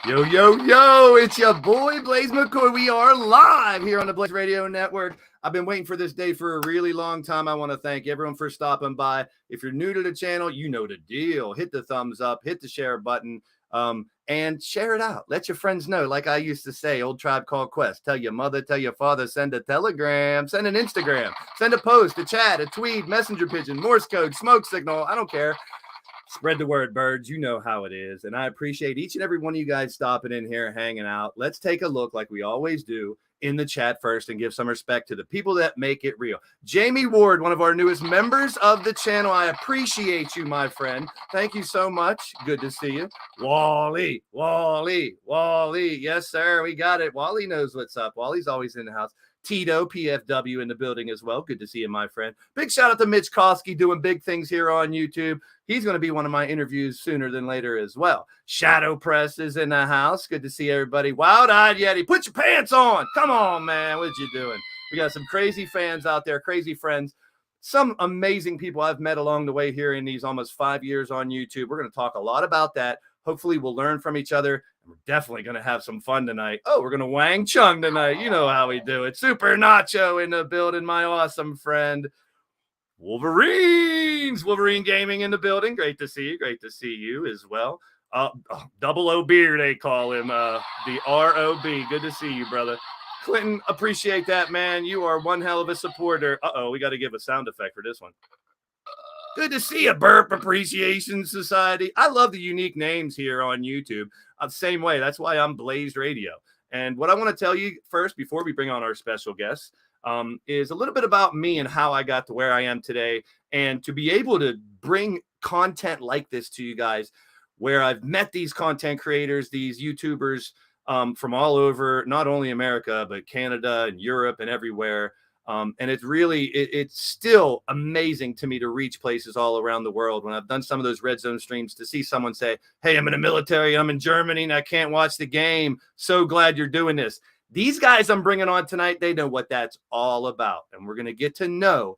Yo, yo, yo, it's your boy, Blaise McCoy. We are live here on the Blaised Radio Network. I've been waiting for this day for a really long time. I want to thank everyone for stopping by. If you're new to the channel, you know the deal. Hit the thumbs up, hit the share button, and share it out. Let your friends know. Like I used to say, old Tribe Called Quest. Tell your mother, tell your father, send a telegram, send an Instagram, send a post, a chat, a tweet, messenger pigeon, Morse code, smoke signal. I don't care. Spread the word, birds. You know how it is. And I appreciate each and every one of you guys stopping in here, hanging out. Let's take a look, like we always do, in the chat first and give some respect to the people that make it real. Jamie Ward, one of our newest members of the channel. I appreciate you, my friend. Thank you so much. Good to see you. Wally. Yes, sir. We got it. Wally knows what's up. Wally's always in the house. Tito, PFW, in the building as well. Good to see you, my friend. Big shout out to Mitch Koski doing big things here on YouTube. He's going to be one of my interviews sooner than later as well. Shadow Press is in the house. Good to see everybody. Wild-Eyed Yeti, put your pants on. Come on, man. What you doing? We got some crazy fans out there, crazy friends. Some amazing people I've met along the way here in these almost 5 years on YouTube. We're going to talk a lot about that. Hopefully we'll learn from each other. We're definitely going to have some fun tonight. Oh, we're going to Wang Chung tonight. You know how we do it. Super Nacho in the building, my awesome friend. Wolverine Gaming in the building. Great to see you. Great to see you as well. Double O Beer, they call him. The R-O-B. Good to see you, brother. Clinton, appreciate that, man. You are one hell of a supporter. Uh-oh, we got to give a sound effect for this one. Good to see you, Burp Appreciation Society. I love the unique names here on YouTube. Same way. That's why I'm Blaised Radio. And what I want to tell you first, before we bring on our special guests, is a little bit about me and how I got to where I am today. And to be able to bring content like this to you guys, where I've met these content creators, these YouTubers, from all over, not only America, but Canada and Europe and everywhere. And it's really, it's still amazing to me to reach places all around the world. When I've done some of those red zone streams, to see someone say, hey, I'm in the military, I'm in Germany, and I can't watch the game. So glad you're doing this. These guys I'm bringing on tonight, they know what that's all about. And we're going to get to know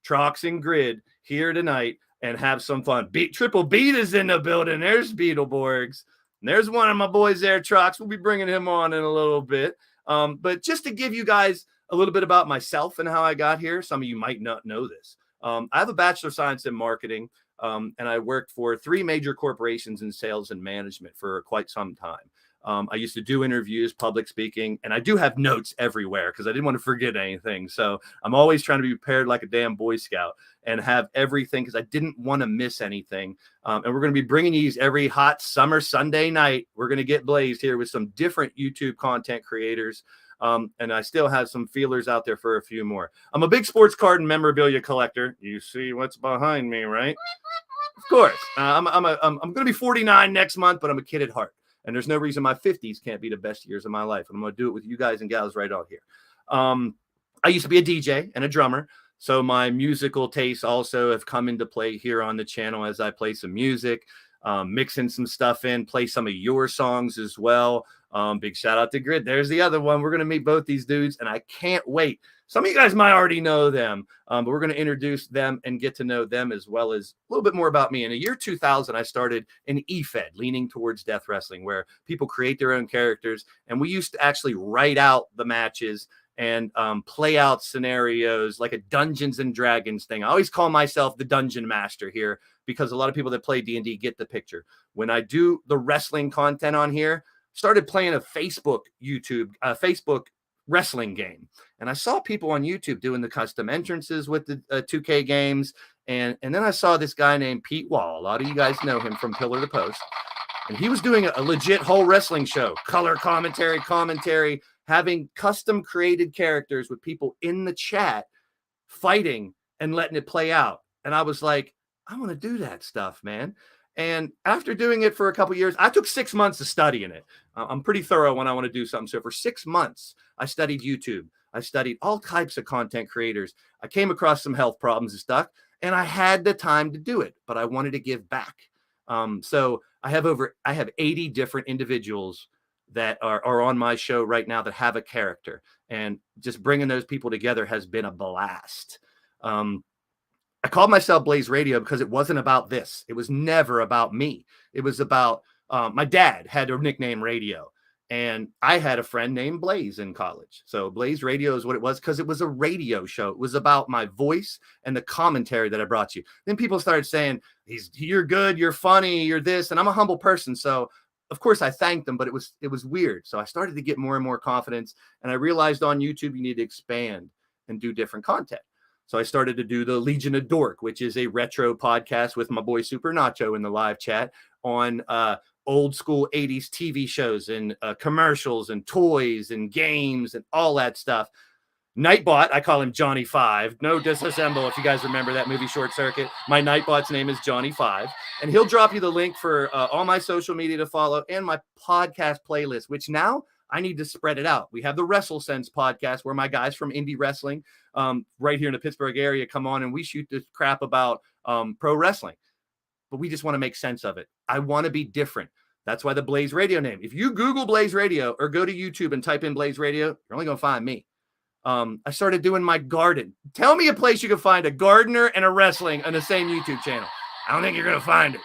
Trox and Grid here tonight and have some fun. Triple Beat is in the building. There's Beetleborgs. And there's one of my boys there, Trox. We'll be bringing him on in a little bit. But just to give you guys a little bit about myself and how I got here, some of you might not know this. I have a Bachelor of Science in Marketing, and I worked for 3 major corporations in sales and management for quite some time. I used to do interviews, public speaking, and I do have notes everywhere because I didn't want to forget anything. So I'm always trying to be prepared like a damn Boy Scout and have everything because I didn't want to miss anything. And we're going to be bringing these every hot summer Sunday night. We're going to get blazed here with some different YouTube content creators. And I still have some feelers out there for a few more. I'm a big sports card and memorabilia collector. You see what's behind me, right? Of course. I'm going to be 49 next month, but I'm a kid at heart. And there's no reason my 50s can't be the best years of my life. And I'm going to do it with you guys and gals right out here. I used to be a DJ and a drummer. So my musical tastes also have come into play here on the channel as I play some music, mixing some stuff in, play some of your songs as well. Big shout out to Grid. There's the other one. We're going to meet both these dudes, and I can't wait. Some of you guys might already know them, but we're going to introduce them and get to know them as well as a little bit more about me. In the year 2000, I started an EFED, leaning towards death wrestling, where people create their own characters, and we used to actually write out the matches and play out scenarios like a Dungeons and Dragons thing. I always call myself the Dungeon Master here because a lot of people that play D&D get the picture. When I do the wrestling content on here, started playing a Facebook wrestling game. And I saw people on YouTube doing the custom entrances with the 2K games. And then I saw this guy named Pete Wall. A lot of you guys know him from Pillar to Post. And he was doing a legit whole wrestling show, color commentary, having custom created characters with people in the chat fighting and letting it play out. And I was like, I want to do that stuff, man. And after doing it for a couple of years, I took 6 months of studying it. I'm pretty thorough when I want to do something. So for 6 months, I studied YouTube. I studied all types of content creators. I came across some health problems and stuff, and I had the time to do it, but I wanted to give back. So I have 80 different individuals that are on my show right now that have a character, and just bringing those people together has been a blast. I called myself Blaised Radio because it wasn't about this. It was never about me. It was about my dad had a nickname Radio, and I had a friend named Blaise in college. So Blaised Radio is what it was because it was a radio show. It was about my voice and the commentary that I brought you. Then people started saying, you're good, you're funny, you're this, and I'm a humble person. So of course I thanked them, but it was weird. So I started to get more and more confidence, and I realized on YouTube you need to expand and do different content. So I started to do the Legion of Dork, which is a retro podcast with my boy Super Nacho in the live chat on old school 80s TV shows and commercials and toys and games and all that stuff. Nightbot, I call him Johnny 5. No disassemble if you guys remember that movie Short Circuit. My Nightbot's name is Johnny 5. And he'll drop you the link for all my social media to follow and my podcast playlist, which now I need to spread it out. We have the Wrestle Sense podcast where my guys from indie wrestling right here in the Pittsburgh area come on and we shoot this crap about pro wrestling. But we just want to make sense of it. I want to be different. That's why the Blaised Radio name. If you Google Blaised Radio or go to YouTube and type in Blaised Radio, you're only going to find me. I started doing my garden. Tell me a place you can find a gardener and a wrestling on the same YouTube channel. I don't think you're going to find it.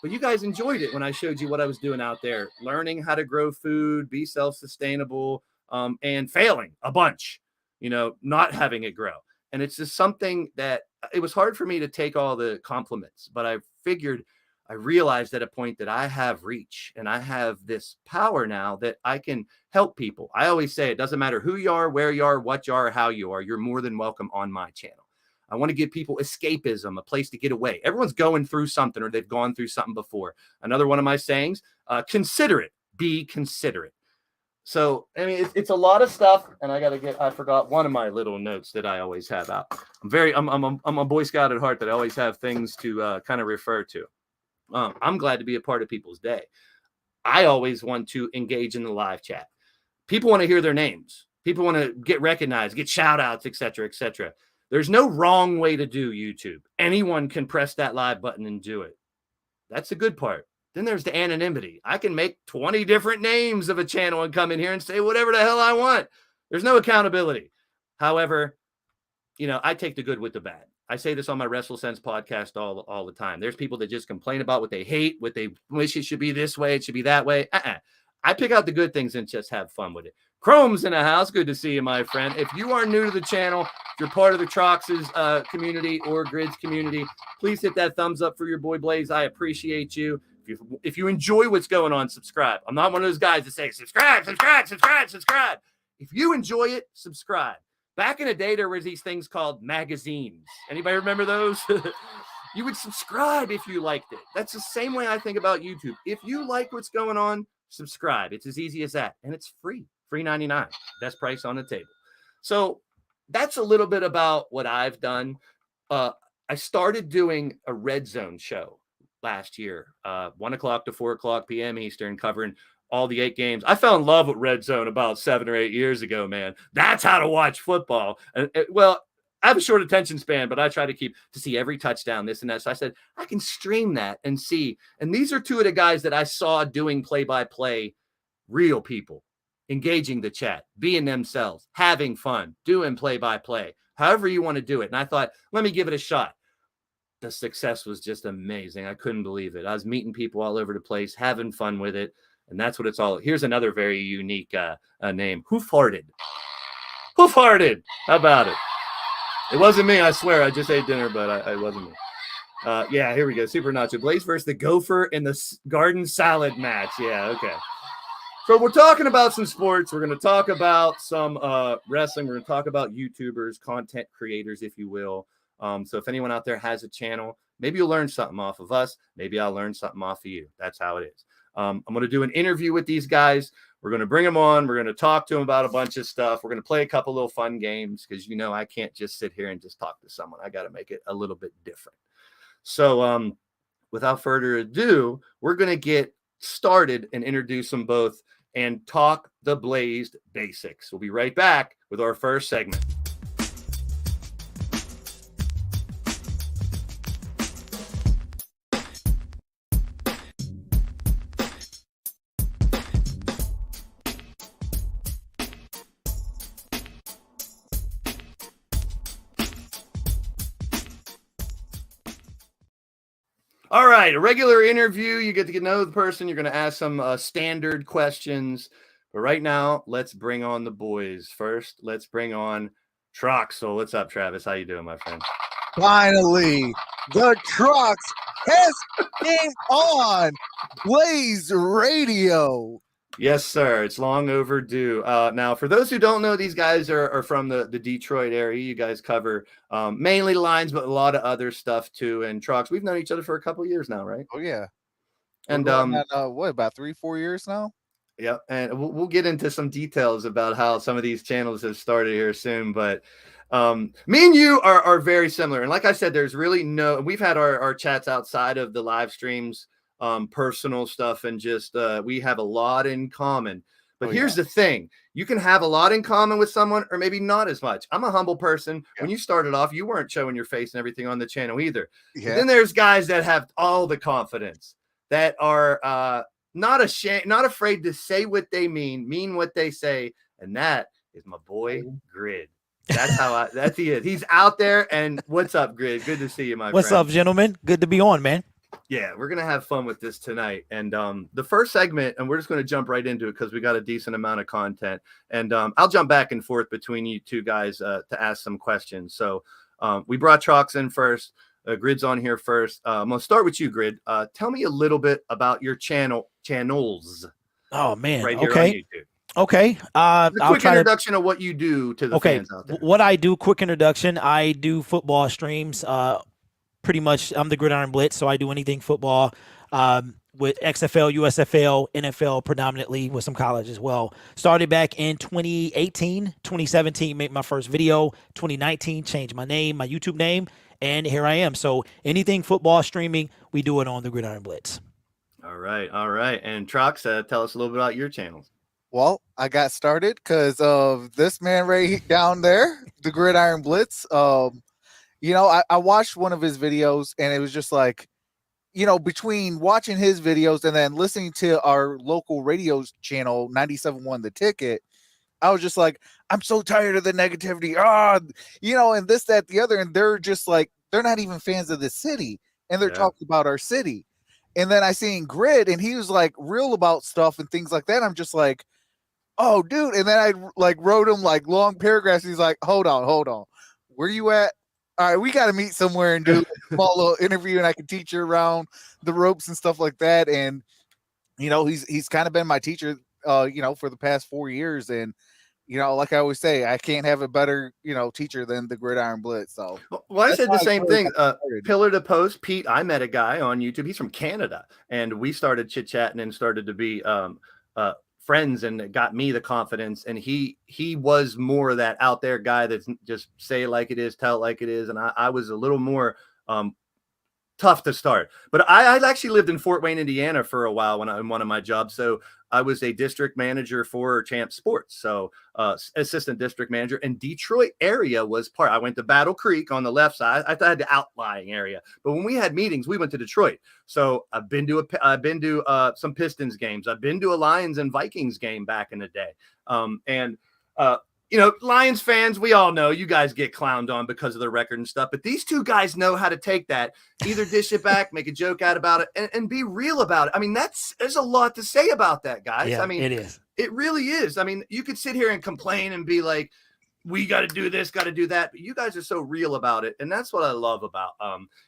But you guys enjoyed it when I showed you what I was doing out there, learning how to grow food, be self-sustainable, and failing a bunch, not having it grow. And it's just something that it was hard for me to take all the compliments, but I realized at a point that I have reach and I have this power now that I can help people. I always say it doesn't matter who you are, where you are, what you are, how you are. You're more than welcome on my channel. I want to give people escapism, a place to get away. Everyone's going through something or they've gone through something before. Another one of my sayings, consider it, be considerate. So, I mean, it's a lot of stuff, and I forgot one of my little notes that I always have out. I'm a Boy Scout at heart that I always have things to kind of refer to. I'm glad to be a part of people's day. I always want to engage in the live chat. People want to hear their names. People want to get recognized, get shout outs, et cetera, et cetera. There's no wrong way to do YouTube. Anyone can press that live button and do it. That's the good part. Then there's the anonymity. I can make 20 different names of a channel and come in here and say whatever the hell I want. There's no accountability. However, I take the good with the bad. I say this on my Wrestle Sense podcast all the time. There's people that just complain about what they hate, what they wish it should be this way, it should be that way. I pick out the good things and just have fun with it. Chrome's in the house. Good to see you, my friend. If you are new to the channel, if you're part of the Trox's community or Grid's community, please hit that thumbs up for your boy Blaise. I appreciate you. If you enjoy what's going on, subscribe. I'm not one of those guys that say subscribe, subscribe, subscribe, subscribe. If you enjoy it, subscribe. Back in the day, there was these things called magazines. Anybody remember those? You would subscribe if you liked it. That's the same way I think about YouTube. If you like what's going on, subscribe. It's as easy as that. And it's free. Free 99. Best price on the table. So that's a little bit about what I've done. I started doing a Red Zone show last year, 1 o'clock to 4 o'clock p.m. Eastern, covering all the 8 games. I fell in love with Red Zone about 7 or 8 years ago, man. That's how to watch football. And well, I have a short attention span, but I try to see every touchdown, this and that. So I said, I can stream that and see. And these are two of the guys that I saw doing play-by-play, real people, engaging the chat, being themselves, having fun, doing play-by-play, however you want to do it. And I thought, let me give it a shot. The success was just amazing. I couldn't believe it. I was meeting people all over the place, having fun with it. And that's what it's all. Here's another very unique name. Who farted? Who farted? How about it? It wasn't me, I swear. I just ate dinner, but it wasn't me. Yeah, here we go. Super Nacho. Blaise versus the Gopher in the garden salad match. Yeah, okay. So we're talking about some sports. We're going to talk about some wrestling. We're going to talk about YouTubers, content creators, if you will. So if anyone out there has a channel, maybe you'll learn something off of us. Maybe I'll learn something off of you. That's how it is. I'm going to do an interview with these guys. We're going to bring them on. We're going to talk to them about a bunch of stuff. We're going to play a couple little fun games because, I can't just sit here and just talk to someone. I got to make it a little bit different. So without further ado, we're going to get started and introduce them both and talk the Blaised basics. We'll be right back with our first segment. All right, a regular interview. You get to know the person. You're going to ask some standard questions. But right now, let's bring on the boys. First, let's bring on Troxel. What's up, Travis? How you doing, my friend? Finally, the Trox has been on Blaised Radio. Yes, sir. It's long overdue. Now, for those who don't know, these guys are from the Detroit area. You guys cover mainly lines, but a lot of other stuff too. And Trox, we've known each other for a couple of years now, right? Oh, yeah. And about 3-4 years now? Yeah. And we'll get into some details about how some of these channels have started here soon. But me and you are very similar. And like I said, there's really we've had our chats outside of the live streams, personal stuff, and just we have a lot in common. But here's the thing. You can have a lot in common with someone or maybe not as much. I'm a humble person. Yeah. When you started off, you weren't showing your face and everything on the channel either. Yeah. But then there's guys that have all the confidence, that are not afraid to say what they mean what they say. And that is my boy Grid. That's he is. He's out there. And what's up, Grid? Good to see you, my friend. What's up, gentlemen? Good to be on, man. Yeah, we're going to have fun with this tonight. And the first segment, and we're just going to jump right into it because we got a decent amount of content. And I'll jump back and forth between you two guys to ask some questions. So we brought Trox in first. Grid's on here first. I'm going to start with you, Grid. Tell me a little bit about your channels. Oh, man. Right here on YouTube. Okay. A quick introduction of what you do to the fans out there. What I do, quick introduction. I do football streams. Pretty much, I'm the Gridiron Blitz, so I do anything football with XFL, USFL, NFL predominantly, with some college as well. Started back in 2018, 2017, made my first video. 2019, changed my name, my YouTube name, and here I am. So anything football streaming, we do it on the Gridiron Blitz. All right. And Trox, tell us a little bit about your channels. Well, I got started because of this man right down there, the Gridiron Blitz. You know, I watched one of his videos and it was just like, you know, between watching his videos and then listening to our local radio channel, 97.1 The Ticket, I was just like, I'm so tired of the negativity. You know, and this, that, the other. And they're just like, they're not even fans of the city. And they're talking about our city. And then I seen Grid and he was like real about stuff and things like that. I'm just like, oh, dude. And then I like wrote him like long paragraphs. He's like, hold on. Where you at? All right, we got to meet somewhere and do a small little interview, and I can teach you around the ropes and stuff like that. And you know, he's kind of been my teacher, you know, for the past 4 years. And you know, like I always say, I can't have a better, you know, teacher than the Gridiron Blitz. So, well, I said the same thing. Pillar to post, Pete. I met a guy on YouTube. He's from Canada, and we started chit chatting and started to be friends, and it got me the confidence. And he was more that out there guy that's just say it like it is, tell it like it is. And I was a little more tough to start. But I actually lived in Fort Wayne, Indiana for a while in one of my jobs. So I was a district manager for Champ Sports. So assistant district manager, and Detroit area was part. I went to Battle Creek on the left side. I had the outlying area. But when we had meetings, we went to Detroit. So I've been to some Pistons games. I've been to a Lions and Vikings game back in the day. You know, Lions fans, we all know you guys get clowned on because of the record and stuff, but these two guys know how to take that, either dish it back, make a joke out about it, and be real about it. I mean, there's a lot to say about that, guys. Yeah, I mean, it is. It really is. I mean, you could sit here and complain and be like, we got to do this, got to do that, but you guys are so real about it, and that's what I love about.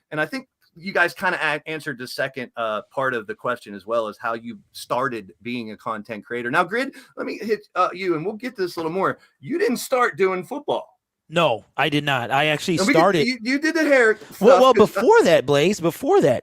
And I think you guys kind of answered the second part of the question as well, as how you started being a content creator. Now, Grid, let me hit you, and we'll get this a little more. You didn't start doing football. No, I did not. I actually started. You did the hair stuff. Well, before that, Blaise,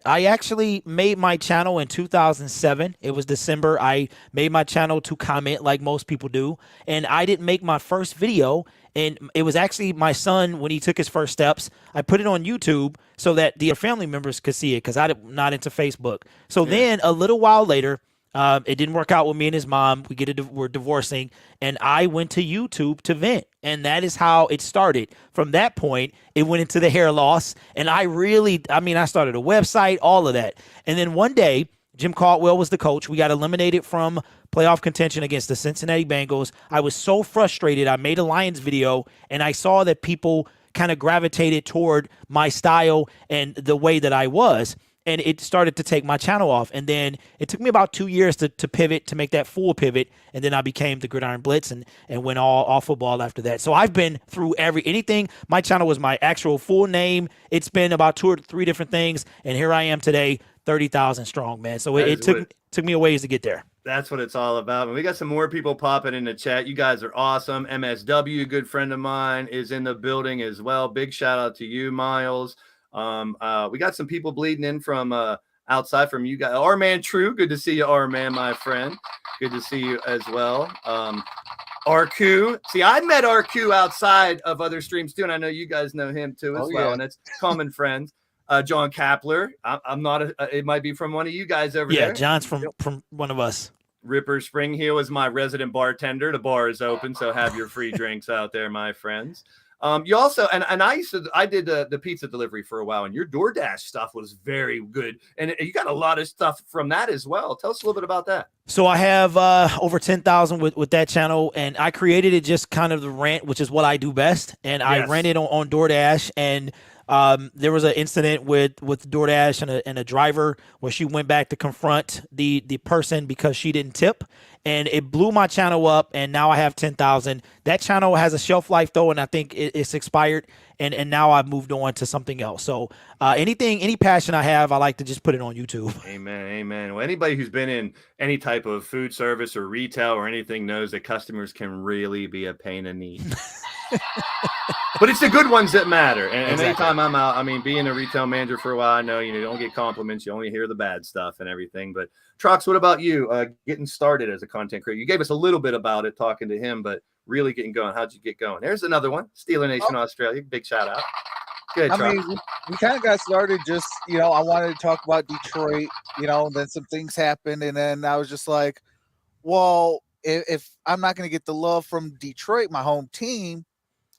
I actually made my channel in 2007. It was December. I made my channel to comment like most people do, and I didn't make my first video. And it was actually my son, when he took his first steps, I put it on YouTube so that the family members could see it, because I'm not into Facebook. So then a little while later, it didn't work out with me and his mom. We're divorcing, and I went to YouTube to vent. And that is how it started. From that point, it went into the hair loss. And I started a website, all of that. And then one day, Jim Caldwell was the coach. We got eliminated from playoff contention against the Cincinnati Bengals. I was so frustrated. I made a Lions video, and I saw that people kind of gravitated toward my style and the way that I was. And it started to take my channel off. And then it took me about 2 years to pivot, to make that full pivot. And then I became the Gridiron Blitz and went all football after that. So I've been through anything. My channel was my actual full name. It's been about 2 or 3 different things. And here I am today, 30,000 strong, man. So it took me a ways to get there. That's what it's all about. And we got some more people popping in the chat. You guys are awesome. MSW, a good friend of mine, is in the building as well. Big shout out to you, Miles. We got some people bleeding in from outside from you guys. Our man True, good to see you, our man, my friend. Good to see you as well. RQ. See, I met RQ outside of other streams too, and I know you guys know him too as well. And it's common friends. John Kapler. I'm not. It might be from one of you guys over there. Yeah, John's from one of us. Ripper Spring Heel is my resident bartender. The bar is open, so have your free drinks out there, my friends. You also, and I did the pizza delivery for a while, and your DoorDash stuff was very good. And you got a lot of stuff from that as well. Tell us a little bit about that. So I have over 10,000 with that channel, and I created it just kind of the rant, which is what I do best. And I ran it on DoorDash, and there was an incident with DoorDash and a driver where she went back to confront the person because she didn't tip, and it blew my channel up. And now I have 10,000. That channel has a shelf life though, and I think it's expired. And now I've moved on to something else. So any passion I have, I like to just put it on YouTube. Amen. Well, anybody who's been in any type of food service or retail or anything knows that customers can really be a pain in the but it's the good ones that matter. And Exactly. anytime I'm out, I mean, being a retail manager for a while, I know, you don't get compliments. You only hear the bad stuff and everything. But Trox, what about you getting started as a content creator? You gave us a little bit about it talking to him, but really getting going. How'd you get going? There's another one. Steeler Nation Australia. Big shout out. Good, I Trox. mean, we kind of got started just, I wanted to talk about Detroit, and then some things happened. And then I was just like, well, if I'm not going to get the love from Detroit, my home team,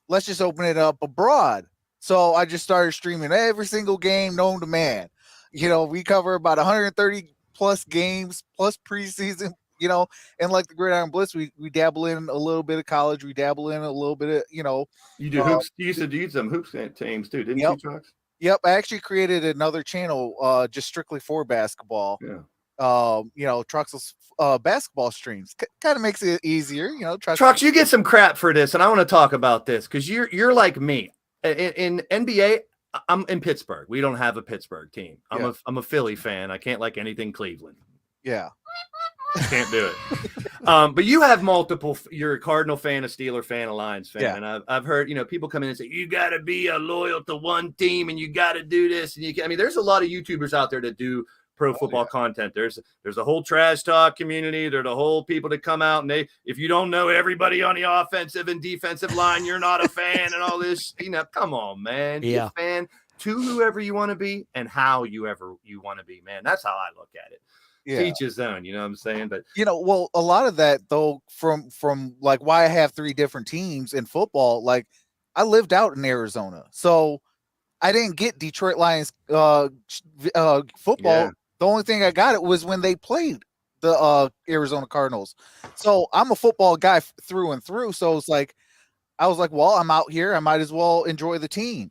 let's just open it up abroad. So I just started streaming every single game known to man. We cover about 130 plus games plus preseason, and like the Gridiron Blitz, we dabble in a little bit of college. We dabble in a little bit of, You do hoops. You used to do some hoops teams too, didn't you, Trox? Yep. I actually created another channel just strictly for basketball. Yeah. Troxel's basketball streams kind of makes it easier. Trox, you get some crap for this, and I want to talk about this because you're like me. In NBA, I'm in Pittsburgh. We don't have a Pittsburgh team. I'm a Philly fan. I can't like anything Cleveland. Yeah. Can't do it. But you have multiple. You're a Cardinal fan, a Steeler fan, a Lions fan, and I've heard people come in and say you got to be loyal to one team and you got to do this. And there's a lot of YouTubers out there that do pro football content. There's a whole trash talk community. There's the whole people that come out and if you don't know everybody on the offensive and defensive line, you're not a fan and all this. Come on, man. Be a fan to whoever you want to be and how you want to be, man. That's how I look at it. Yeah. Each his own, you know what I'm saying? But well, a lot of that though, from like why I have 3 different teams in football, like I lived out in Arizona, so I didn't get Detroit Lions football. Yeah. The only thing I got it was when they played the Arizona Cardinals. So I'm a football guy through and through. So it's like I was like, well, I'm out here, I might as well enjoy the team.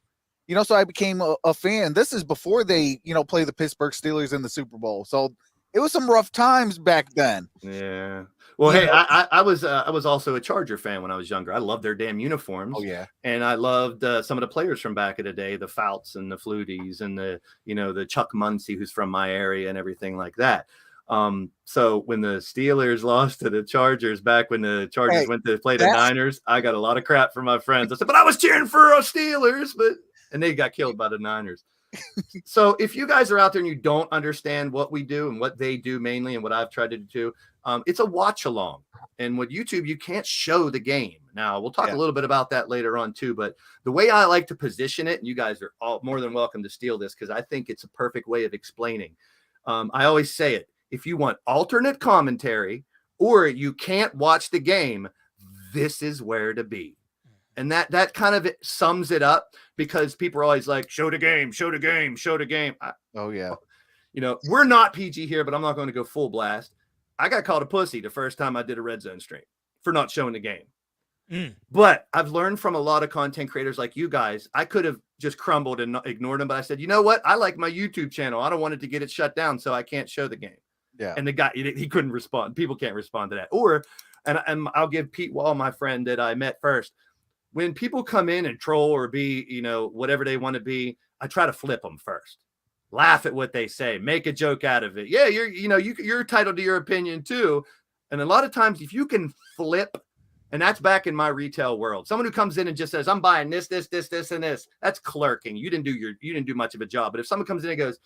So I became a fan. This is before they, play the Pittsburgh Steelers in the Super Bowl. So it was some rough times back then. Yeah. Well, hey, I was also a Charger fan when I was younger. I loved their damn uniforms. Oh yeah. And I loved some of the players from back in the day, the Fouts and the Fluties and the Chuck Muncie, who's from my area and everything like that. So when the Steelers lost to the Chargers back when the Chargers went to play the Niners, I got a lot of crap from my friends. I said, but I was cheering for our Steelers, and they got killed by the Niners. So if you guys are out there and you don't understand what we do and what they do mainly and what I've tried to do, it's a watch along. And with YouTube, you can't show the game. Now, we'll talk a little bit about that later on too, but the way I like to position it, and you guys are all more than welcome to steal this because I think it's a perfect way of explaining. I always say it. If you want alternate commentary or you can't watch the game, this is where to be. And that kind of sums it up because people are always like, show the game, show the game, show the game. We're not PG here, but I'm not going to go full blast. I got called a pussy the first time I did a red zone stream for not showing the game. But I've learned from a lot of content creators like you guys. I could have just crumbled and ignored them, but I said, you know what? I like my YouTube channel. I don't want it to get it shut down, so I can't show the game. Yeah. And the guy, he couldn't respond. People can't respond to that. And I'll give Pete Wall, my friend that I met first. When people come in and troll or be, whatever they want to be, I try to flip them first. Laugh at what they say. Make a joke out of it. Yeah, you're entitled to your opinion too. And a lot of times, if you can flip, and that's back in my retail world, someone who comes in and just says, "I'm buying this, and this," that's clerking. You didn't do much of a job. But if someone comes in and goes,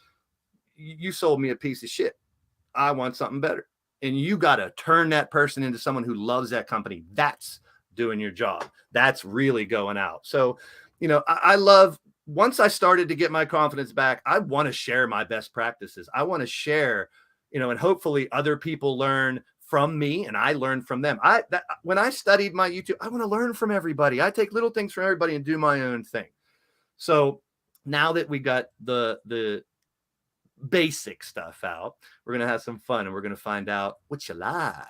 "You sold me a piece of shit. I want something better," and you got to turn that person into someone who loves that company. That's doing your job. That's really going out. So, I love, once I started to get my confidence back, I want to share my best practices. I want to share, and hopefully other people learn from me and I learn from them. When I studied my YouTube, I want to learn from everybody. I take little things from everybody and do my own thing. So now that we got the basic stuff out, we're going to have some fun and we're going to find out what you like.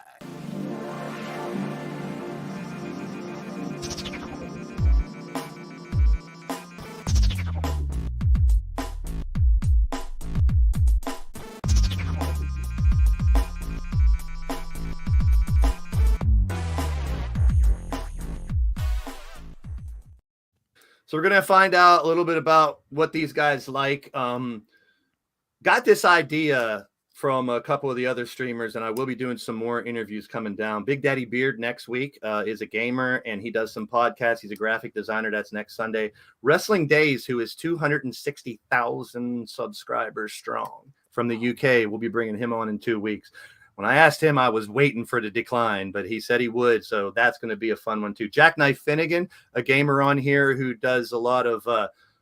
So we're going to find out a little bit about what these guys like. Got this idea from a couple of the other streamers, and I will be doing some more interviews coming down. Big Daddy Beard next week is a gamer, and he does some podcasts. He's a graphic designer. That's next Sunday. Wrestling Days, who is 260,000 subscribers strong from the UK. We'll be bringing him on in 2 weeks. When I asked him, I was waiting for the decline, but he said he would. So that's going to be a fun one too. Jackknife Finnegan, a gamer on here who does a lot of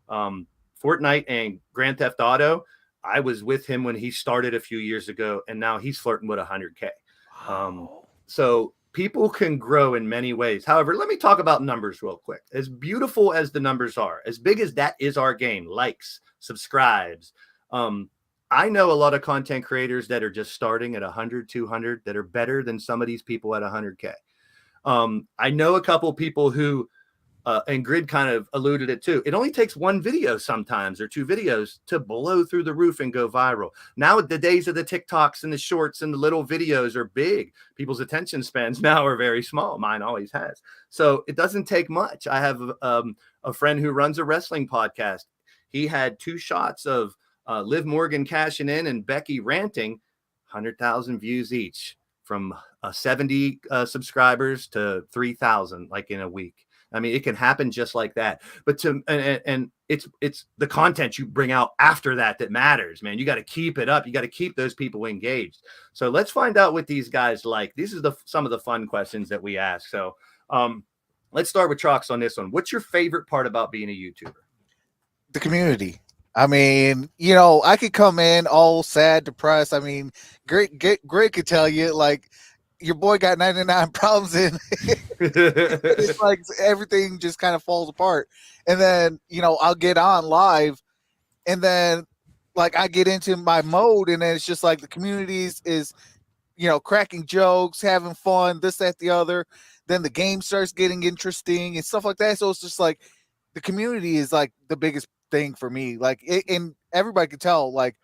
Fortnite and Grand Theft Auto. I was with him when he started a few years ago, and now he's flirting with 100K. So people can grow in many ways. However, let me talk about numbers real quick. As beautiful as the numbers are, as big as that is our game, likes, subscribes, I know a lot of content creators that are just starting at 100, 200 that are better than some of these people at 100K. I know a couple people who, and Grid kind of alluded it too. It only takes one video sometimes or two videos to blow through the roof and go viral. Now the days of the TikToks and the shorts and the little videos are big. People's attention spans now are very small. Mine always has. So it doesn't take much. I have a friend who runs a wrestling podcast. He had 2 shots of Liv Morgan cashing in and Becky ranting, 100,000 views each, from 70 subscribers to 3,000 like in a week. I mean, it can happen just like that. But and it's the content you bring out after that matters, man. You got to keep it up. You got to keep those people engaged. So let's find out what these guys like. These are some of the fun questions that we ask. So let's start with Trox on this one. What's your favorite part about being a YouTuber? The community. I mean, you know, I could come in all sad, depressed. I mean, Greg could tell you, like, your boy got 99 problems in. It's like everything just kind of falls apart. And then, you know, I'll get on live and then like I get into my mode and then it's just like the communities is, you know, cracking jokes, having fun, this, that, the other. Then the game starts getting interesting and stuff like that. So it's just like the community is like the biggest thing for me. Like and everybody can tell, like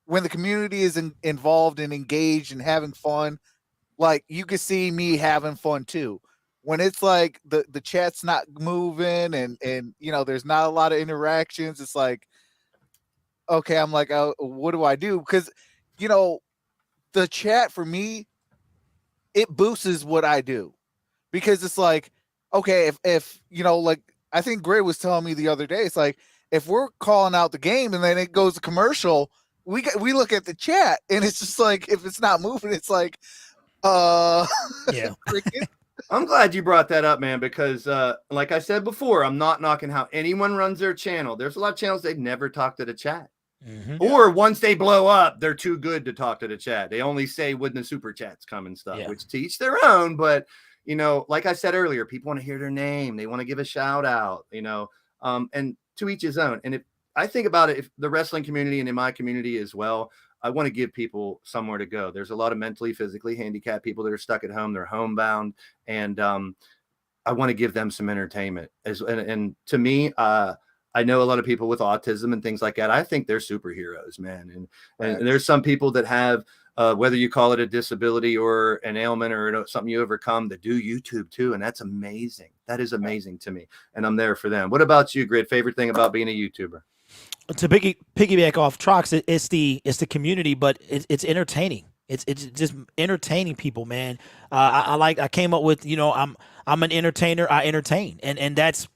when the community is involved and engaged and having fun, like you can see me having fun too. When it's like the chat's not moving and you know there's not a lot of interactions, it's like, okay, I'm like, oh, what do I do? Because you know the chat for me, it boosts what I do, because it's like, okay, if you know, like I think Gray was telling me the other day, it's like if we're calling out the game and then it goes to commercial, we look at the chat and it's just like if it's not moving, it's like yeah. I'm glad you brought that up, man, because like I said before, I'm not knocking how anyone runs their channel. There's a lot of channels they never talk to the chat. Mm-hmm. Or once they blow up, they're too good to talk to the chat. They only say when the super chats come and stuff, which to each their own. But, you know, like I said earlier, people want to hear their name. They want to give a shout out, you know, and to each his own. And if I think about it, if the wrestling community and in my community as well, I want to give people somewhere to go. There's a lot of mentally, physically handicapped people that are stuck at home. They're homebound. And I want to give them some entertainment. And to me, I know a lot of people with autism and things like that. I think they're superheroes, man. And there's some people that have, whether you call it a disability or an ailment or something you overcome, that do YouTube too. And that's amazing. That is amazing to me. And I'm there for them. What about you, Grid? Favorite thing about being a YouTuber? To piggyback off Trox, it's the community, but it's entertaining. It's just entertaining people, man. I came up with, you know, I'm an entertainer. I entertain, and that's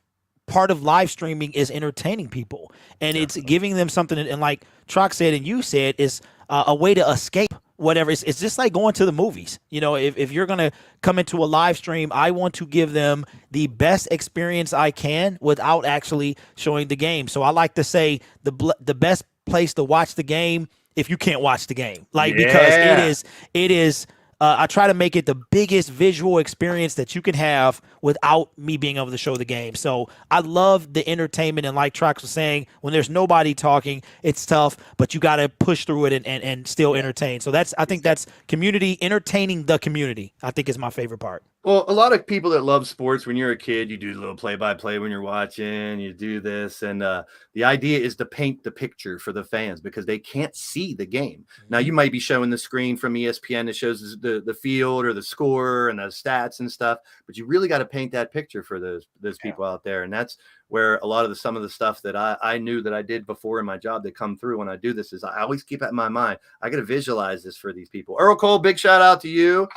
part of live streaming is entertaining people, and it's giving them something. And like Trox said, and you said, is a way to escape whatever. It's just like going to the movies. You know, if you're gonna come into a live stream, I want to give them the best experience I can without actually showing the game. So I like to say the best place to watch the game if you can't watch the game, like because it is I try to make it the biggest visual experience that you can have without me being able to show the game. So I love the entertainment, and like Trox was saying, when there's nobody talking, it's tough, but you got to push through it and still entertain. So I think that's community, entertaining the community, I think is my favorite part. Well, a lot of people that love sports, when you're a kid, you do a little play-by-play when you're watching, you do this. And the idea is to paint the picture for the fans because they can't see the game. Now, you might be showing the screen from ESPN that shows the field or the score and the stats and stuff, but you really got to paint that picture for those people out there. And that's where a lot of some of the stuff that I knew that I did before in my job that come through when I do this is I always keep that in my mind. I got to visualize this for these people. Earl Cole, big shout out to you,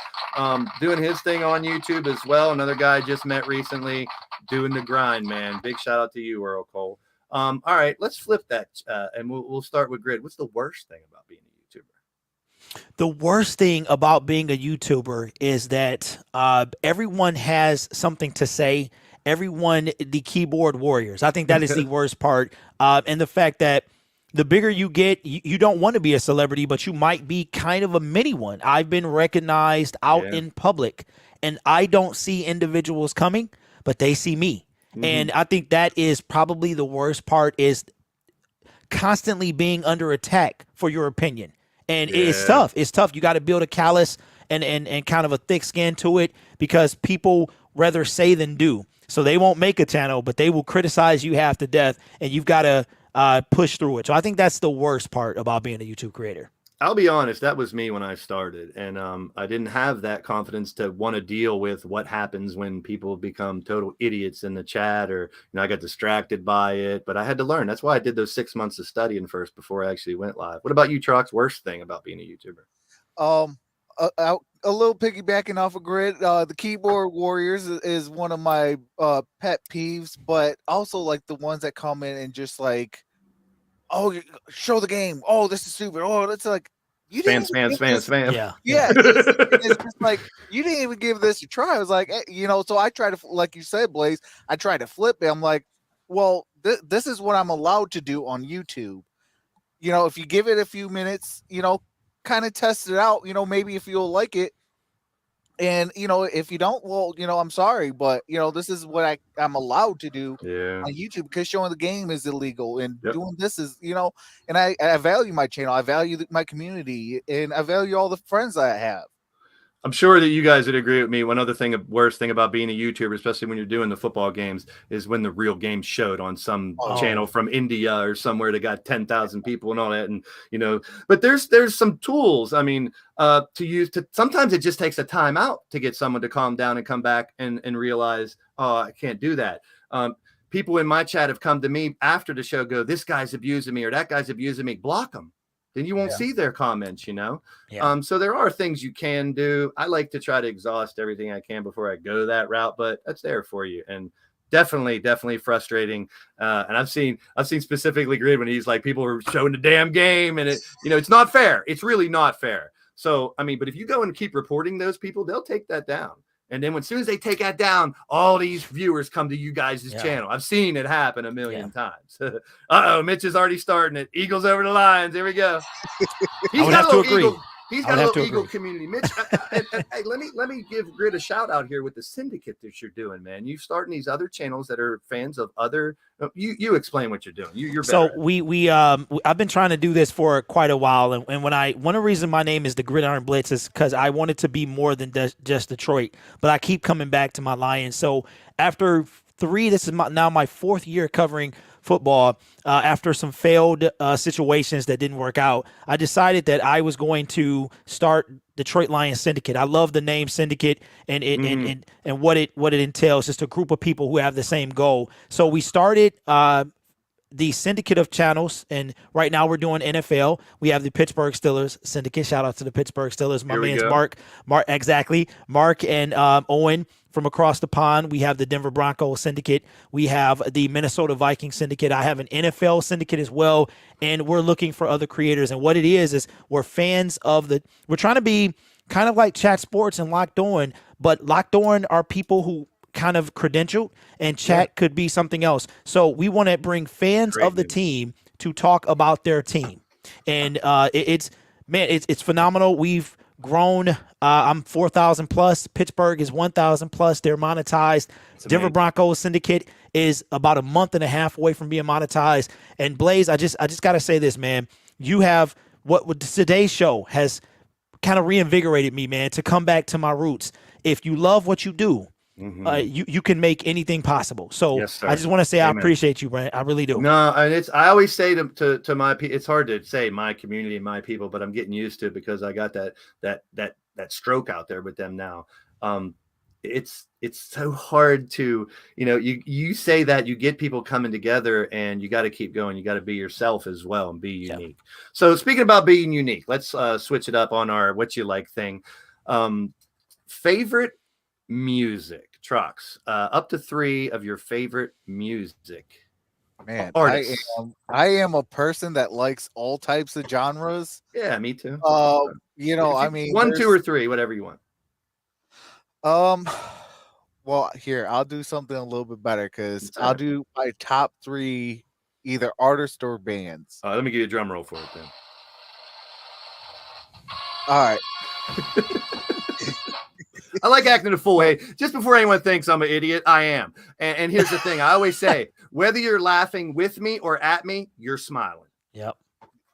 doing his thing on YouTube as well. Another guy I just met recently doing the grind, man. Big shout out to you, Earl Cole. All right, let's flip that and we'll start with Grid. What's the worst thing about being a YouTuber? The worst thing about being a YouTuber is that everyone has something to say. Everyone, the keyboard warriors. I think that is the worst part. And the fact that the bigger you get, you don't want to be a celebrity, but you might be kind of a mini one. I've been recognized out in public, and I don't see individuals coming, but they see me. And I think that is probably the worst part, is constantly being under attack for your opinion. And it's tough. It's tough. You got to build a callous and kind of a thick skin to it, because people rather say than do. So they won't make a channel, but they will criticize you half to death, and you've got to push through it. So I think that's the worst part about being a YouTube creator. I'll be honest, that was me when I started, and I didn't have that confidence to want to deal with what happens when people become total idiots in the chat, or I got distracted by it. But I had to learn. That's why I did those 6 months of studying first before I actually went live. What about you, Trox? Worst thing about being a YouTuber? A little piggybacking off of Grid, the keyboard warriors is one of my pet peeves, but also like the ones that come in and just like, oh, show the game. Oh, this is stupid. Oh, it's like, you didn't spam. Yeah. It's just like, you didn't even give this a try. I was like, so I try to, like you said, Blaise, I try to flip it. I'm like, well, this is what I'm allowed to do on YouTube. If you give it a few minutes, kind of test it out, maybe if you'll like it. And, if you don't, well, I'm sorry, but, this is what I'm allowed to do on YouTube, because showing the game is illegal, and doing this is, and I value my channel. I value my community, and I value all the friends I have. I'm sure that you guys would agree with me. One other thing, worst thing about being a YouTuber, especially when you're doing the football games, is when the real game showed on some channel from India or somewhere that got 10,000 people and all that. And, but there's some tools, to use sometimes it just takes a timeout to get someone to calm down and come back and realize, oh, I can't do that. People in my chat have come to me after the show, go, this guy's abusing me or that guy's abusing me, block them. Then you won't see their comments, So there are things you can do. I like to try to exhaust everything I can before I go that route, but that's there for you. And definitely frustrating. And I've seen specifically Grid when he's like, people are showing the damn game, and it's not fair. It's really not fair. So, but if you go and keep reporting those people, they'll take that down. And then as soon as they take that down, all these viewers come to you guys' channel. I've seen it happen a million times. Mitch is already starting it. Eagles over the Lions. Here we go. He's got a little Eagle community. Mitch, hey, let me give Grid a shout out here with the syndicate that you're doing, man. You're starting these other channels that are fans of other. You explain what you're doing. You're better. So I've been trying to do this for quite a while, and one of the reasons my name is the Gridiron Blitz is because I wanted to be more than just Detroit, but I keep coming back to my Lions. So after this is now my fourth year covering football, after some failed situations that didn't work out, I decided that I was going to start Detroit Lions Syndicate. I love the name Syndicate and what it entails. Just a group of people who have the same goal. So we started the syndicate of channels, and right now we're doing NFL. We have the Pittsburgh Steelers syndicate. Shout out to the Pittsburgh Steelers. My man's Mark, exactly. Mark and Owen from across the pond. We have the Denver Broncos syndicate. We have the Minnesota Vikings syndicate. I have an NFL syndicate as well, and we're looking for other creators. And what it is we're fans of we're trying to be kind of like Chat Sports and Locked On, but Locked On are people who kind of credentialed, and Chat could be something else. So we want to bring fans of the team to talk about their team, and it's phenomenal. grown. I'm 4,000 plus. Pittsburgh is 1,000 plus. They're monetized. Denver Broncos Syndicate is about a month and a half away from being monetized. And Blaise, I just got to say this, man. You have what today's show has kind of reinvigorated me, man, to come back to my roots. If you love what you do, you can make anything possible. So yes, I just want to say I appreciate you, Brent. I really do. No, and I always say to my people, it's hard to say my community and my people, but I'm getting used to it because I got that stroke out there with them now. It's so hard to, you say that you get people coming together and you got to keep going. You got to be yourself as well and be unique. Yeah. So speaking about being unique, let's switch it up on our what you like thing. Favorite music, Trox, up to 3 of your favorite music. Man, I am a person that likes all types of genres. Yeah, me too. I mean, 1, 2, or 3, whatever you want. Well, here I'll do something a little bit better because I'll do my top 3 either artists or bands. Let me give you a drum roll for it then. All right. I like acting a fool. Hey, just before anyone thinks I'm an idiot, I am. And here's the thing. I always say, whether you're laughing with me or at me, you're smiling. Yep.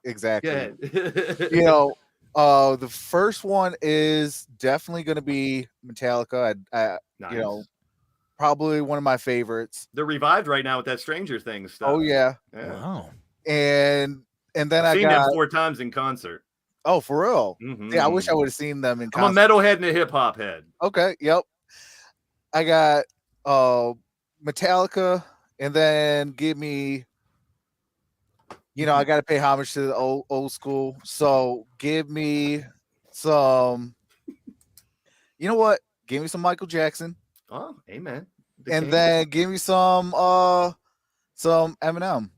Exactly. The first one is definitely going to be Metallica. Nice. Probably one of my favorites. They're revived right now with that Stranger Things stuff. Oh, yeah. Wow. And then I've seen them 4 times in concert. Oh, for real? Mm-hmm. Yeah, I wish I would have seen them in concert. I'm a metalhead and a hip hop head. Okay, yep. I got Metallica, and then give me, I got to pay homage to the old school. So give me some, you know what? Give me some Michael Jackson. Oh, amen. Then give me some Eminem.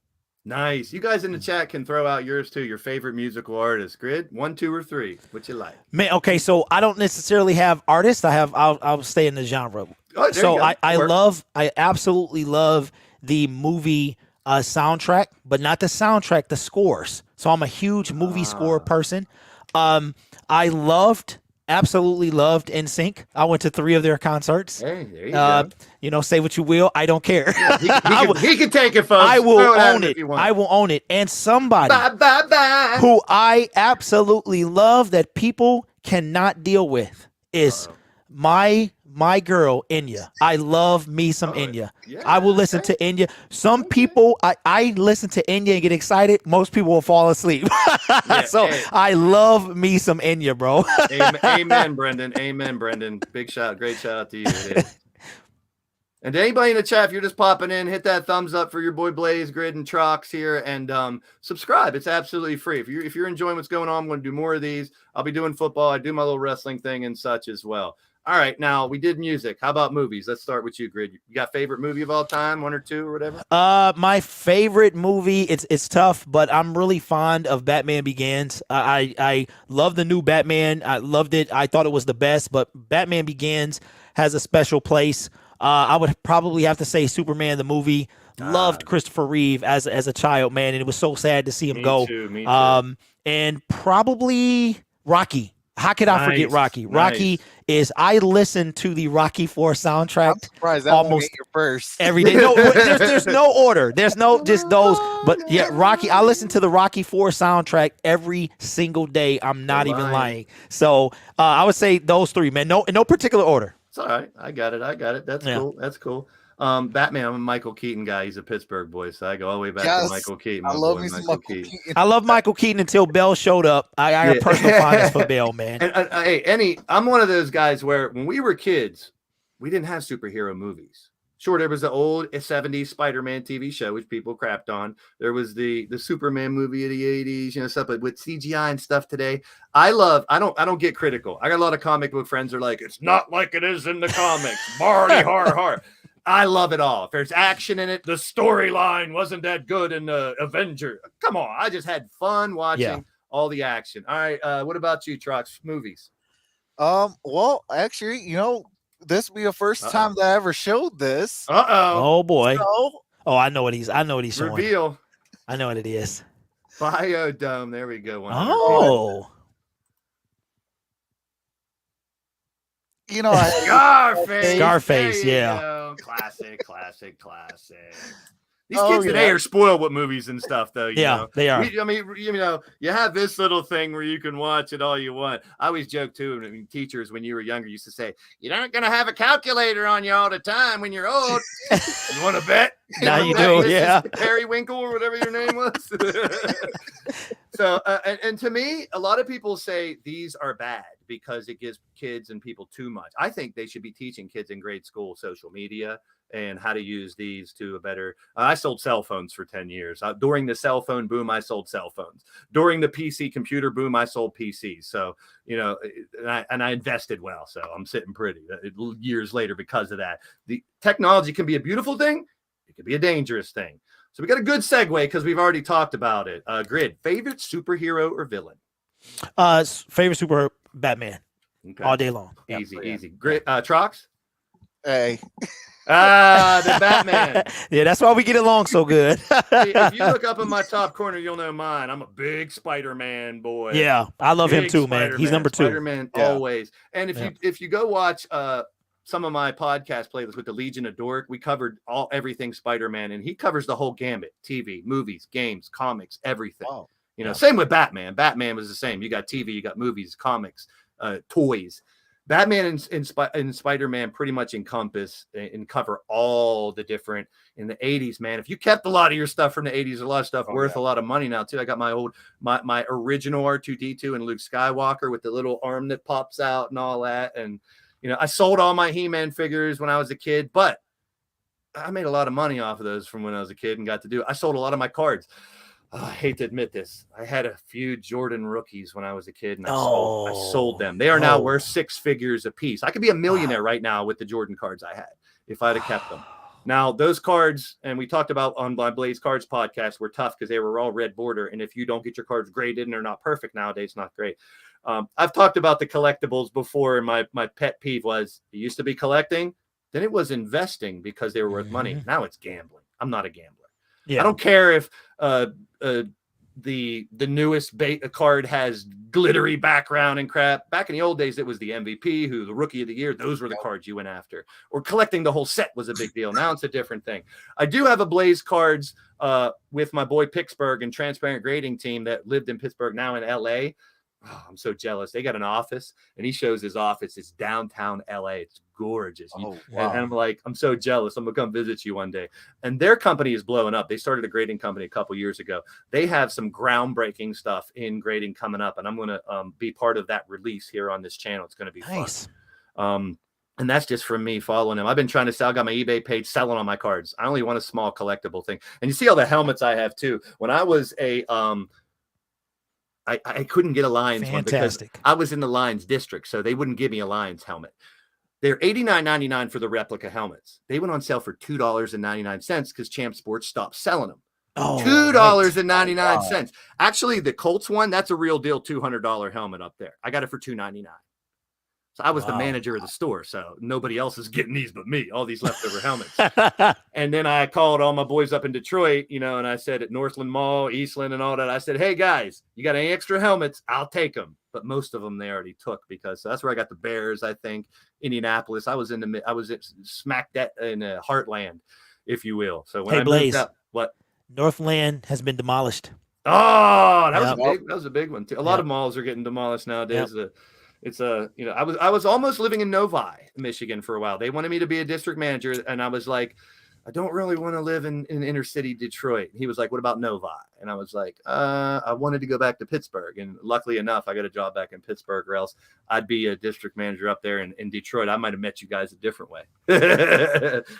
Nice. You guys in the chat can throw out yours too. Your favorite musical artist. Grid 1, 2, or 3. What you like? Man, okay. So I don't necessarily have artists. I'll stay in the genre. Oh, so I absolutely love the movie soundtrack, but not the soundtrack, the scores. So I'm a huge movie score person. I absolutely loved NSYNC. I went to 3 of their concerts. Hey, there you go. Say what you will. I don't care. Yeah, he can take it, folks. I will own it. I will own it. And somebody who I absolutely love that people cannot deal with is my girl, Enya. I love me some Enya. Yeah, I will listen to Enya. Some people, I listen to Enya and get excited. Most people will fall asleep. I love me some Enya, bro. Amen, Brendan. Amen, Brendan. Great shout out to you. And to anybody in the chat, if you're just popping in, hit that thumbs up for your boy Blaise, Grid, and Trox here, and subscribe. It's absolutely free. If you're enjoying what's going on, I'm going to do more of these. I'll be doing football. I do my little wrestling thing and such as well. All right, now we did music. How about movies? Let's start with you, Grid. You got favorite movie of all time, 1 or 2 or whatever? My favorite movie, it's tough, but I'm really fond of Batman Begins. I love the new Batman. I loved it. I thought it was the best, but Batman Begins has a special place. I would probably have to say Superman the movie. Loved Christopher Reeve as a child, man, and it was so sad to see him go. Me too. And probably Rocky. How could I forget Rocky? Rocky is, I listen to the Rocky 4 soundtrack. I'm surprised that almost your first every day. No, there's no order. There's no just those. But yeah, Rocky. I listen to the Rocky 4 soundtrack every single day. I'm not even lying. So I would say those 3, man. No, in no particular order. It's all right. I got it. That's cool. That's cool. Batman, I'm a Michael Keaton guy. He's a Pittsburgh boy, so I go all the way back to Michael Keaton. I love me some Michael Keaton. I love Michael Keaton until Bell showed up. I got a personal fondness for Bell, man. And I'm one of those guys where when we were kids, we didn't have superhero movies. Sure, there was the old 70s Spider-Man TV show, which people crapped on. There was the Superman movie of the 80s, stuff like with CGI and stuff today. I don't get critical. I got a lot of comic book friends who are like, it's not like it is in the comics. Marty, har. I love it all. If there's action in it, the storyline wasn't that good in Avenger. Come on. I just had fun watching all the action. All right. What about you, Trox? Movies? Well, actually, this will be the first time that I ever showed this. Oh boy. Oh, I know what he's showing. Reveal. I know what it is. Biodome. There we go. 100. Oh. You know, Scarface. There you Go. Classic. These Oh, kids today yeah. are spoiled with movies and stuff, though. You know? They are. You have this little thing where you can watch it all you want. I always joke too. I mean, teachers, when you were younger, used to say, "You're not going to have a calculator on you all the time when you're old." You want to bet? Now you do, yeah. Periwinkle or whatever your name was. So, and to me, a lot of people say these are bad because it gives kids and people too much. I think they should be teaching kids in grade school social media and how to use these to a better. I sold cell phones for 10 years. During the cell phone boom, I sold cell phones. During the PC computer boom, I sold PCs. So, you know, and I invested well. So I'm sitting pretty years later because of that. The technology can be a beautiful thing. It could be a dangerous thing. So we got a good segue because we've already talked about it. Grid, favorite superhero or villain? Favorite superhero, Batman. Okay. All day long. Easy. Grid, Trox? Hey. The Batman. Yeah, that's why we get along so good. If you look up in my top corner, you'll know mine. I'm a big Spider-Man boy. Yeah, I love him too, Spider-Man. man. He's number 2. Spider-Man always. And if you go watch some of my podcast playlists with the Legion of Dork, we covered everything Spider-Man, and he covers the whole gambit: TV, movies, games, comics, everything. Wow. You know, same with Batman. Batman was the same. You got TV, you got movies, comics, toys. Batman and Spider-Man pretty much encompass and cover all the different in the 80s, man. If you kept a lot of your stuff from the 80s, a lot of stuff worth a lot of money now too. I got my original R2-D2 and Luke Skywalker with the little arm that pops out and all that. And, you know, I sold all my He-Man figures when I was a kid, but I made a lot of money off of those from when I was a kid and got to do it. I sold a lot of my cards. I hate to admit this. I had a few Jordan rookies when I was a kid, and I sold them. They are now worth 6 figures a piece. I could be a millionaire right now with the Jordan cards I had if I'd have kept them. Now, those cards, and we talked about on my Blaze Cards podcast, were tough because they were all red border. And if you don't get your cards graded and they're not perfect nowadays, not great. I've talked about the collectibles before, and my pet peeve was it used to be collecting, then it was investing because they were worth money. Now it's gambling. I'm not a gambler. Yeah. I don't care if the newest card has glittery background and crap. Back in the old days, it was the MVP, the rookie of the year. Those were the cards you went after. Or collecting the whole set was a big deal. Now it's a different thing. I do have a Blaze cards with my boy Pittsburgh and Transparent Grading team that lived in Pittsburgh, now in LA. Oh, I'm so jealous. They got an office, and he shows his office. It's downtown LA. It's gorgeous. Wow. And I'm like, I'm so jealous. I'm going to come visit you one day. And their company is blowing up. They started a grading company a couple years ago. They have some groundbreaking stuff in grading coming up, and I'm going to be part of that release here on this channel. It's going to be nice. Fun. And that's just from me following him. I've been trying to sell. I got my eBay page selling on my cards. I only want a small collectible thing. And you see all the helmets I have too. When I was I couldn't get a Lions one because I was in the Lions district, so they wouldn't give me a Lions helmet. They're $89.99 for the replica helmets. They went on sale for $2.99 because Champ Sports stopped selling them. $2.99. Wow. Actually, the Colts one, that's a real deal $200 helmet up there. I got it for $2.99. So I was the manager of the store, so nobody else is getting these but me, all these leftover helmets. And then I called all my boys up in Detroit, you know, and I said at Northland Mall, Eastland, and all that, I said, hey, guys, you got any extra helmets? I'll take them. But most of them they already took because that's where I got the Bears, I think, Indianapolis. I was smack that in Heartland, if you will. So when I moved up, what? Northland has been demolished. Oh, that was a big one, too. A lot of malls are getting demolished nowadays. Yep. It's you know, I was almost living in Novi, Michigan for a while. They wanted me to be a district manager, and I was like, I don't really want to live in inner city Detroit. He was like, what about Novi? And I was like, I wanted to go back to Pittsburgh. And luckily enough, I got a job back in Pittsburgh, or else I'd be a district manager up there in Detroit. I might have met you guys a different way.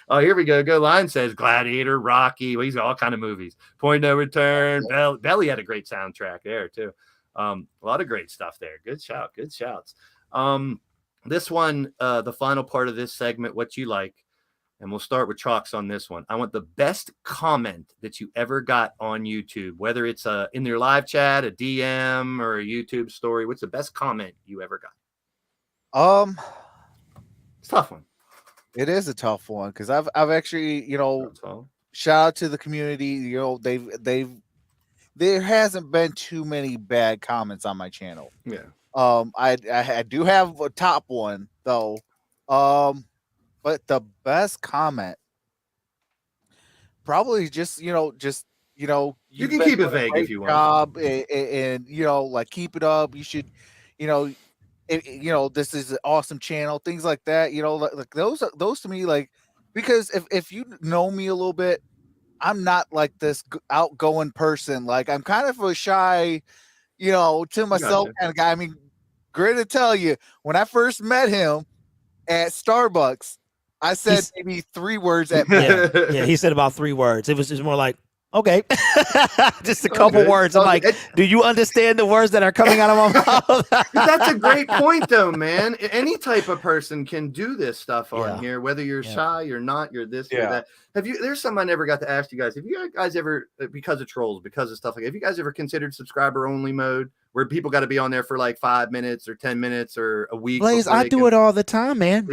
Oh, here we go. Go Line says Gladiator, Rocky. Well, he's got all kind of movies. Point No Return. Belly had a great soundtrack there too. A lot of great stuff there. Good shout. Good shouts. This one, the final part of this segment, what you like. And we'll start with Trox on this one. I want the best comment that you ever got on YouTube, whether it's in your live chat, a DM, or a YouTube story. What's the best comment you ever got? It's a tough one. It is a tough one because I've actually, you know, shout out to the community. You know, there hasn't been too many bad comments on my channel. Yeah. I do have a top one though. But the best comment, probably just you can keep it vague if you want. Job and like keep it up. You should, this is an awesome channel. Things like that. Like those to me, like, because if you know me a little bit, I'm not like this outgoing person. Like I'm kind of a shy, to myself kind of guy. I mean, great to tell you, when I first met him at Starbucks, I said maybe 3 words at yeah, he said about 3 words. It was just more like, okay, just a couple words. I'm like, do you understand the words that are coming out of my mouth? That's a great point, though, man. Any type of person can do this stuff on here, whether you're shy, you're not, you're this, you're that. There's something I never got to ask you guys. Have you guys ever, because of trolls, because of stuff like that, have you guys ever considered subscriber only mode where people got to be on there for like 5 minutes or 10 minutes or a week? Blaise, I do it all the time, man.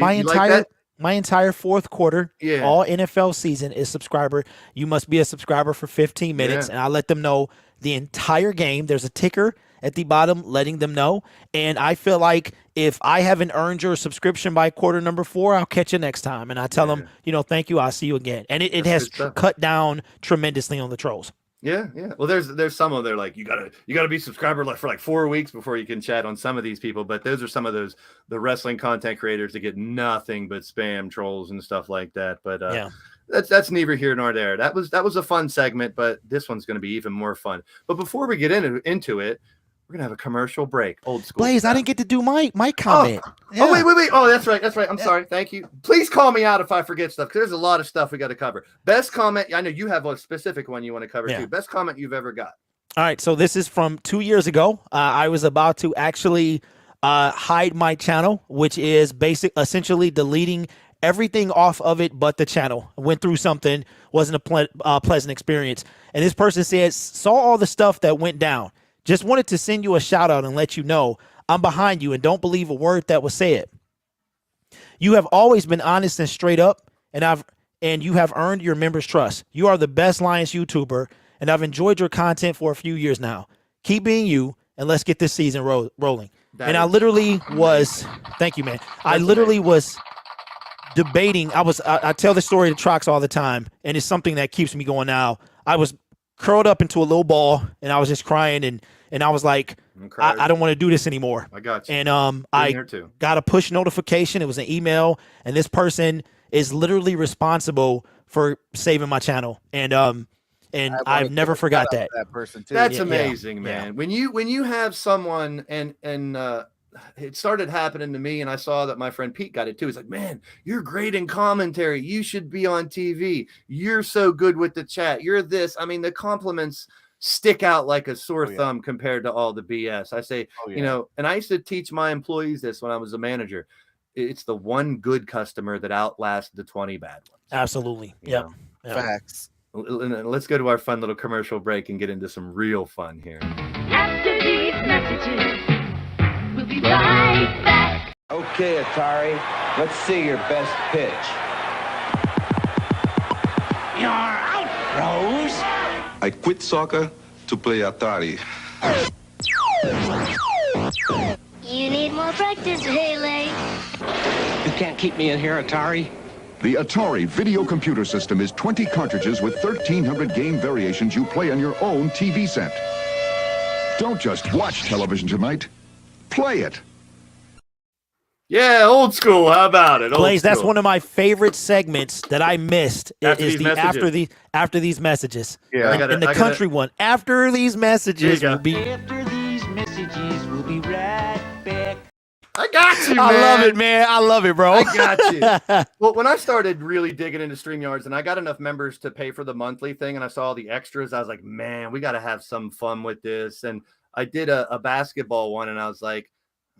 My entire fourth quarter, all NFL season is subscriber. You must be a subscriber for 15 minutes, and I let them know the entire game. There's a ticker at the bottom letting them know. And I feel like if I haven't earned your subscription by quarter number 4, I'll catch you next time. And I tell them, thank you, I'll see you again. And it has cut down tremendously on the trolls. Yeah. Well, there's some of them, they're like, you gotta be subscriber for like 4 weeks before you can chat on some of these people. But those are some of the wrestling content creators that get nothing but spam trolls and stuff like that. But that's neither here nor there. That was a fun segment, but this one's going to be even more fun. But before we get into it, we're gonna have a commercial break. Old school. Blaise, I didn't get to do my comment. Oh, wait. Oh, that's right. I'm sorry. Thank you. Please call me out if I forget stuff, because there's a lot of stuff we got to cover. Best comment. I know you have a specific one you want to cover too. Best comment you've ever got. All right. So this is from 2 years ago. I was about to actually hide my channel, which is essentially deleting everything off of it but the channel. I went through something, wasn't a pleasant experience. And this person says, saw all the stuff that went down. Just wanted to send you a shout out and let you know I'm behind you and don't believe a word that was said. You have always been honest and straight up, and you have earned your members' trust. You are the best Lions YouTuber, and I've enjoyed your content for a few years now. Keep being you, and let's get this season rolling. I literally was, thank you, man. I literally was debating. I tell the story to Trox all the time, and it's something that keeps me going now. I was curled up into a little ball, and I was just crying, and I was like, I don't want to do this anymore. I got you. And I got a push notification. It was an email, and this person is literally responsible for saving my channel. And I've never forgot that. That person too. That's amazing, man. Yeah. When you have someone and it started happening to me, and I saw that my friend Pete got it too. He's like, man, you're great in commentary. You should be on TV. You're so good with the chat. You're this. I mean, the compliments stick out like a sore thumb compared to all the BS. I say, and I used to teach my employees this when I was a manager. It's the one good customer that outlasts the 20 bad ones. Absolutely. Yeah. Facts. Let's go to our fun little commercial break and get into some real fun here. After these messages, we'll be right back. Okay, Atari, let's see your best pitch. You're out, Rose. I quit soccer to play Atari. You need more practice, Haley. You can't keep me in here, Atari. The Atari video computer system is 20 cartridges with 1,300 game variations you play on your own TV set. Don't just watch television tonight. Play it. Yeah, old school. How about it? Blaise, that's one of my favorite segments that I missed. After these messages. Yeah, and the country one. After these messages, After these messages, we'll be right back. I got you, man. I love it, man. I love it, bro. I got you. Well, when I started really digging into StreamYards and I got enough members to pay for the monthly thing and I saw all the extras, I was like, man, we got to have some fun with this. And I did a basketball one and I was like,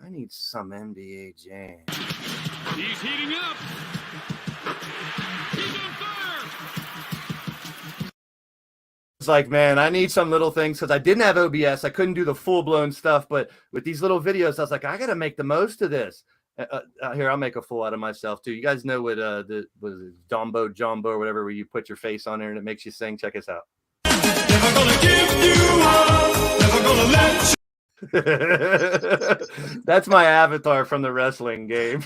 I need some NBA Jam. He's heating up. He's on fire. It's like, man, I need some little things because I didn't have OBS. I couldn't do the full-blown stuff. But with these little videos, I was like, I got to make the most of this. Here, I'll make a fool out of myself, too. You guys know what was it, Jumbo or whatever, where you put your face on there and it makes you sing? Check us out. Never gonna give you up. Never gonna let you. That's my avatar from the wrestling game.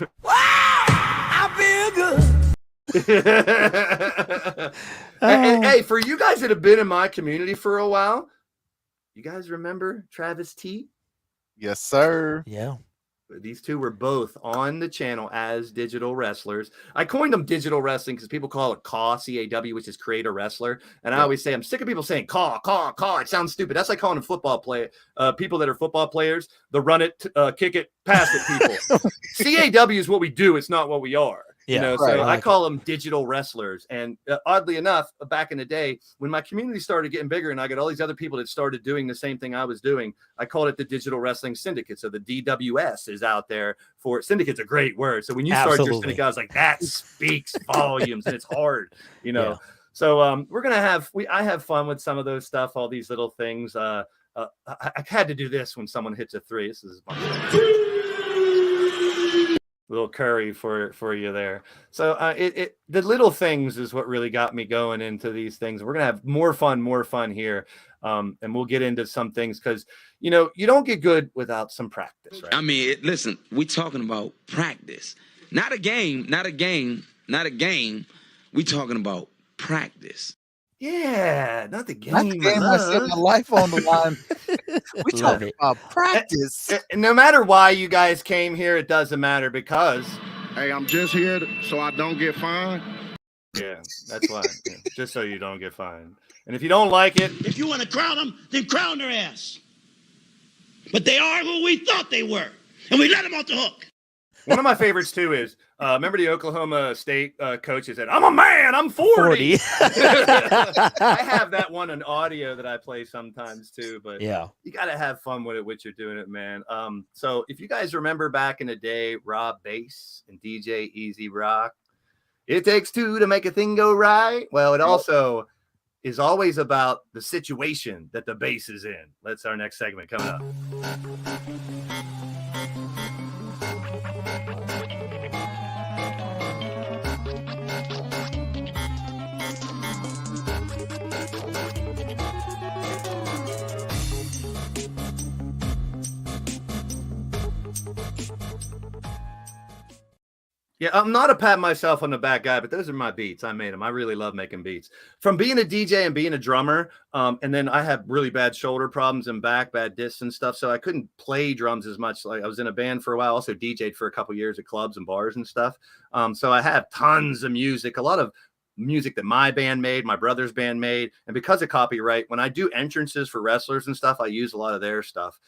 Hey, for you guys that have been in my community for a while, you guys remember Travis T? Yes, sir. Yeah. These two were both on the channel as digital wrestlers. I coined them digital wrestling because people call it CAW, C-A-W, which is create a wrestler. And I always say, I'm sick of people saying CAW. It sounds stupid. That's like calling them football player. People that are football players, the run it, kick it, pass it people. C-A-W is what we do. It's not what we are. Yeah, you know, right, so I call them digital wrestlers. And oddly enough, back in the day, when my community started getting bigger and I got all these other people that started doing the same thing I was doing, I called it the Digital Wrestling Syndicate. So the DWS is out there for syndicate's a great word. So when you start your syndicate, I was like, that speaks volumes and it's hard, you know. Yeah. So we're gonna have I have fun with some of those stuff, all these little things. I had to do this when someone hits a 3. This is little curry for you there. So the little things is what really got me going into these things. We're gonna have more fun here, and we'll get into some things because you know you don't get good without some practice, right? I mean, listen, we talking about practice, not a game. We talking about practice. Yeah, not the game. Not the game I set my life on the line. We talking about practice. And no matter why you guys came here, it doesn't matter because hey, I'm just here so I don't get fined. Yeah, that's why. Yeah, just so you don't get fined. And if you don't like it, If you want to crown them, then crown their ass. But they are who we thought they were, and we let them off the hook. one of my favorites too is remember the Oklahoma State coach that said, "I'm a man, I'm 40." I have that one in audio that I play sometimes too, but Yeah. you got to have fun with it, what you're doing it, man. So if you guys remember back in the day, Rob Bass and DJ Easy Rock, it takes two to make a thing go right. Well, it also is always about the situation that the bass is in. That's our next segment coming up. Yeah, I'm not a pat myself on the back guy, but those are my beats. I made them. I really love making beats. From being a DJ and being a drummer, and then I have really bad shoulder problems and bad discs and stuff, so I couldn't play drums as much. Like I was in a band for a while, also DJ'd for a couple years at clubs and bars and stuff. So I have tons of music, a lot of music that my band made, my brother's band made, and because of copyright, when I do entrances for wrestlers and stuff, I use a lot of their stuff.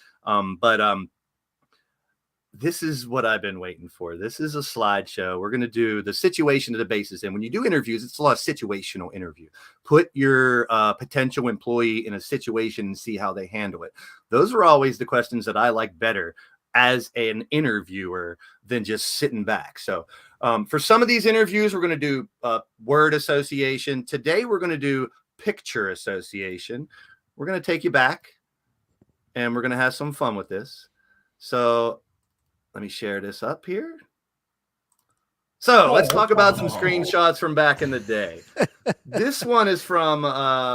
This is what I've been waiting for. This is a slideshow. We're going to do the situation that the base is in. When you do interviews, it's a lot of situational interview. Put your potential employee in a situation and see how they handle it. Those are always the questions that I like better as an interviewer than just sitting back. So for some of these interviews, we're going to do word association. Today, we're going to do picture association. We're going to take you back, and we're going to have some fun with this. So let me share this up here. So let's talk about some screenshots from back in the day. This one is from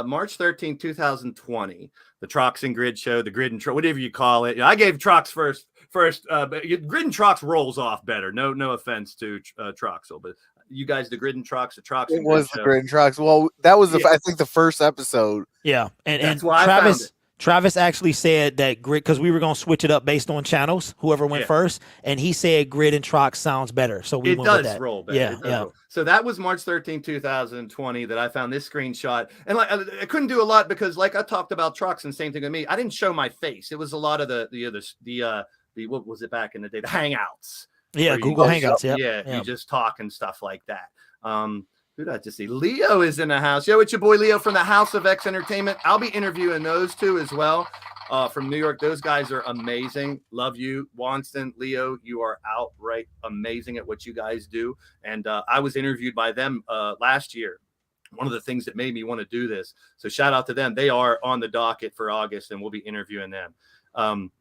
March 13, 2020. The Trox and Grid show, the Grid and Trox, whatever you call it. I gave Trox first, but Grid and Trox rolls off better. No offense to Troxel, but you guys, the Grid and Trox, the Trox. It was the Grid and Trox. Well, that was I think the first episode. Yeah, and that's why I found it. Travis actually said that Grid, because we were going to switch it up based on channels, whoever went first, and he said Grid and Trox sounds better. So we went with that. Roll better. Yeah. Roll. So that was March 13, 2020 that I found this screenshot. And like I couldn't do a lot because like I talked about Trox and same thing with me. I didn't show my face. It was a lot of the what was it back in the day? The Hangouts. Yeah, Google Hangouts. Yeah, you just talk and stuff like that. Who did I just see? Leo is in the house. Yo, it's your boy Leo from the House of X Entertainment. I'll be interviewing those two as well from New York. Those guys are amazing. Love you. Wanston, Leo, you are outright amazing at what you guys do. And I was interviewed by them last year. One of the things that made me want to do this. So shout out to them. They are on the docket for August, and we'll be interviewing them.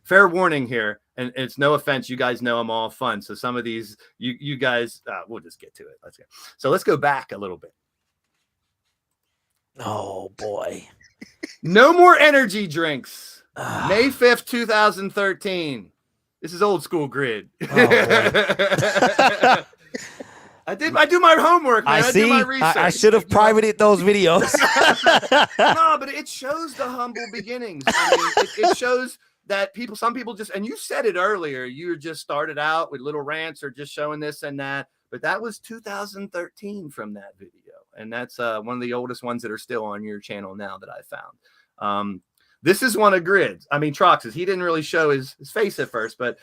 Fair warning here, and it's no offense. You guys know I'm all fun. So some of these, you guys, we'll just get to it. Let's go. So let's go back a little bit. Oh, boy. No more energy drinks. May 5th, 2013. This is old school Grid. Oh, I do my homework, man. I see. do my research. I should have privated those videos. No, but it shows the humble beginnings. I mean, it shows that some people just, and you said it earlier, you just started out with little rants or just showing this and that, but that was 2013 from that video. And that's one of the oldest ones that are still on your channel now that I found. This is one of Grid's. I mean, Trox's. He didn't really show his face at first, but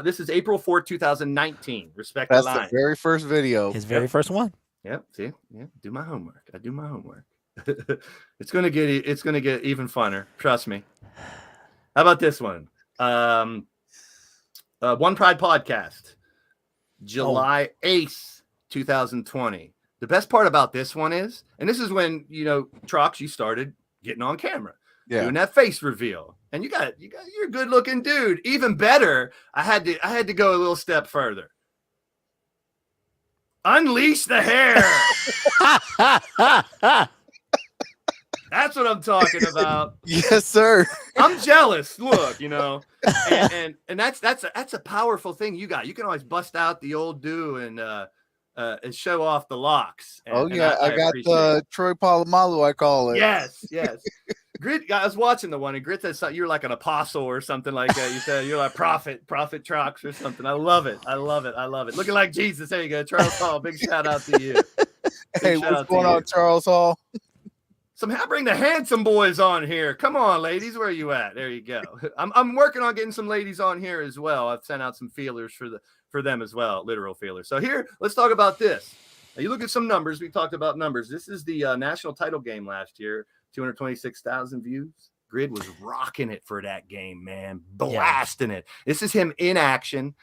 this is April 4th, 2019. Respect That's the line. the very first video. His very first one. Yep. See, yeah. Do my homework. I do my homework. It's gonna get even funner. Trust me. How about this one? One Pride Podcast, July 8th, 2020. The best part about this one is, and this is when Trox, you started getting on camera, doing that face reveal, and you're a good looking dude. Even better, I had to go a little step further. Unleash the hair. That's what I'm talking about. Yes, sir. I'm jealous. Look, and that's a powerful thing you got. You can always bust out the old do and show off the locks. And, I got the Troy Polamalu, I call it. Yes. Grit, I was watching the one, and Grit said something, you're like an apostle or something like that. You said you're like prophet Trox or something. I love it. Looking like Jesus. There you go. Charles Hall, big shout out to you. Hey, what's going on, Charles Hall? Somehow bring the handsome boys on here. Come on, ladies. Where are you at? There you go. I'm working on getting some ladies on here as well. I've sent out some feelers for them as well, literal feelers. So here, let's talk about this. Now, you look at some numbers. We talked about numbers. This is the national title game last year. 226,000 views. Grid was rocking it for that game, man. Blasting it. This is him in action.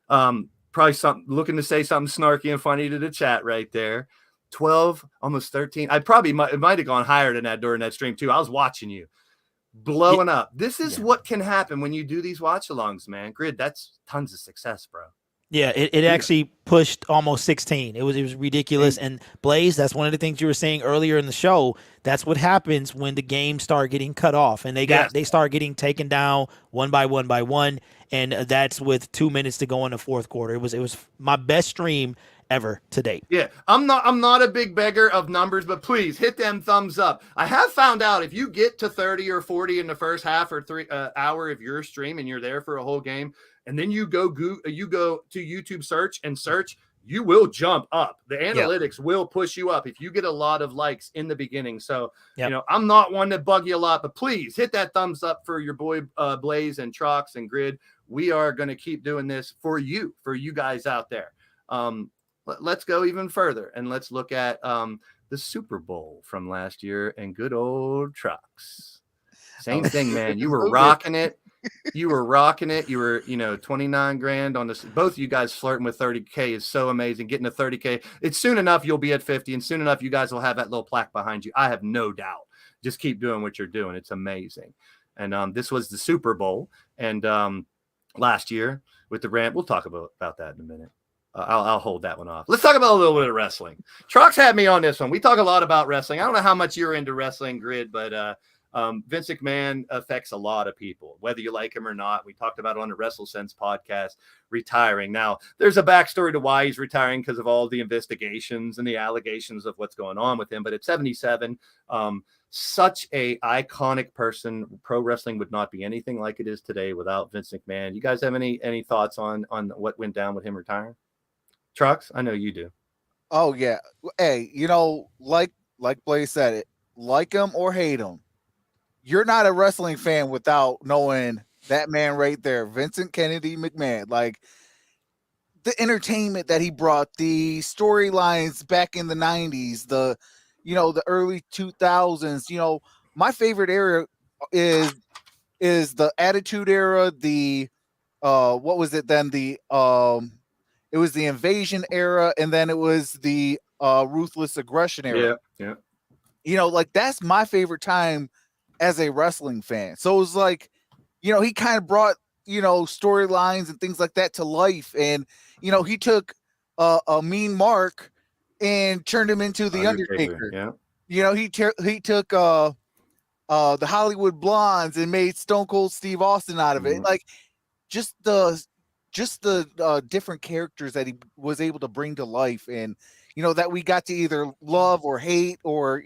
Probably looking to say something snarky and funny to the chat right there. 12, almost 13. It might have gone higher than that during that stream too. I was watching you blowing up. This is what can happen when you do these watch-alongs, man. Grid, that's tons of success, bro. Yeah, it actually pushed almost 16. It was ridiculous. And Blaise, that's one of the things you were saying earlier in the show. That's what happens when the games start getting cut off and they start getting taken down one by one. And that's with 2 minutes to go in the fourth quarter. It was my best stream ever to date. Yeah, I'm not a big beggar of numbers, but please hit them thumbs up. I have found out if you get to 30 or 40 in the first half or hour of your stream and you're there for a whole game, and then you go to YouTube search, you will jump up. The analytics will push you up if you get a lot of likes in the beginning. So, I'm not one to bug you a lot, but please hit that thumbs up for your boy Blaise and Trox and Grid. We are going to keep doing this for you guys out there. Let's go even further and let's look at the Super Bowl from last year and good old Trox. Same thing, man. You were rocking it. You were 29 grand on this. Both of you guys flirting with 30K is so amazing. Getting to 30K. It's soon enough you'll be at 50, and soon enough you guys will have that little plaque behind you. I have no doubt. Just keep doing what you're doing. It's amazing. And this was the Super Bowl. And last year with the rant, we'll talk about that in a minute. I'll hold that one off. Let's talk about a little bit of wrestling. Trox had me on this one. We talk a lot about wrestling. I don't know how much you're into wrestling, Grid, but Vince McMahon affects a lot of people, whether you like him or not. We talked about it on the WrestleSense podcast, retiring. Now, there's a backstory to why he's retiring because of all the investigations and the allegations of what's going on with him. But at 77, such a iconic person. Pro wrestling would not be anything like it is today without Vince McMahon. You guys have any thoughts on what went down with him retiring? Trox, I know you do. Oh yeah. Hey, like Blaise said it, like him or hate him, you're not a wrestling fan without knowing that man right there, Vincent Kennedy McMahon. Like the entertainment that he brought, the storylines back in the 90s, the early 2000s. My favorite era is the Attitude Era, the what was it then? It was the Invasion era, and then it was the Ruthless Aggression era. Yeah. That's my favorite time as a wrestling fan. So it was like, he kind of brought, storylines and things like that to life. And, he took a Mean Mark and turned him into the Undertaker. Yeah. He took the Hollywood Blondes and made Stone Cold Steve Austin out of it. Like, just the just the different characters that he was able to bring to life, and that we got to either love or hate, or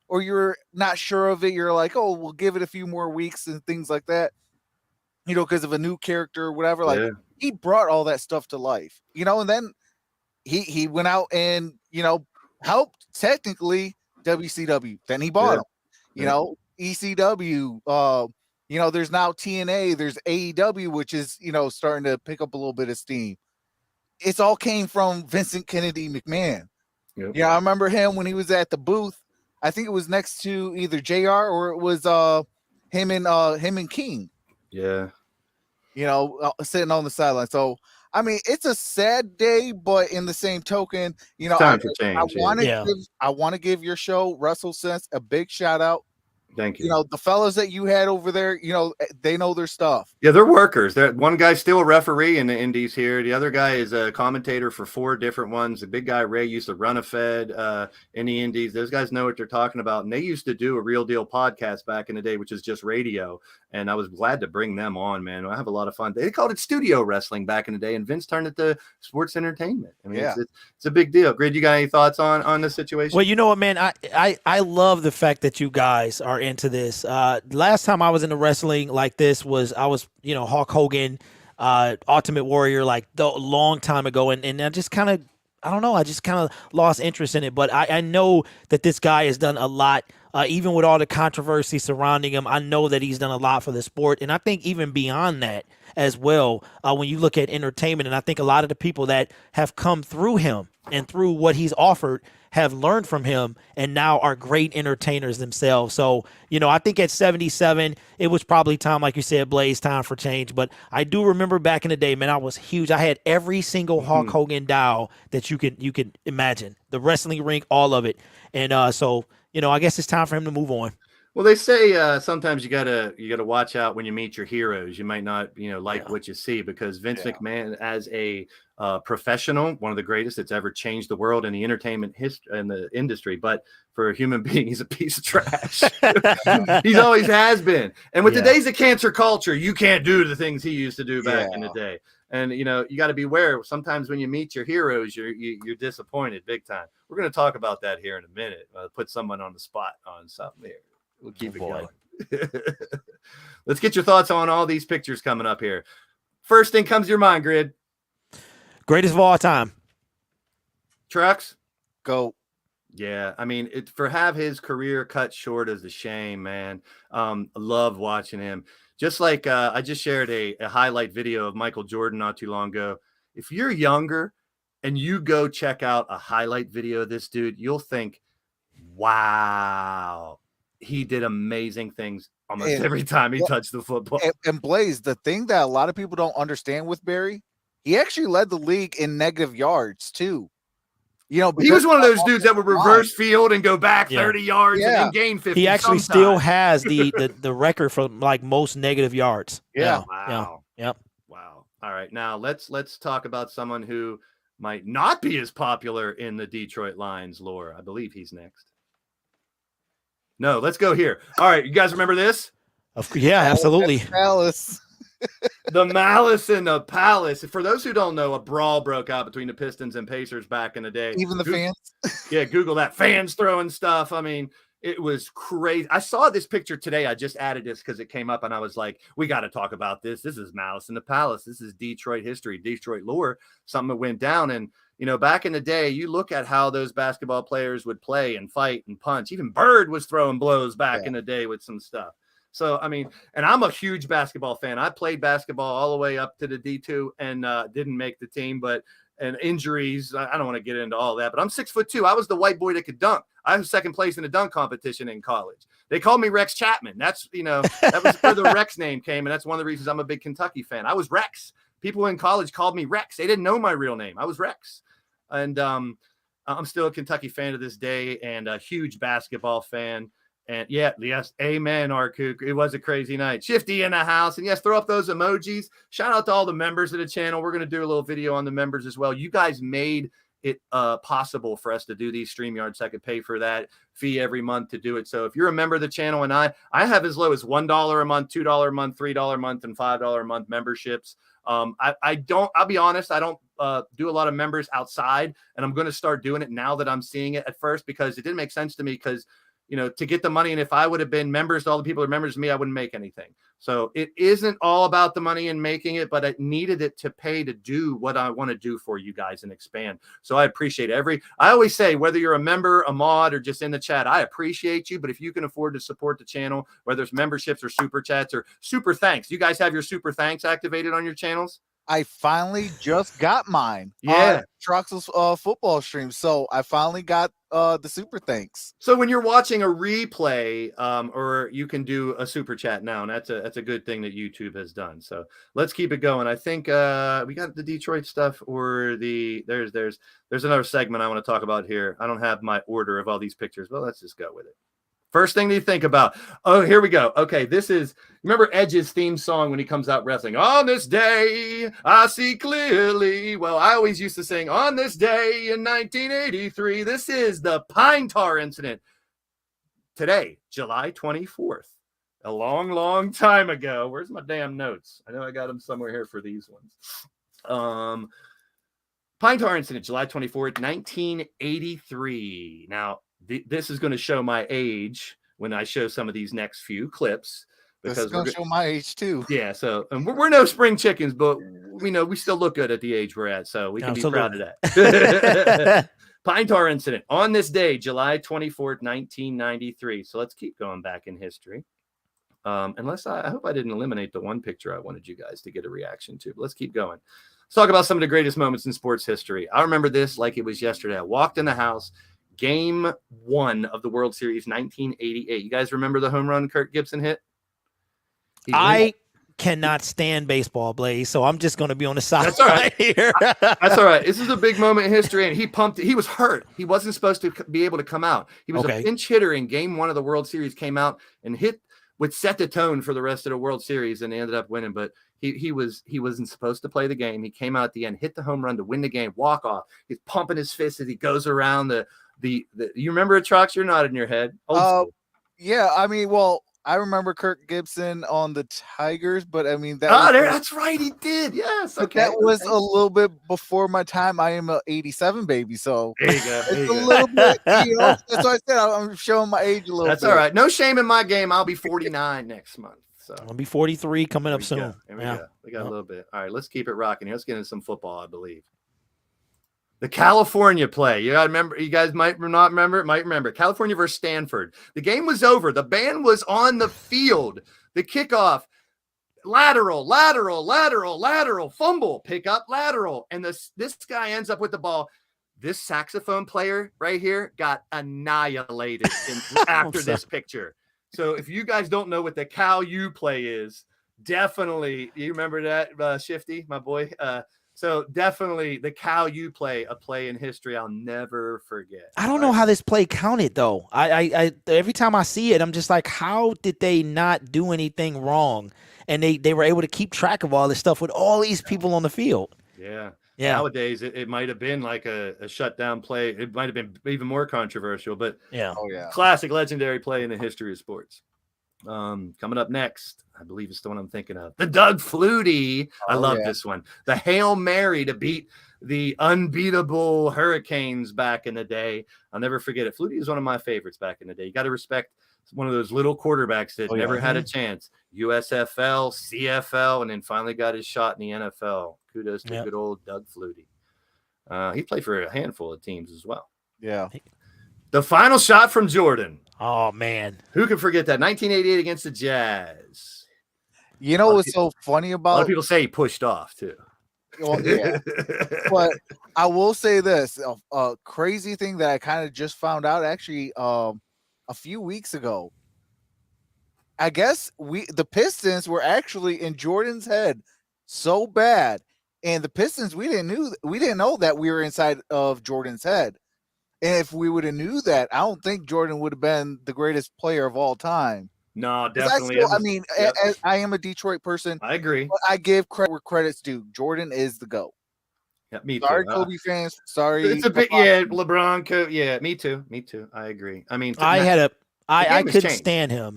or you're not sure of it. You're like, oh, we'll give it a few more weeks and things like that, because of a new character or whatever. Like, he brought all that stuff to life, and then he went out and helped technically WCW. Then he bought him. ECW. There's now TNA. There's AEW, which is starting to pick up a little bit of steam. It's all came from Vincent Kennedy McMahon. Yep. I remember him when he was at the booth. I think it was next to either JR or it was him and King. Yeah. Sitting on the sideline. So I mean, it's a sad day, but in the same token, time for change. I want to give your show, WrestleSense, a big shout out. Thank you. The fellas that you had over there, they know their stuff. Yeah, they're workers. One guy's still a referee in the indies here. The other guy is a commentator for 4 different ones. The big guy, Ray, used to run a Fed in the indies. Those guys know what they're talking about. And they used to do a Real Deal podcast back in the day, which is just radio. And I was glad to bring them on, man. I have a lot of fun. They called it studio wrestling back in the day, and Vince turned it to sports entertainment. I mean, it's a big deal. Grid, you got any thoughts on this situation? Well, you know what, man? I love the fact that you guys are into this. Last time I was into wrestling like this was Hulk Hogan, Ultimate Warrior, like a long time ago, and I just kind of lost interest in it. But I know that this guy has done a lot, even with all the controversy surrounding him. I know that he's done a lot for the sport, and I think even beyond that as well, when you look at entertainment, and I think a lot of the people that have come through him and through what he's offered have learned from him and now are great entertainers themselves. So, I think at 77, it was probably time, like you said, Blaze, time for change. But I do remember back in the day, man, I was huge. I had every single Hulk Hogan dial that you could imagine, the wrestling ring, all of it. And so, I guess it's time for him to move on. Well, they say sometimes you gotta watch out when you meet your heroes. You might not, like what you see, because Vince McMahon, as a professional, one of the greatest that's ever changed the world in the entertainment history and the industry. But for a human being, he's a piece of trash. He always has been. And with the days of cancer culture, you can't do the things he used to do back in the day. And you got to be aware. Sometimes when you meet your heroes, you're disappointed big time. We're going to talk about that here in a minute. Put someone on the spot on something here. We'll keep it going. Let's get your thoughts on all these pictures coming up here. First thing comes to your mind, Grid. Greatest of all time. Trucks? Go. Yeah, I mean, for have his career cut short is a shame, man. I love watching him. Just like I just shared a highlight video of Michael Jordan not too long ago. If you're younger and you go check out a highlight video of this dude, you'll think, wow, he did amazing things almost every time he touched the football. And Blaze, the thing that a lot of people don't understand with Barry, he actually led the league in negative yards too. He was one of those dudes that would reverse field and go back 30 yards and then gain 50. He actually still has the record for like most negative yards. Yeah. Wow. Yeah. Yep. Wow. All right. Now let's talk about someone who might not be as popular in the Detroit Lions lore. I believe he's next. No, let's go here. All right, you guys remember this? Yeah, absolutely. Malice. The Malice in the Palace. For those who don't know, a brawl broke out between the Pistons and Pacers back in the day. Even the fans? Yeah, Google that. Fans throwing stuff. I mean, it was crazy. I saw this picture today. I just added this because it came up, and I was like, we got to talk about this. This is Malice in the Palace. This is Detroit history, Detroit lore, something that went down. And back in the day, you look at how those basketball players would play and fight and punch. Even Bird was throwing blows back in the day with some stuff. So, I mean, and I'm a huge basketball fan. I played basketball all the way up to the D2 and didn't make the team, and injuries, I don't want to get into all that, but I'm 6'2". I was the white boy that could dunk. I was second place in the dunk competition in college. They called me Rex Chapman. That's, that was where the Rex name came. And that's one of the reasons I'm a big Kentucky fan. I was Rex. People in college called me Rex. They didn't know my real name. I was Rex. And I'm still a Kentucky fan to this day and a huge basketball fan. And yes, amen, Arkook. It was a crazy night. Shifty in the house. And yes, throw up those emojis. Shout out to all the members of the channel. We're going to do a little video on the members as well. You guys made it possible for us to do these StreamYards. I could pay for that fee every month to do it. So if you're a member of the channel, and I have as low as $1 a month, $2 a month, $3 a month, and $5 a month memberships. I'll be honest, I don't do a lot of members outside, and I'm going to start doing it now that I'm seeing it at first, because it didn't make sense to me, because to get the money. And if I would have been members to all the people who are members to me, I wouldn't make anything. So it isn't all about the money and making it, but I needed it to pay to do what I want to do for you guys and expand. So I appreciate I always say, whether you're a member, a mod, or just in the chat, I appreciate you. But if you can afford to support the channel, whether it's memberships or super chats or super thanks, you guys have your super thanks activated on your channels? I finally just got mine. Yeah. Troxel's football stream. So I finally got the super thanks. So when you're watching a replay, or you can do a super chat now, and that's a good thing that YouTube has done. So let's keep it going. I think we got the Detroit stuff, or there's another segment I want to talk about here. I don't have my order of all these pictures, but let's just go with it. First thing to think about. Oh, here we go. Okay, remember Edge's theme song when he comes out wrestling? On this day, I see clearly. Well, I always used to sing, on this day in 1983. This is the Pine Tar incident. Today, July 24th. A long, long time ago. Where's my damn notes? I know I got them somewhere here for these ones. Pine Tar incident, July 24th, 1983. Now, this is going to show my age when I show some of these next few clips. Because it's going to show my age too. Yeah, so and we're no spring chickens, but we still look good at the age we're at, so we can be proud of that. Pine Tar incident on this day, July 24th, 1993. So let's keep going back in history. Unless I hope I didn't eliminate the one picture I wanted you guys to get a reaction to. But let's keep going. Let's talk about some of the greatest moments in sports history. I remember this like it was yesterday. I walked in the house. Game 1 of the World Series, 1988. You guys remember the home run Kirk Gibson hit? I cannot stand baseball, Blaise, so I'm just going to be on the side. That's all right. Here. That's all right. This is a big moment in history, and he pumped it. He was hurt. He wasn't supposed to be able to come out. He was a pinch hitter in Game 1 of the World Series, came out and would set the tone for the rest of the World Series, and they ended up winning. But he wasn't supposed to play the game. He came out at the end, hit the home run to win the game, walk off. He's pumping his fist as he goes around the you remember it, Trox? You're nodding your head. Yeah, I mean, well, I remember Kirk Gibson on the Tigers, but I mean that's right, he did. Yes, okay. That was a little bit before my time. I am a 87 baby, so there you go. It's a little bit, that's what I said. I'm showing my age a little bit. That's all right. No shame in my game. I'll be 49 next month. So I'll be 43 coming up soon. Here we go. We got a little bit. All right, let's keep it rocking here. Let's get into some football, I believe. The California play. You guys might not remember. California versus Stanford. The game was over. The band was on the field. The kickoff, lateral, fumble, pick up, lateral. And this guy ends up with the ball. This saxophone player right here got annihilated after this picture. So if you guys don't know what the Cal U play is, definitely, you remember that, Shifty, my boy? So definitely the Cal U play, a play in history I'll never forget. I don't know how this play counted though. I every time I see it, I'm just like, how did they not do anything wrong? And they were able to keep track of all this stuff with all these people on the field. Yeah. Yeah. Nowadays it might have been like a shutdown play. It might have been even more controversial, but classic legendary play in the history of sports. Coming up next, I believe it's the one I'm thinking of. The Doug Flutie. I love this one. The Hail Mary to beat the unbeatable Hurricanes back in the day. I'll never forget it. Flutie is one of my favorites back in the day. You got to respect one of those little quarterbacks that never had a chance. USFL, CFL, and then finally got his shot in the NFL. Kudos to good old Doug Flutie. He played for a handful of teams as well. Yeah. The final shot from Jordan. Oh, man. Who can forget that? 1988 against the Jazz. You know what's so funny about... A lot of people say he pushed off, too. Well, yeah. But I will say this. A crazy thing that I kind of just found out, actually, a few weeks ago. I guess the Pistons were actually in Jordan's head so bad. And the Pistons, we didn't know that we were inside of Jordan's head. And if we would have knew that, I don't think Jordan would have been the greatest player of all time. No, definitely. I am a Detroit person. I agree. But I give credit where credit's due. Jordan is the GOAT. Yeah, me too. Sorry, Kobe fans. Sorry. It's a bit, yeah, LeBron. Yeah, me too. I agree. I mean, I couldn't stand him.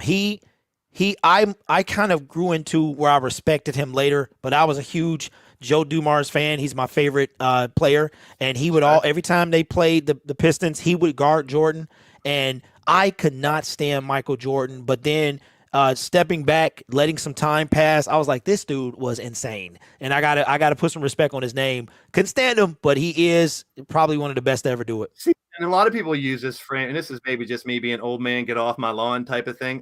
I kind of grew into where I respected him later, but I was a huge Joe Dumars fan. He's my favorite player, and he would every time they played the Pistons, he would guard Jordan, and I could not stand Michael Jordan. But then stepping back, letting some time pass, I was like, this dude was insane, and I gotta put some respect on his name. Couldn't stand him, but he is probably one of the best to ever do it. See, and a lot of people use this phrase, and this is maybe just me being old man, get off my lawn type of thing.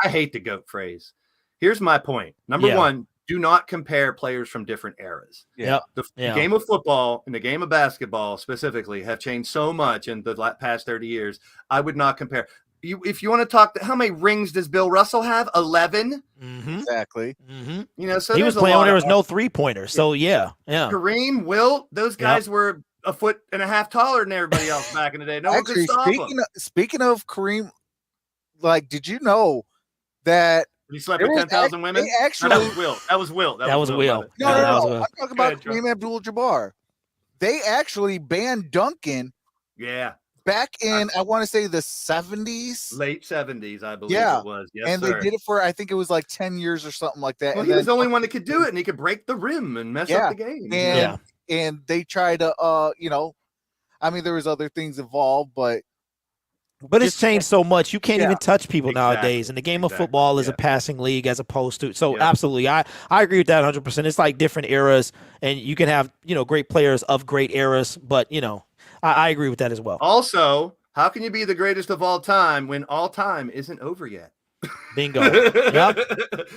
I hate the GOAT phrase. Here's my point. Number one, do not compare players from different eras. Yeah. The game of football and the game of basketball specifically have changed so much in the past 30 years. I would not compare. If you want to talk, how many rings does Bill Russell have? 11. Exactly. Mm-hmm. You know, so he was playing when there was no 3-pointers. So yeah. Kareem, Wilt, those guys were a foot and a half taller than everybody else back in the day. No one could stop them. Speaking of Kareem, like, did you know that he slept with 10,000 women? Actually, that was Wilt. That was Wilt. That was Wilt. No. I'm talking about Kareem Abdul-Jabbar. They actually banned dunking. Yeah. Back in, I want to say the 70s. Late 70s, I believe it was. Yes, and sir. they did it for, I think it was like 10 years or something like that. Well, and he was the only one that could do it, and he could break the rim and mess up the game. And they tried to, you know, I mean, there was other things involved, but it's changed so much. You can't even touch people nowadays. And the game of football is a passing league as opposed to. So absolutely, I agree with that 100%. It's like different eras, and you can have, you know, great players of great eras, but, you know, I agree with that as well. Also, how can you be the greatest of all time when all time isn't over yet? Bingo. Yep.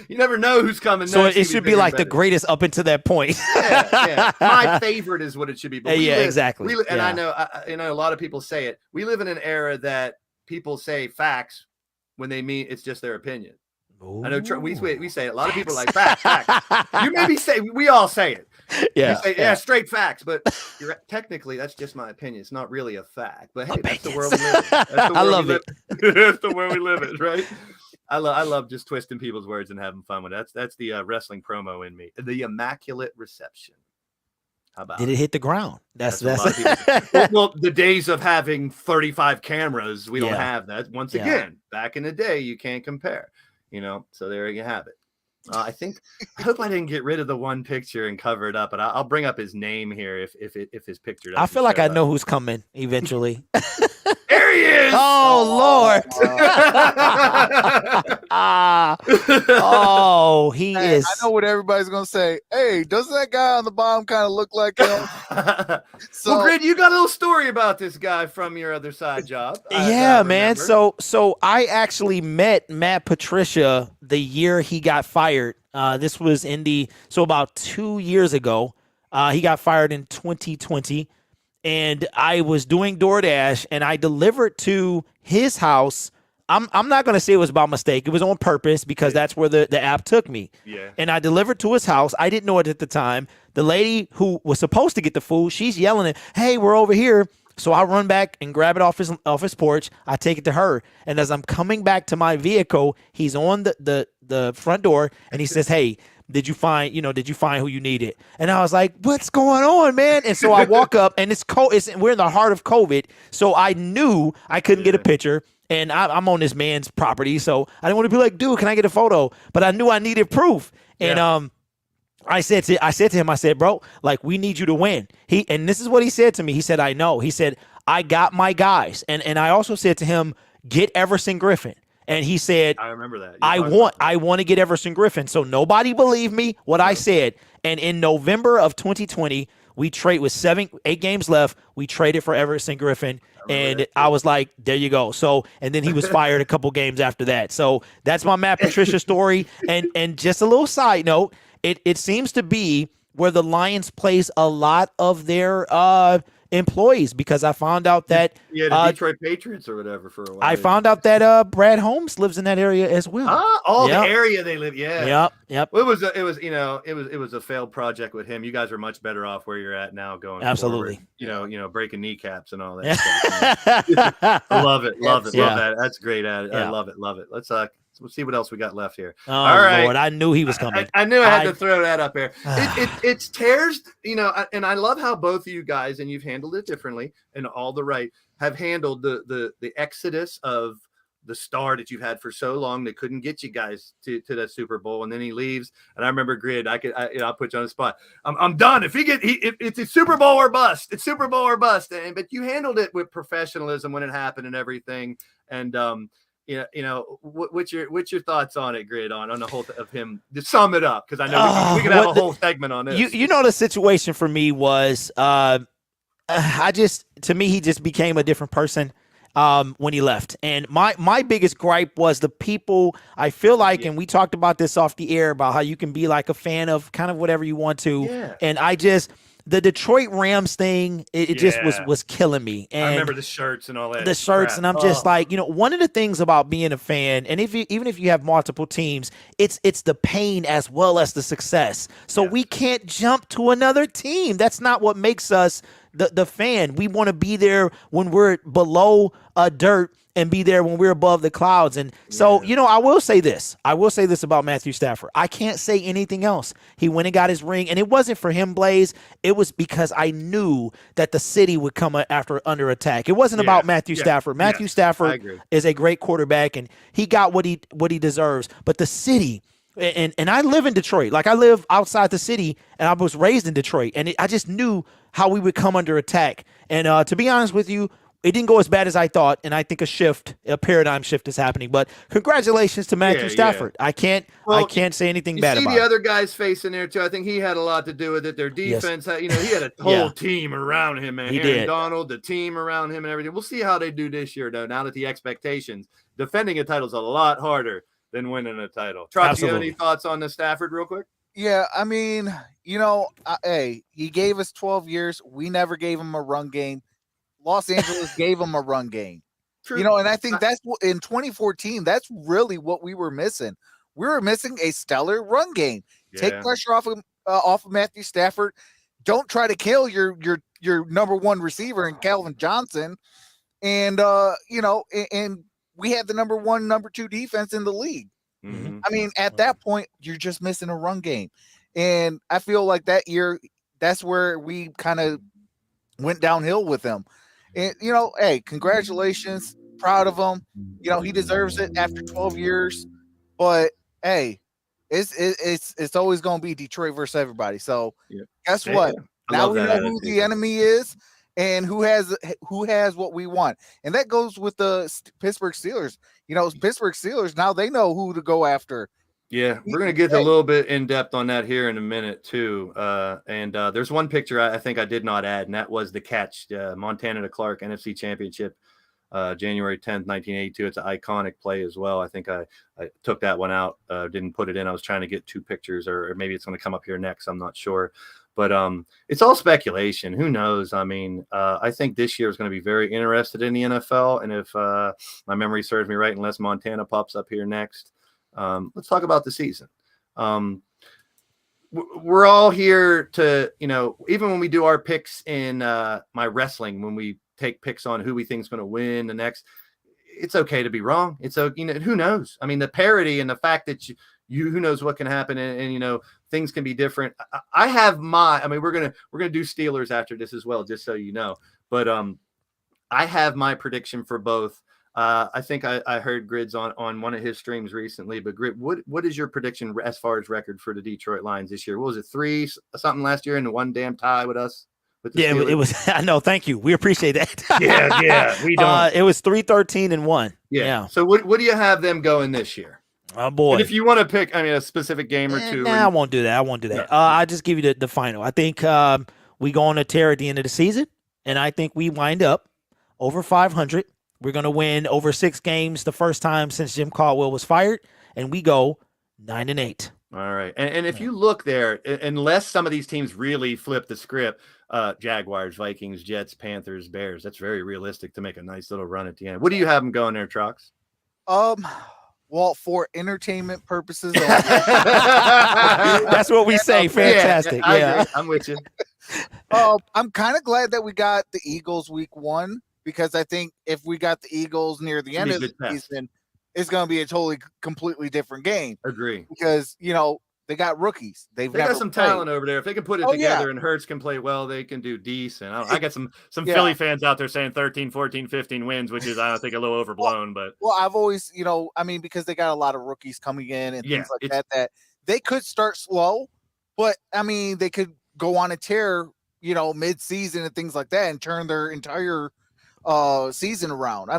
You never know who's coming next. So it should be like the greatest up until that point. My favorite is what it should be. But exactly. And I know, a lot of people say it. We live in an era that people say facts when they mean it's just their opinion. Ooh. I know we say it. A lot of people are like facts. You maybe say, we all say it. Yeah. Say, straight facts, but technically that's just my opinion. It's not really a fact, but hey, that's the world we live in. I love it. That's the world we live in, right? I love just twisting people's words and having fun with it. That's the wrestling promo in me. The Immaculate Reception. How about Did it hit the ground? That's well, the days of having 35 cameras, we don't have that. Once again, back in the day, you can't compare. You know, so there you have it. I hope I didn't get rid of the one picture and cover it up, but I'll bring up his name here if his picture doesn't. I feel like I know who's coming eventually. There he is. Oh Lord. He is. I know what everybody's gonna say. Hey, doesn't that guy on the bottom kind of look like him? Well, Grid, you got a little story about this guy from your other side job. Yeah, man. So I actually met Matt Patricia the year he got fired. This was about 2 years ago. He got fired in 2020. And I was doing DoorDash, and I delivered to his house. I'm not going to say it was by mistake. It was on purpose because that's where the app took me. Yeah. And I delivered to his house. I didn't know it at the time. The lady who was supposed to get the food, she's yelling at, hey, we're over here. So I run back and grab it off his porch. I take it to her. And as I'm coming back to my vehicle, he's on the front door, and he says, hey, did you find who you needed? And I was like, what's going on, man? And so I walk up, and it's cold. We're in the heart of COVID. So I knew I couldn't get a picture, and I'm on this man's property. So I didn't want to be like, dude, can I get a photo? But I knew I needed proof. And I said to him, I said, bro, like, we need you to win. And this is what he said to me. He said, I know. He said, I got my guys. And I also said to him, get Everson Griffin. And he said, I remember that. I want to get Everson Griffin. So nobody believed me what I said. And in November of 2020, we trade with 8 games left. We traded for Everson Griffin. And I was like, there you go. So, and then he was fired a couple games after that. So that's my Matt Patricia story. And just a little side note, it seems to be where the Lions place a lot of their employees, because I found out that the Detroit Patriots or whatever for a while. I found out that Brad Holmes lives in that area as well. The area they live. Yeah. Yep. It was a failed project with him. You guys are much better off where you're at now going absolutely forward. Breaking kneecaps and all that stuff. I love it. Love that. That's great. I love it. Let's we'll see what else we got left here. Oh, all right, Lord, I knew he was coming. I knew I had to throw that up there. It's tears, and I love how both of you guys, and you've handled it differently and all the right, have handled the exodus of the star that you've had for so long that couldn't get you guys to the Super Bowl, and then he leaves. And I remember Grid, I'll put you on the spot. I'm done. If it's a Super Bowl or bust, it's Super Bowl or bust. But you handled it with professionalism when it happened and everything. And what's your thoughts on it, Grid, on the whole of him? To sum it up, because I know we could have a whole segment on this. The situation for me was, to me, he just became a different person when he left. And my biggest gripe was the people. I feel like, and we talked about this off the air about how you can be like a fan of kind of whatever you want to. Yeah. And the Detroit Rams thing, it just was killing me. And I remember the shirts and all that. The shirts, and I'm just like, one of the things about being a fan, and even if you have multiple teams, it's the pain as well as the success. So we can't jump to another team. That's not what makes us the fan. We want to be there when we're below dirt and be there when we're above the clouds. And so, I will say this about Matthew Stafford. I can't say anything else. He went and got his ring, and it wasn't for him, Blaise. It was because I knew that the city would come under attack. It wasn't about Matthew Stafford. Matthew Stafford is a great quarterback, and he got what he deserves. But the city, and I live in Detroit. Like, I live outside the city, and I was raised in Detroit, and I just knew how we would come under attack. And to be honest with you, it didn't go as bad as I thought, and I think a paradigm shift is happening. But congratulations to Matthew Stafford. I can't say anything bad about it. You see the other guy's face in there too. I think he had a lot to do with it. Their defense, he had a whole team around him, man. Aaron Donald, the team around him, and everything. We'll see how they do this year, though. Now that the expectations, defending a title is a lot harder than winning a title. Troxel, you have any thoughts on the Stafford, real quick? Yeah, I mean, hey, he gave us 12 years. We never gave him a run game. Los Angeles gave him a run game. True. And I think that's in 2014, that's really what we were missing. We were missing a stellar run game. Take pressure off of Matthew Stafford. Don't try to kill your number one receiver in Calvin Johnson. And and we had the number one, number two defense in the league. Mm-hmm. I mean, at that point, you're just missing a run game. And I feel like that year, that's where we kind of went downhill with him. And, hey, congratulations. Proud of him. He deserves it after 12 years. But, hey, it's always going to be Detroit versus everybody. So, guess what? Now we know who the enemy is and who has what we want. And that goes with the Pittsburgh Steelers. Pittsburgh Steelers, now they know who to go after. Yeah, we're going to get a little bit in depth on that here in a minute, too. And there's one picture I think I did not add, and that was the catch, Montana to Clark NFC Championship, January 10th, 1982. It's an iconic play as well. I think I took that one out, didn't put it in. I was trying to get two pictures, or maybe it's going to come up here next. I'm not sure. But it's all speculation. Who knows? I mean, I think this year is going to be very interested in the NFL. And if my memory serves me right, unless Montana pops up here next, let's talk about the season. We're all here to, even when we do our picks in my wrestling, when we take picks on who we think is going to win the next, it's okay to be wrong. It's okay. Who knows? I mean, the parity and the fact that who knows what can happen, and things can be different. I have we're gonna do Steelers after this as well, just so you know. But I have my prediction for both. I think I heard Grid's on one of his streams recently. But Grid, what is your prediction as far as record for the Detroit Lions this year? What was it, 3-something last year, and the one damn tie with us? Steelers? It was. I know. Thank you. We appreciate that. yeah. We don't. It was 3-13-1. Yeah. So what do you have them going this year? Oh boy! And if you want to pick, a specific game or two. I won't do that. No. I'll just give you the final. I think we go on a tear at the end of the season, and I think we wind up over 500. We're going to win over 6 games the first time since Jim Caldwell was fired, and we go 9-8. All right. And if you look there, unless some of these teams really flip the script, Jaguars, Vikings, Jets, Panthers, Bears, that's very realistic to make a nice little run at the end. What do you have them going there, Trox? Well, for entertainment purposes, that's what we say. Fantastic. Yeah. I'm with you. I'm kind of glad that we got the Eagles week 1, because I think if we got the Eagles near the end of the season, it's going to be a totally, completely different game. Agree. Because, they got rookies. They got some talent over there. If they can put it together and Hurts can play well, they can do decent. I got some Philly fans out there saying 13, 14, 15 wins, which is, I think, a little overblown. But I've always, because they got a lot of rookies coming in and things like that they could start slow, but, they could go on a tear, mid-season and things like that and turn their entire season around.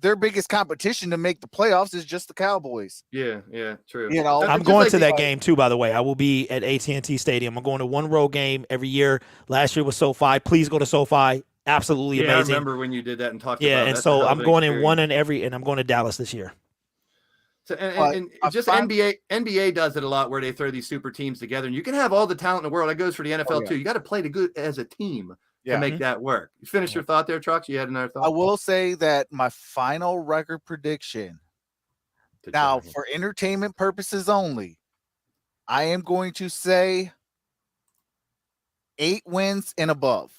Their biggest competition to make the playoffs is just the Cowboys. Yeah, true. I'm going to that game too, by the way. I will be at AT&T Stadium. I'm going to one road game every year. Last year was SoFi. Please go to SoFi. Absolutely amazing. I remember when you did that and talked about it. Yeah, and so I'm going in one and I'm going to Dallas this year. So and just NBA does it a lot where they throw these super teams together, and you can have all the talent in the world. That goes for the NFL too. You got to play good as a team. To make that work. You finish your thought there, Trox? You had another thought? I will say that my final record prediction, now for entertainment purposes only, I am going to say 8 wins and above.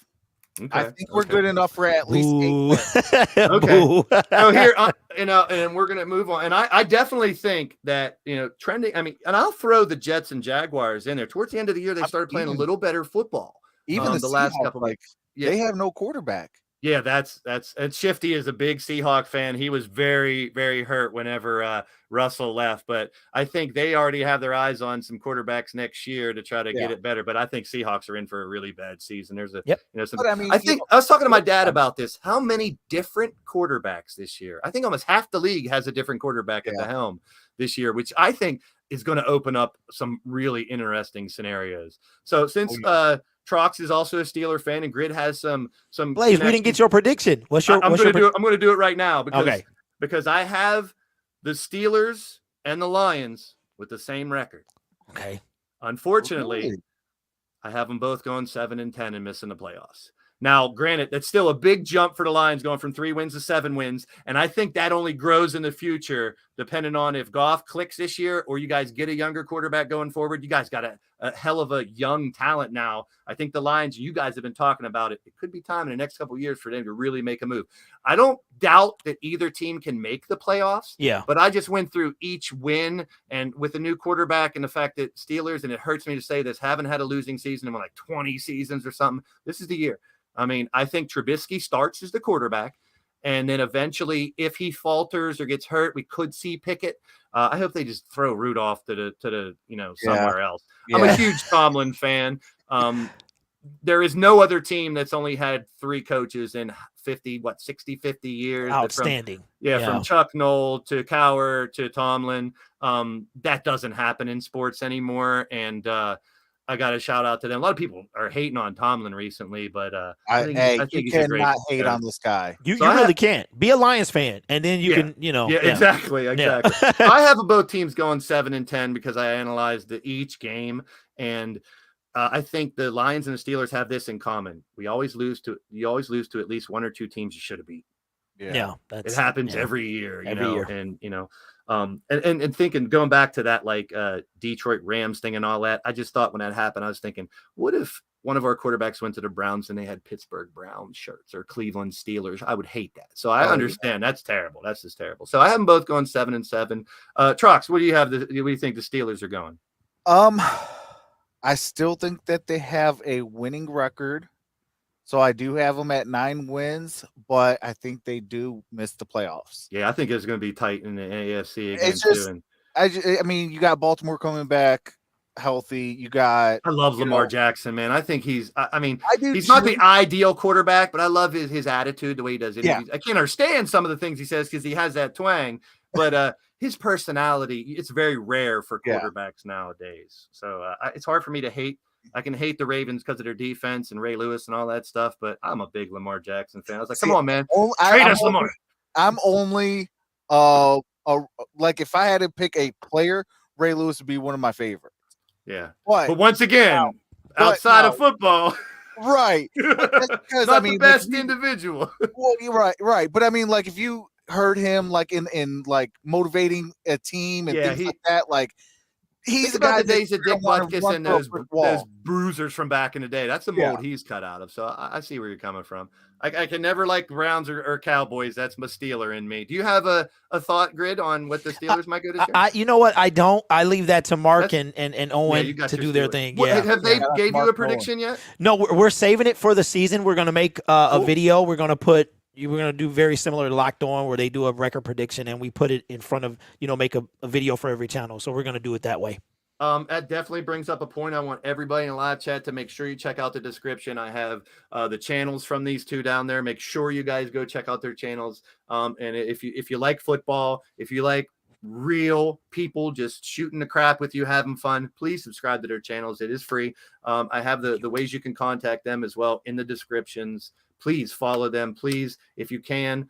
Okay. I think we're good enough for at least 8 wins. Okay. So here, and we're going to move on. And I definitely think that, trending, and I'll throw the Jets and Jaguars in there. Towards the end of the year, they started playing a little better football. Even the last couple, Yeah. They have no quarterback. Yeah, that's and Shifty is a big Seahawk fan. He was very, very hurt whenever Russell left, but I think they already have their eyes on some quarterbacks next year to try to get it better. But I think Seahawks are in for a really bad season. There's a I think I was talking to my dad about this. How many different quarterbacks this year? I think almost half the league has a different quarterback at the helm this year, which I think is going to open up some really interesting scenarios. So since Trox is also a Steeler fan, and Grid has some. Blaise, we didn't get your prediction. I'm going to do it right now because I have the Steelers and the Lions with the same record. Okay. Unfortunately, I have them both going 7-10 and missing the playoffs. Now, granted, that's still a big jump for the Lions going from 3 wins to 7 wins. And I think that only grows in the future, depending on if Goff clicks this year or you guys get a younger quarterback going forward. You guys got a hell of a young talent now. I think the Lions, you guys have been talking about it. It could be time in the next couple of years for them to really make a move. I don't doubt that either team can make the playoffs. Yeah. But I just went through each win, and with a new quarterback and the fact that Steelers, and it hurts me to say this, haven't had a losing season in like 20 seasons or something. This is the year. I think Trubisky starts as the quarterback, and then eventually, if he falters or gets hurt, we could see Pickett. I hope they just throw Rudolph to the somewhere else. Yeah. I'm a huge Tomlin fan. There is no other team that's only had 3 coaches in 50 years. Outstanding. From Chuck Noll to Cowher to Tomlin. That doesn't happen in sports anymore, and I got to shout out to them. A lot of people are hating on Tomlin recently, but I think you cannot hate on this guy. You really can't. Be a Lions fan, and then you can, Exactly. Yeah. I have both teams going 7-10 because I analyzed each game, and I think the Lions and the Steelers have this in common. You always lose to at least 1 or 2 teams you should have beat. Yeah, it happens every year, and and thinking, going back to that Detroit Rams thing and all that, I just thought when that happened, I was thinking, what if one of our quarterbacks went to the Browns and they had Pittsburgh Browns shirts or Cleveland Steelers? I would hate that. So I understand that's terrible. That's just terrible. So I have them both going 7-7. Trox, what do you have? What do you think the Steelers are going? I still think that they have a winning record. So I do have them at 9 wins, but I think they do miss the playoffs. Yeah, I think it's going to be tight in the AFC again too. You got Baltimore coming back healthy. I love Lamar Jackson, man. I think he's not the ideal quarterback, but I love his attitude, the way he does it. Yeah. I can't understand some of the things he says because he has that twang, but his personality, it's very rare for quarterbacks nowadays. So it's hard for me to hate. I can hate the Ravens because of their defense and Ray Lewis and all that stuff, but I'm a big Lamar Jackson fan. I was like, come on, man. Trade us Lamar. I'm only if I had to pick a player, Ray Lewis would be one of my favorites. Yeah. But once again, outside of football. Right. Because not the best individual. Well, you're right. But if you heard him in motivating a team and things like that, He's Think the about guy the days of Dick wanna Butkus run and through a those brick wall. bruisers from back in the day. That's the mold he's cut out of. So I see where you're coming from. I can never like Browns or Cowboys. That's my Steeler in me. Do you have a thought grid on what the Steelers might go this year? You know what? I don't. I leave that to Mark and Owen to do their thing. What, yeah. Have they gave you a prediction yet? No, we're saving it for the season. We're going to make a video. We're going to do very similar to Locked On, where they do a record prediction and we put it in front of, make a video for every channel. So we're going to do it that way. That definitely brings up a point. I want everybody in the live chat to make sure you check out the description. I have the channels from these two down there. Make sure you guys go check out their channels. And if you like football, if you like real people just shooting the crap with you, having fun, please subscribe to their channels. It is free. I have the ways you can contact them as well in the descriptions. Please follow them. Please, if you can,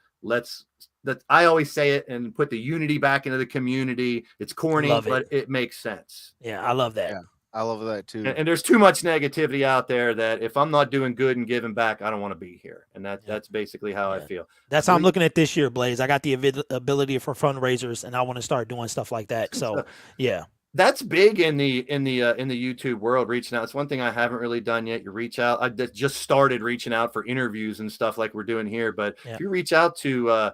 I always say it and put the unity back into the community. It's corny, but it makes sense. Yeah, I love that. Yeah, I love that too. And there's too much negativity out there that if I'm not doing good and giving back, I don't want to be here. And that's basically how I feel. That's how I'm looking at this year, Blaise. I got the ability for fundraisers, and I want to start doing stuff like that. So, yeah. That's big in the YouTube world, reaching out. It's one thing I haven't really done yet. You reach out. I just started reaching out for interviews and stuff like we're doing here. But if you reach out to, a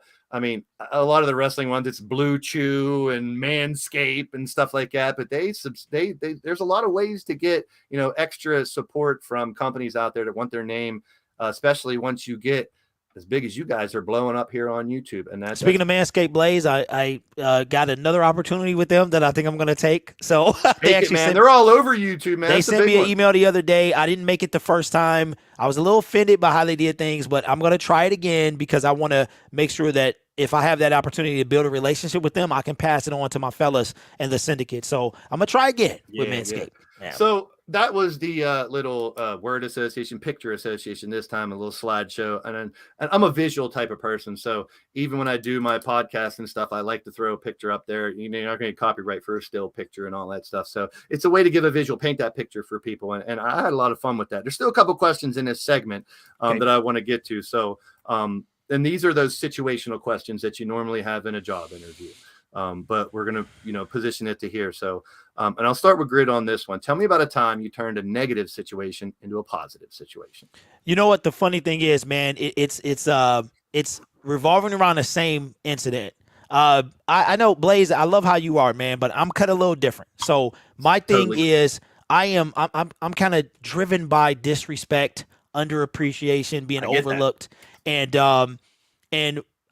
lot of the wrestling ones, it's Blue Chew and Manscaped and stuff like that. But there's a lot of ways to get, extra support from companies out there that want their name, especially once you get as big as you guys are blowing up here on YouTube. And that's speaking of Manscaped, Blaise, I got another opportunity with them that I think I'm going to take. So they're all over YouTube, man. They sent me an email the other day. I didn't make it the first time. I was a little offended by how they did things, but I'm going to try it again because I want to make sure that if I have that opportunity to build a relationship with them, I can pass it on to my fellas and the syndicate. So I'm going to try again with Manscaped. Yeah. So that was the little word association, picture association this time, a little slideshow. And I'm a visual type of person. So even when I do my podcast and stuff, I like to throw a picture up there. You're not going to copyright for a still picture and all that stuff. So it's a way to give a visual, paint that picture for people. And I had a lot of fun with that. There's still a couple questions in this segment that I want to get to. So and these are those situational questions that you normally have in a job interview. But we're going to, position it to here. So, and I'll start with Grid on this one. Tell me about a time you turned a negative situation into a positive situation. You know what the funny thing is, man? It's revolving around the same incident. I know, Blaise, I love how you are, man, but I'm cut a little different. So my thing is I'm kind of driven by disrespect, underappreciation, being overlooked. And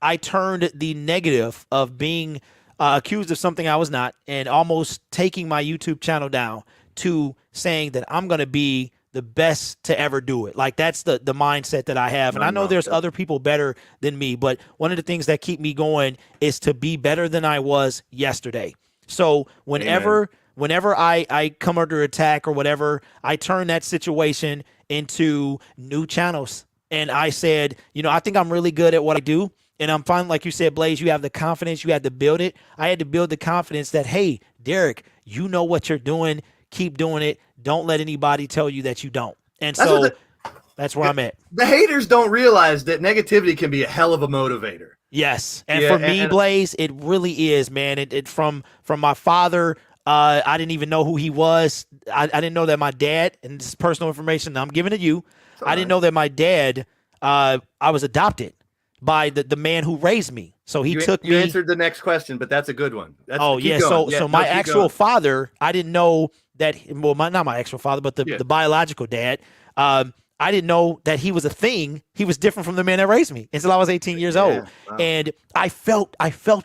I turned the negative of being accused of something I was not and almost taking my YouTube channel down to saying that I'm going to be the best to ever do it. Like that's the mindset that I have. And I know there's other people better than me, but one of the things that keep me going is to be better than I was yesterday. So whenever I come under attack or whatever, I turn that situation into new channels. And I said, I think I'm really good at what I do. And I'm fine. Like you said, Blaise, you have the confidence. You had to build it. I had to build the confidence that, hey, Derek, you know what you're doing. Keep doing it. Don't let anybody tell you that you don't. And that's where I'm at. The haters don't realize that negativity can be a hell of a motivator. Yes. And for me, Blaise, it really is, man. It from my father. I didn't even know who he was. I didn't know that my dad, and this is personal information I'm giving to you. I didn't know that my dad, I was adopted by the man who raised me. So he took me. You answered the next question, but that's a good one. So my actual father, I didn't know that, not my actual father, but the biological dad, I didn't know that he was a thing. He was different from the man that raised me until I was 18 years old. Wow. And I felt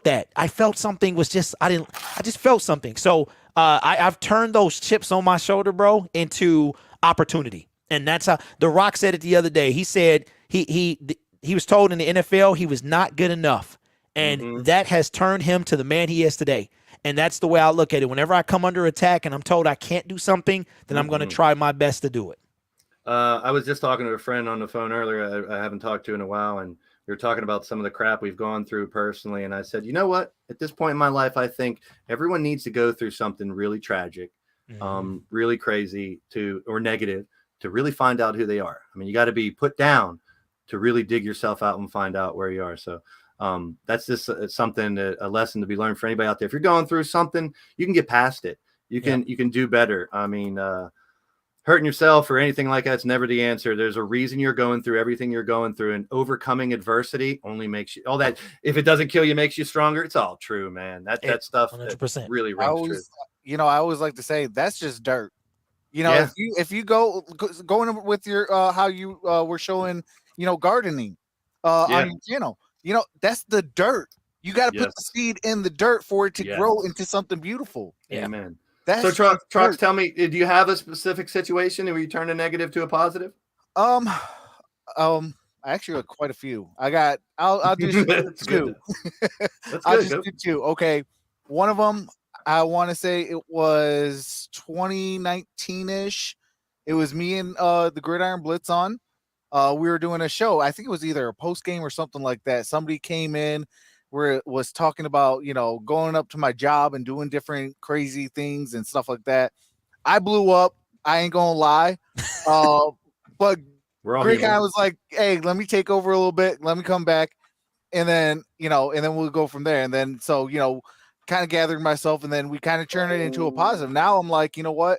that. I felt something was just, I just felt something. So I've turned those chips on my shoulder, bro, into opportunity. And that's how The Rock said it the other day. He said he was told in the NFL he was not good enough. And that has turned him to the man he is today. And that's the way I look at it. Whenever I come under attack and I'm told I can't do something, then I'm going to try my best to do it. I was just talking to a friend on the phone earlier I haven't talked to in a while, and we were talking about some of the crap we've gone through personally. And I said, you know what? At this point in my life, I think everyone needs to go through something really tragic, really crazy or negative to really find out who they are. I mean, you got to be put down to really dig yourself out and find out where you are. So that's just something, a lesson to be learned for anybody out there. If you're going through something, you can get past it. You can do better. I mean, hurting yourself or anything like that's never the answer. There's a reason you're going through everything you're going through, and overcoming adversity only makes you all that. If it doesn't kill you, makes you stronger. It's all true, man. That stuff 100%. really rings true. I always like to say that's just dirt. Yeah. If you going with your how you were showing, gardening on your channel, that's the dirt. You got to put the seed in the dirt for it to grow into something beauul. Yeah, man. That's so Trox, tell me, do you have a specific situation where you turn a negative to a positive? Actually, quite a few. I'll do two. I'll just do two. Okay, one of them, I want to say it was 2019-ish. It was me and the Gridiron Blitz on. We were doing a show. I think it was either a post game or something like that. Somebody came in where it was talking about, going up to my job and doing different crazy things and stuff like that. I blew up. I ain't gonna lie. But Greg kind of was like, hey, let me take over a little bit. Let me come back. And then, and then we'll go from there. And then, so, kind of gathered myself, and then we kind of turned it into a positive. Now I'm like, you know what?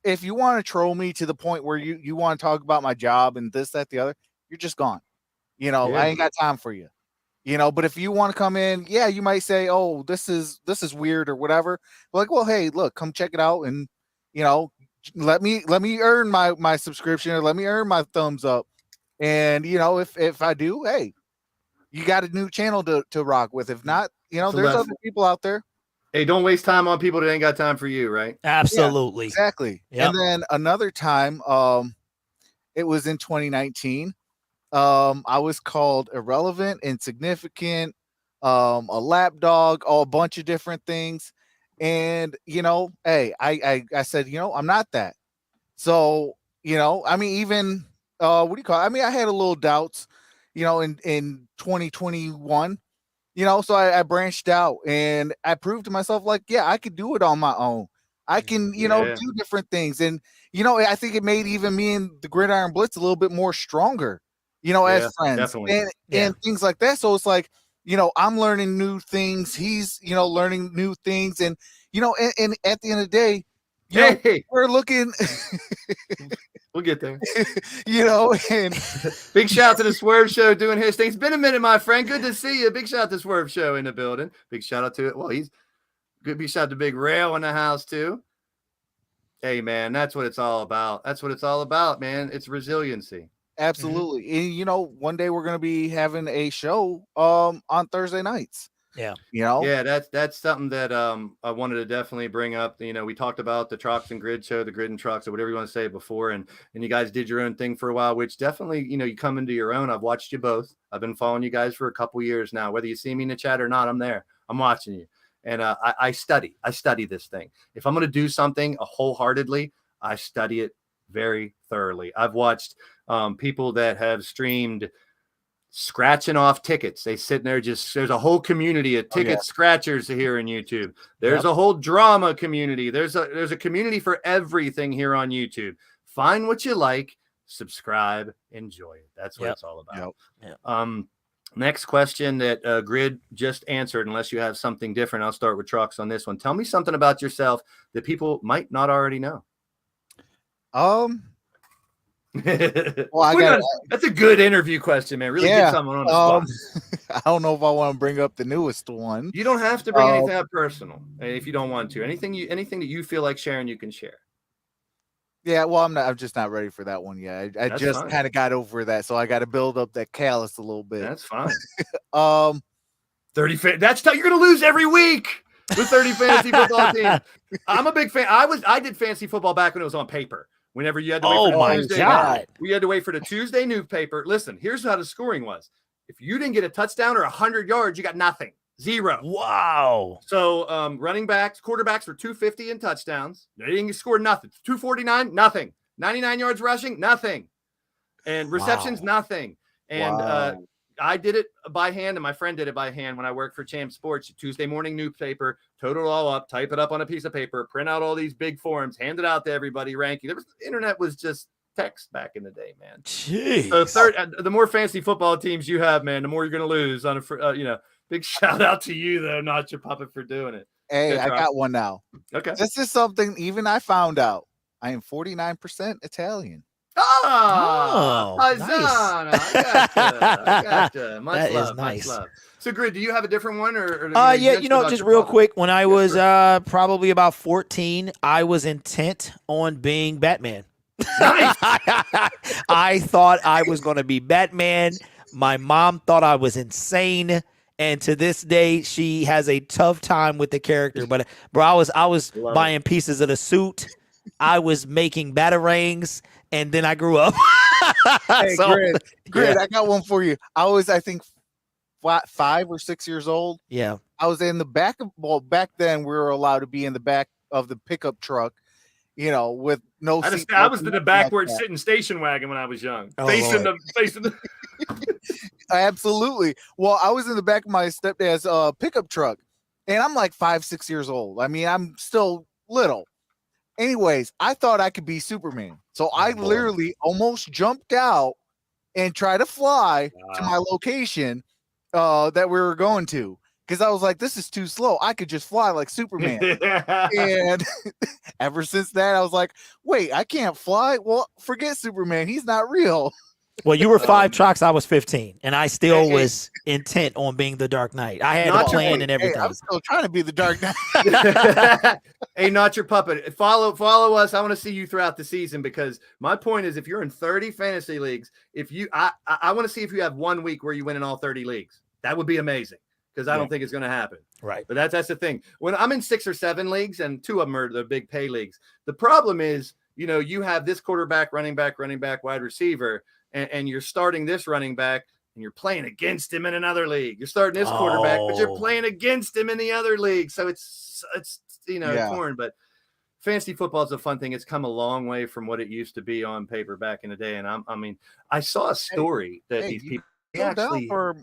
If you want to troll me to the point where you want to talk about my job and this, that, the other, you're just gone. I ain't got time for you. But if you want to come in, you might say, oh, this is weird or whatever. Like, well, hey, look, come check it out. And, let me earn my subscription, or let me earn my thumbs up. And, if I do, hey, you got a new channel to rock with. If not, there's other people out there. Hey, don't waste time on people that ain't got time for you, right? Absolutely. Yeah, exactly. Yep. And then another time, it was in 2019. I was called irrelevant, insignificant, a lapdog, a bunch of different things. And, hey, I said, I'm not that. So, even, what do you call it? I mean, I had a little doubts, in 2021, so I branched out and I proved to myself, like, I could do it on my own. I can, do different things. And, I think it made even me and the Gridiron Blitz a little bit more stronger, as friends and things like that. So it's like, I'm learning new things. He's, learning new things. And, and at the end of the day, we're looking. We'll get there. And big shout out to the Swerve Show doing his thing. It's been a minute, my friend. Good to see you. Big shout out to Swerve Show in the building. Big shout out to it. Well, he's good. Big shout out to Big Rail in the house too. Hey, man, that's what it's all about. That's what it's all about, man. It's resiliency. Absolutely. Mm-hmm. And one day we're going to be having a show on Thursday nights. Yeah. That's something that I wanted to definitely bring up. We talked about the Trox and Grid show, the Grid and Trox, or whatever you want to say before, and you guys did your own thing for a while, which definitely, you come into your own. I've watched you both. I've been following you guys for a couple years now. Whether you see me in the chat or not, I'm there. I'm watching you. And I study this thing. If I'm going to do something wholeheartedly, I study it very thoroughly. I've watched people that have streamed scratching off tickets. They sit there, there's a whole community of ticket scratchers here on YouTube. There's a whole drama community. There's a community for everything here on YouTube. Find what you like, subscribe, enjoy it. That's what it's all about. Next question that Grid just answered, unless you have something different. I'll start with Trox on this one. Tell me something about yourself that people might not already know. Well, that's a good interview question, man. Really get someone on the spot. I don't know if I want to bring up the newest one. You don't have to bring anything up personal if you don't want to. Anything that you feel like sharing, you can share. Yeah, well, I'm just not ready for that one yet. I just kind of got over that, so I got to build up that callus a little bit. That's fine. 30. That's you're gonna lose every week with 30 fantasy football teams. I'm a big fan. I did fantasy football back when it was on paper. Whenever you had to wait for Tuesday, we had to wait for the Tuesday newspaper. Listen, here's how the scoring was. If you didn't get a touchdown or 100 yards, you got nothing. Zero. Wow. So running backs, quarterbacks were 250 in touchdowns. They didn't score nothing. 249, nothing. 99 yards rushing, nothing. And receptions, nothing. And I did it by hand, and my friend did it by hand when I worked for Champ Sports. Tuesday morning newspaper, total it all up, type it up on a piece of paper, print out all these big forms, hand it out to everybody, ranking. The internet was just text back in the day, man. Jeez. So the more fantasy football teams you have, man, the more you're going to lose. On big shout out to you though, not your puppet, for doing it. Hey, Yeah, I Trox. got one now. Okay. This is something even I found out. I am 49% Italian. Oh, nice. Paisano. I gotcha. Much That is love. nice. Much love. So, Grid, do you have a different one? Or Yeah, mentioned about just your real father. quick, when I Yes, was sir. probably about 14, I was intent on being Batman. Nice. I thought I was going to be Batman. My mom thought I was insane, and to this day, she has a tough time with the character. But bro, I was Love buying pieces of the suit. I was making batarangs, and then I grew up. Hey, So, Grid, yeah. I got one for you. I was, I think, 5 or 6 years old. Yeah. I was in the back of, well, back then we were allowed to be in the back of the pickup truck, you know, with no seat. I was in the nothing backward like that. sitting station wagon when I was young, Oh, facing Lord. the. Absolutely. Well, I was in the back of my stepdad's pickup truck, and I'm like 5, 6 years old. I mean, I'm still little. Anyways, I thought I could be Superman. So I boy. literally almost jumped out and tried to fly to my location that we were going to. Because I was like, this is too slow. I could just fly like Superman. And ever since that, I was like, wait, I can't fly? Well, forget Superman. He's not real. Well, you were 5 Trox, I was 15, and I still Hey. was intent on being the Dark Knight. I had Not a your plan point. and Hey, everything. I'm still trying to be the Dark Knight. Hey, not your puppet. Follow us. I want to see you throughout the season, because my point is, if you're in 30 fantasy leagues, I want to see if you have 1 week where you win in all 30 leagues. That would be amazing, because I don't think it's going to happen. Right. But that's the thing. When I'm in 6 or 7 leagues, and 2 of them are the big pay leagues, the problem is, you have this quarterback, running back, wide receiver, and you're starting this running back, and you're playing against him in another league. You're starting this quarterback, but you're playing against him in the other league. So it's torn. But fantasy football is a fun thing. It's come a long way from what it used to be on paper back in the day. And I saw a story that these people down for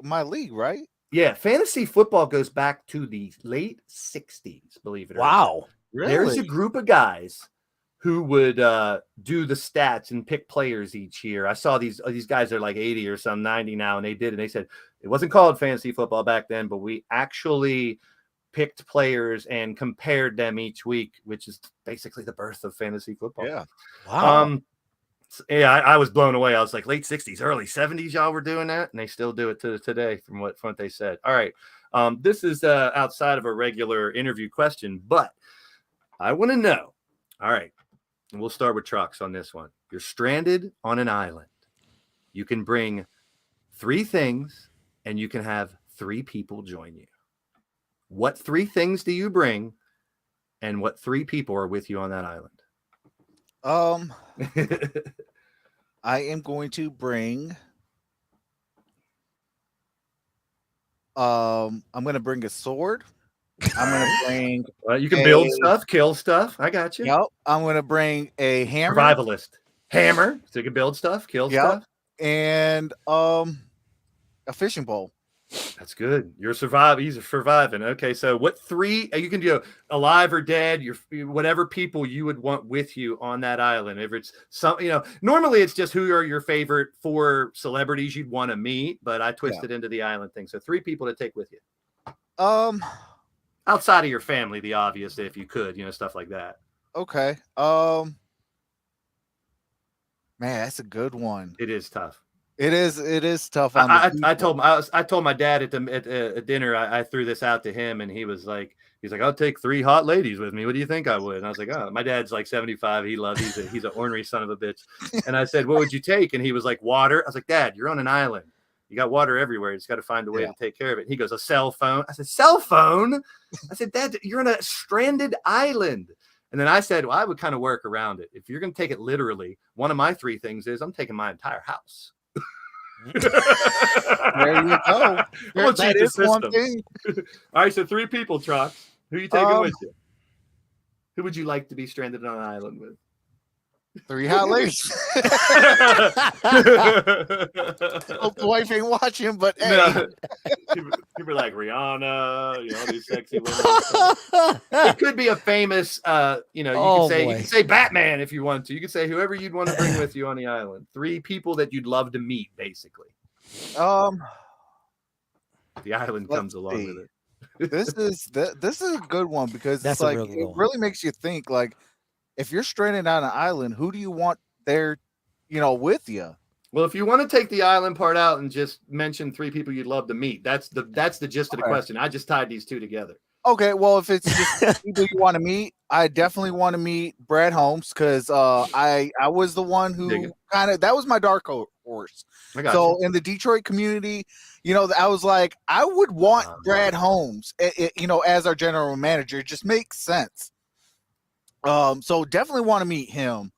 my league, right? Yeah, fantasy football goes back to the late 60s, believe it or not. Wow. Really? There's a group of guys who would do the stats and pick players each year. I saw these guys are like 80 or some 90 now, and they did, and they said it wasn't called fantasy football back then, but we actually picked players and compared them each week, which is basically the birth of fantasy football. Yeah. Wow. I was blown away. I was like, late 60s, early 70s, y'all were doing that, and they still do it to today from what they said. All right. This is outside of a regular interview question, but I want to know. All right. And we'll start with Trox on this one. You're stranded on an island. You can bring 3 things, and you can have 3 people join you. What 3 things do you bring, and what 3 people are with you on that island? I am going to bring. I'm going to bring a sword. I'm going to bring. You can build stuff, kill stuff. I got you. Yep. I'm going to bring a hammer. Survivalist. Hammer, so you can build stuff, kill stuff. And a fishing pole. That's good. You're surviving. He's surviving. Okay, so what 3 you can do? Alive or dead? Whatever people you would want with you on that island. If it's some, normally it's just who are your favorite 4 celebrities you'd want to meet, but I twisted into the island thing. So 3 people to take with you. Outside of your family, the obvious, if you could, stuff like that. Okay. Man, that's a good one. It is tough. It is tough. I told my dad at dinner. I threw this out to him, and he's like, I'll take 3 hot ladies with me. What do you think I would? And I was like, oh, my dad's like 75. He's an ornery son of a bitch. And I said, what would you take? And he was like, water. I was like, Dad, you're on an island. You got water everywhere. You just got to find a way to take care of it. And he goes, a cell phone. I said, cell phone? I said, Dad, you're on a stranded island. And then I said, well, I would kind of work around it. If you're going to take it literally, one of my 3 things is I'm taking my entire house. There you go. That is one thing. All right, so 3 people, Trox. Who are you taking with you? Who would you like to be stranded on an island with? 3 hot ladies. Hope the wife ain't watching, but hey. No. People are like Rihanna, these sexy women. It could be a famous, you can say Batman if you want to. You can say whoever you'd want to bring with you on the island. 3 people that you'd love to meet, basically. The island comes along with it. This is a good one because That's it's like really it really makes you think. Like, if you're stranded on an island, who do you want there, with you? Well, if you want to take the island part out and just mention 3 people you'd love to meet, that's the gist of the question. I just tied these 2 together. Okay, well, if it's just people you want to meet, I definitely want to meet Brad Holmes because I was the one who that was my dark horse. So in the Detroit community, I was like, I would want Brad Holmes, as our general manager. It just makes sense. So definitely want to meet him.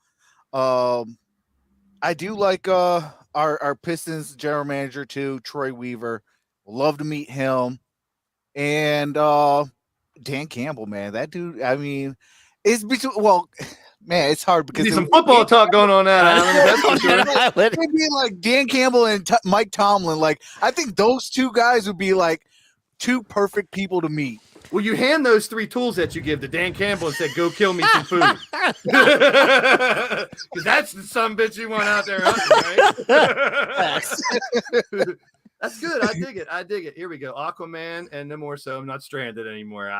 I do like our Pistons general manager too, Troy Weaver. Love to meet him. And Dan Campbell, man, that dude. I mean, it's between. Well, man, it's hard because there's some football talk going on that island. That's for sure. It'd be like Dan Campbell and Mike Tomlin. Like, I think those 2 guys would be like 2 perfect people to meet. Well, you hand those 3 tools that you give to Dan Campbell and say, "Go kill me some food," because that's the son bitch you want out there hunting, right? That's good. I dig it. Here we go. Aquaman and no more so. I'm not stranded anymore.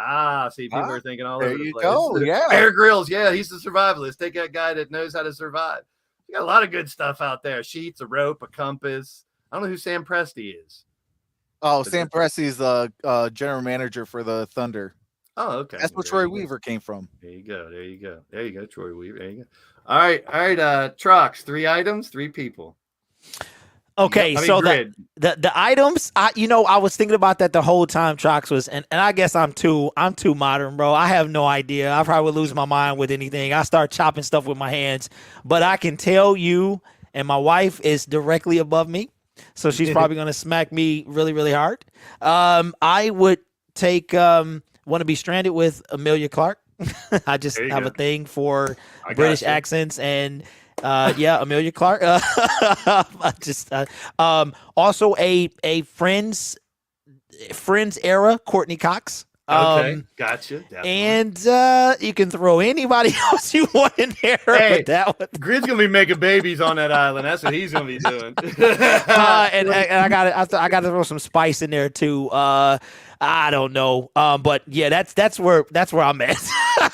See, people are thinking all over the place. Go. Yeah. Bear Grylls. Yeah, he's the survivalist. Take that guy that knows how to survive. You got a lot of good stuff out there. Sheets, a rope, a compass. I don't know who Sam Presti is. Oh, Sam Presti is the general manager for the Thunder. Oh, okay. That's where Troy Weaver came from. There you go. Troy Weaver. There you go. All right. Trox, 3 items, 3 people. Okay, so the items, I was thinking about that the whole time Trox was, and I guess I'm too modern, bro. I have no idea. I probably would lose my mind with anything. I start chopping stuff with my hands, but I can tell you, and my wife is directly above me, so she's probably gonna smack me really, really hard. I would take want to be stranded with Amelia Clark. I just have a thing for British accents and. Amelia Clark. Also a Friends era Courtney Cox. Okay, gotcha. Definitely. And you can throw anybody else you want in there. Hey, that one. Grid's gonna be making babies on that island. That's what he's gonna be doing. And I got to throw some spice in there too. I don't know. But yeah, that's where I'm at.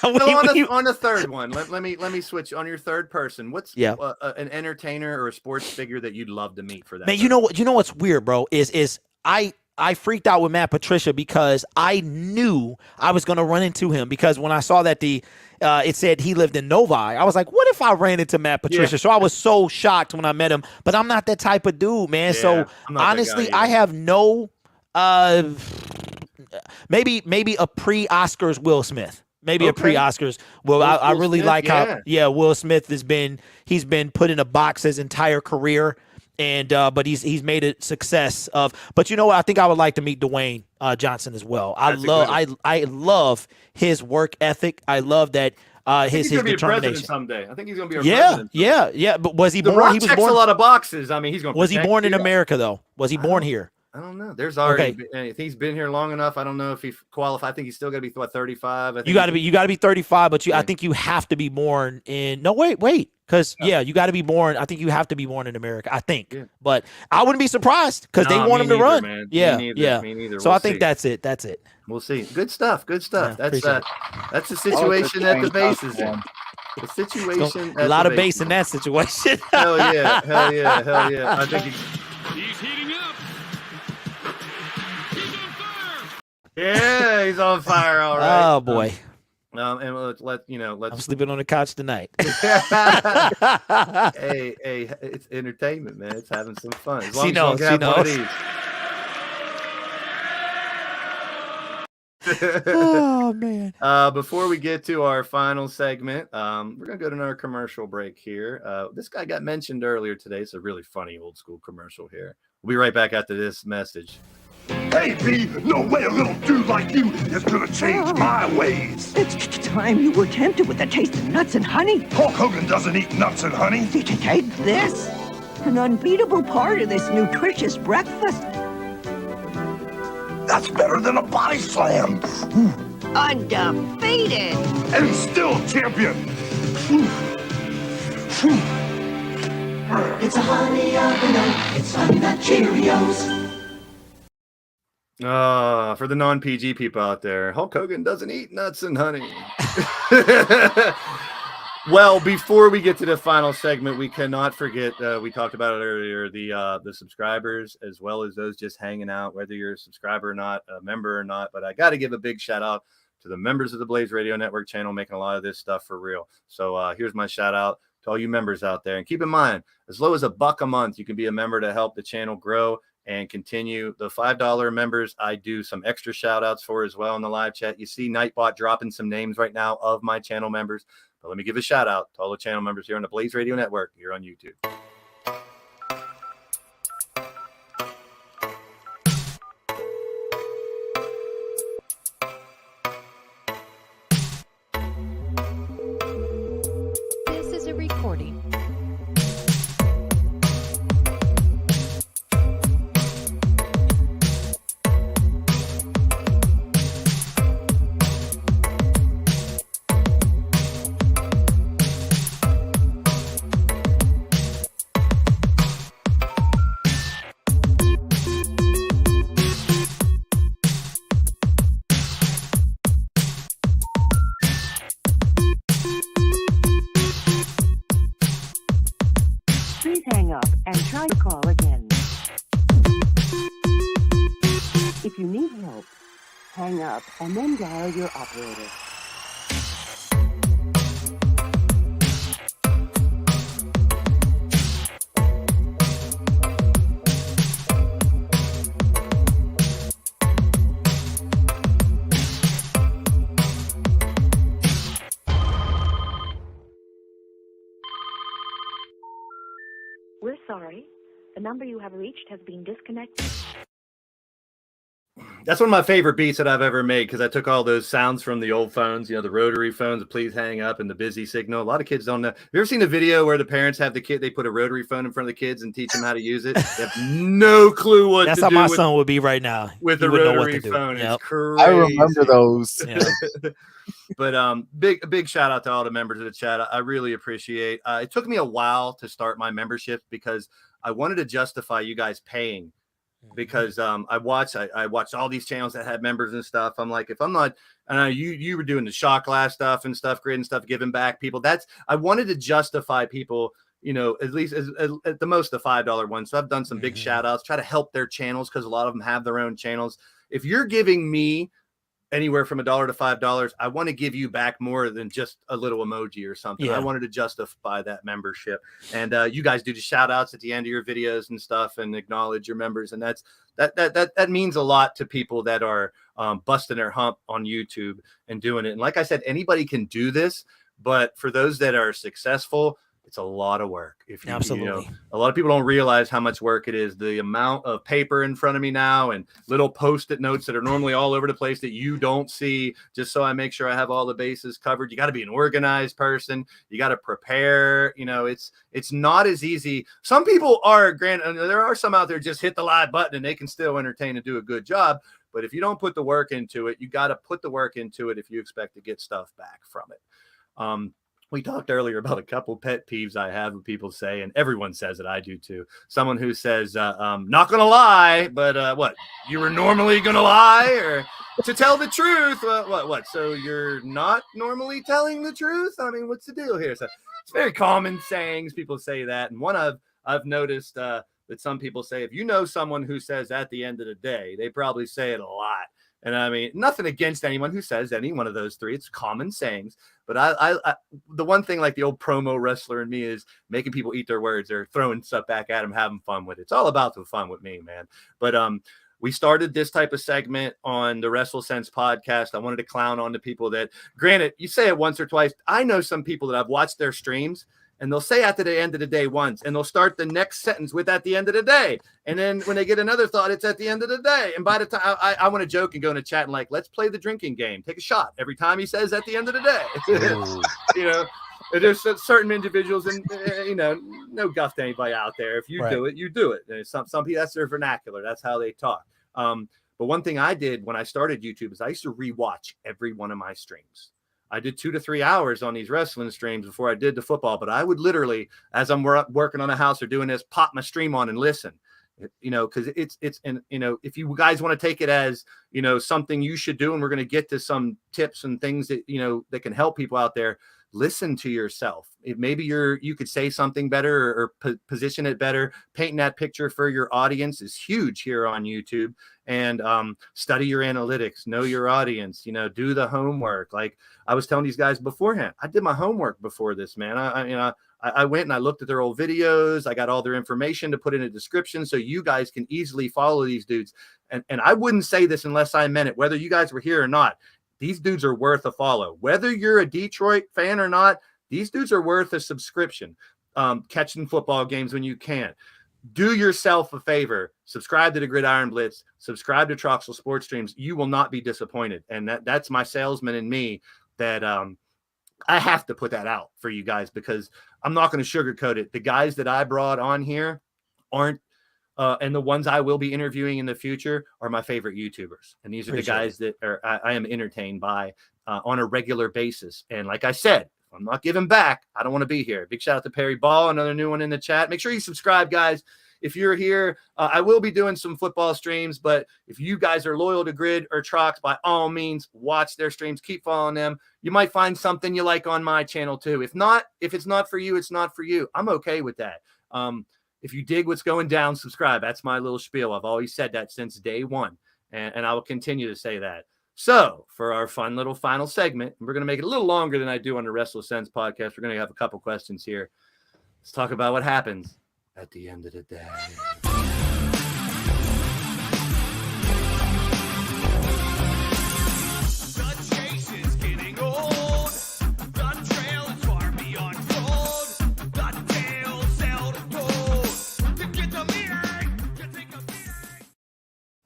On the third one, let me switch on your third person. What's an entertainer or a sports figure that you'd love to meet for that? Man, you know what's weird, bro, is I freaked out with Matt Patricia because I knew I was going to run into him because when I saw that it said he lived in Novi, I was like, what if I ran into Matt Patricia? Yeah. So I was so shocked when I met him, but I'm not that type of dude, man. Yeah, so honestly, I have no maybe a pre-Oscars Will Smith. Maybe a pre-Oscars. Well, I really Smith, like how Will Smith he's been put in a box his entire career. And but he's made a success of. But you know what? I think I would like to meet Dwayne Johnson as well. I love his work ethic. I love that his determination. Someday, I think he's going to be our president. Yeah. But was he born? Rock he was checks born a lot of boxes. I mean, he's going to. Was he born in America though? Was he born here? I don't know. There's already. I think he's been here long enough. I don't know if he qualified. I think he's still got to be 35. You got to be 35, but I think you have to be born in. No, wait. Because you got to be born. I think you have to be born in America. I think, but I wouldn't be surprised because they want him to run. Man. Yeah, me neither. So I think that's it. We'll see. Good stuff. Yeah, that's the situation at the bases. The situation. A lot of base in that situation. Hell yeah! I think he's heating up. Yeah, he's on fire. All right. Oh boy. And let's. I'm sleeping on the couch tonight. hey, it's entertainment, man. It's having some fun. As long she knows. Oh man. Before we get to our final segment, we're gonna go to another commercial break here. This guy got mentioned earlier today. It's a really funny old school commercial here. We'll be right back after this message. Hey, B, no way a little dude like you is gonna change my ways. It's time you were tempted with a taste of nuts and honey. Hulk Hogan doesn't eat nuts and honey. Take this, an unbeatable part of this nutritious breakfast. That's better than a body slam. Undefeated. And still champion. It's a honey up and up. It's Honey Nut Cheerios. For the non-PG people out there, Hulk Hogan doesn't eat nuts and honey. Well, before we get to the final segment, we cannot forget, we talked about it earlier, the subscribers, as well as those just hanging out, whether you're a subscriber or not, a member or not. But I got to give a big shout out to the members of the Blaised Radio Network channel, making a lot of this stuff for real. So here's my shout out to all you members out there. And keep in mind, as low as $1 a month, you can be a member to help the channel grow and continue. The $5 members, I do some extra shout outs for as well in the live chat. You see Nightbot dropping some names right now of my channel members. But let me give a shout out to all the channel members here on the Blaised Radio Network here on YouTube. This is a recording. Please hang up and try to call again. If you need help, hang up and then dial your operator. We're sorry. The number you have reached has been disconnected. That's one of my favorite beats that I've ever made, because I took all those sounds from the old phones, the rotary phones, the please hang up and the busy signal. A lot of kids don't know. Have you ever seen a video where the parents have the kid, they put a rotary phone in front of the kids and teach them how to use it? They have no clue what That's to how do my with, son would be right now. with He the wouldn't know what rotary to do. phone. Yep. It's crazy. I remember those. Yeah. But big shout out to all the members of the chat. I really appreciate. It took me a while to start my membership because I wanted to justify you guys paying, because I watched all these channels that had members and stuff. I'm like, if I'm not, I know you were doing the shot glass stuff and stuff, grid and stuff, giving back people. I wanted to justify people, at least at the most the $5 one. So I've done some big shout outs, try to help their channels, because a lot of them have their own channels. If you're giving me anywhere from $1 to $5, I want to give you back more than just a little emoji or something. Yeah. I wanted to justify that membership. And you guys do the shout outs at the end of your videos and stuff and acknowledge your members. And that means a lot to people that are busting their hump on YouTube and doing it. And like I said, anybody can do this, but for those that are successful, it's a lot of work. Absolutely. A lot of people don't realize how much work it is. The amount of paper in front of me now and little Post-it notes that are normally all over the place that you don't see, just so I make sure I have all the bases covered. You got to be an organized person. You got to prepare. It's not as easy. Some people are, there are some out there just hit the live button and they can still entertain and do a good job. But if you don't put the work into it, you got to put the work into it if you expect to get stuff back from it. We talked earlier about a couple pet peeves I have when people say, and everyone says it, I do too. Someone who says, not going to lie, but what? You were normally going to lie, or to tell the truth? What? So you're not normally telling the truth? I mean, what's the deal here? So it's very common sayings. People say that. And one I've noticed that some people say, if you know someone who says at the end of the day, they probably say it a lot. And I mean, nothing against anyone who says any one of those three. It's common sayings. But I the one thing, like the old promo wrestler in me, is making people eat their words or throwing stuff back at them, having fun with it. It's all about the fun with me, man. But we started this type of segment on the Wrestle Sense podcast. I wanted to clown on the people that, granted, you say it once or twice. I know some people that I've watched their streams, and they'll say at the end of the day once, and they'll start the next sentence with at the end of the day. And then when they get another thought, it's at the end of the day. And by the time I want to joke and go in a chat and like, let's play the drinking game. Take a shot every time he says at the end of the day. There's certain individuals, and no guff to anybody out there. If you do it, you do it. And some people, that's their vernacular. That's how they talk. But one thing I did when I started YouTube is I used to rewatch every one of my streams. I did 2 to 3 hours on these wrestling streams before I did the football, but I would literally, as I'm working on a house or doing this, pop my stream on and listen. you know, because and you know, if you guys want to take it as, you know, something you should do, and we're going to get to some tips and things that, you know, that can help people out there. Listen to yourself. If maybe you could say something better or position it better. Painting that picture for your audience is huge here on YouTube. And study your analytics, know your audience, you know, do the homework. Like I was telling these guys beforehand, I did my homework before this, man. I went and I looked at their old videos. I got all their information to put in a description so you guys can easily follow these dudes. And I wouldn't say this unless I meant it, whether you guys were here or not. These dudes are worth a follow. Whether you're a Detroit fan or not, these dudes are worth a subscription. Catching football games when you can. Do yourself a favor. Subscribe to the Gridiron Blitz. Subscribe to Troxel Sports Streams. You will not be disappointed. And that's my salesman in me that I have to put that out for you guys because I'm not going to sugarcoat it. The guys that I brought on here aren't and the ones I will be interviewing in the future are my favorite YouTubers. And these are the guys that I am entertained by on a regular basis. And like I said, if I'm not giving back, I don't want to be here. Big shout out to Perry Ball, another new one in the chat. Make sure you subscribe, guys. If you're here, I will be doing some football streams, but if you guys are loyal to Grid or Trox, by all means, watch their streams. Keep following them. You might find something you like on my channel too. If it's not for you, it's not for you. I'm okay with that. If you dig what's going down, subscribe. That's my little spiel. I've always said that since day one, and I will continue to say that. So for our fun little final segment, we're going to make it a little longer than I do on the Restless Sense podcast. We're going to have a couple questions here. Let's talk about what happens at the end of the day.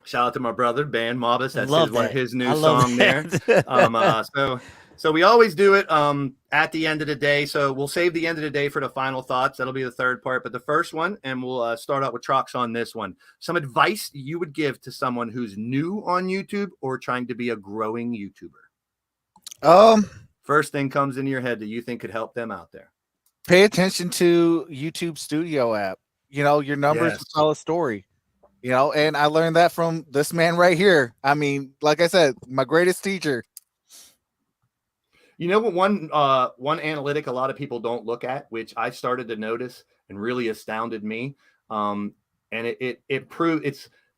Shout out to my brother, Ban Mobus. That's one of his new song there. So we always do it at the end of the day. So we'll save the end of the day for the final thoughts. That'll be the third part. But the first one, and we'll start out with Trox on this one. Some advice you would give to someone who's new on YouTube or trying to be a growing YouTuber? First thing comes into your head that you think could help them out there. Pay attention to YouTube Studio app. You know, your numbers will tell a story. You know, and I learned that from this man right here. I mean, like I said, my greatest teacher. You know what? One analytic a lot of people don't look at, which I started to notice and really astounded me. And it proved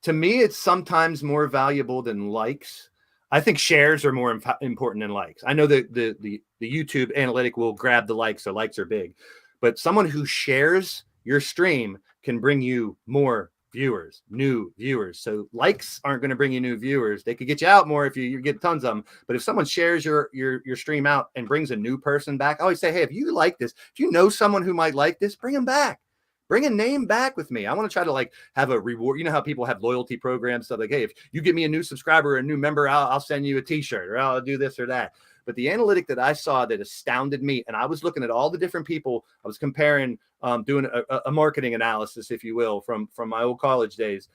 to me, it's sometimes more valuable than likes. I think shares are more important than likes. I know that the YouTube analytic will grab the likes, so likes are big, but someone who shares your stream can bring you more viewers, new viewers. So likes aren't going to bring you new viewers. They could get you out more if you get tons of them. But if someone shares your stream out and brings a new person back, I always say, hey, if you like this, if you know someone who might like this, bring them back. Bring a name back with me. I want to try to have a reward. You know how people have loyalty programs, stuff like, hey, if you give me a new subscriber or a new member, I'll send you a t-shirt or I'll do this or that. But the analytic that I saw that astounded me, and I was looking at all the different people, I was comparing, doing a marketing analysis, if you will, from my old college days,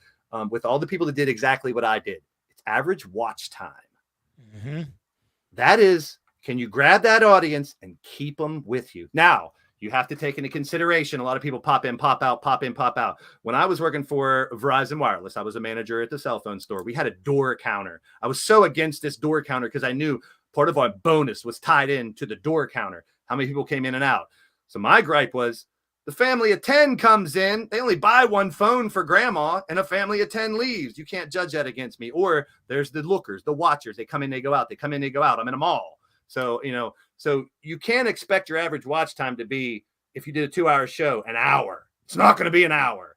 with all the people that did exactly what I did. It's average watch time. Mm-hmm. That is, can you grab that audience and keep them with you? Now, you have to take into consideration, a lot of people pop in, pop out, pop in, pop out. When I was working for Verizon Wireless, I was a manager at the cell phone store. We had a door counter. I was so against this door counter because I knew part of our bonus was tied in to the door counter, how many people came in and out. So my gripe was the family of 10 comes in. They only buy one phone for grandma and a family of 10 leaves. You can't judge that against me. Or there's the lookers, the watchers. They come in, they go out. They come in, they go out. I'm in a mall. So, so you can't expect your average watch time to be, if you did a 2-hour show, an hour. It's not going to be an hour.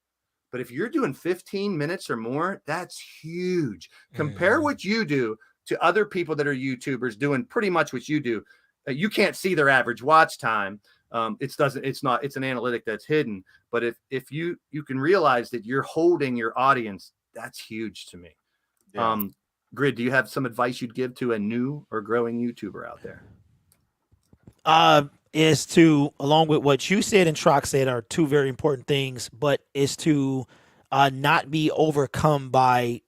But if you're doing 15 minutes or more, that's huge. Compare what you do to other people that are YouTubers doing pretty much what you do. You can't see their average watch time. It's an analytic that's hidden. But if you can realize that you're holding your audience, that's huge to me. Yeah. Grid, do you have some advice you'd give to a new or growing YouTuber out there? Is to, along with what you said and Trox said, are two very important things, but is to not be overcome by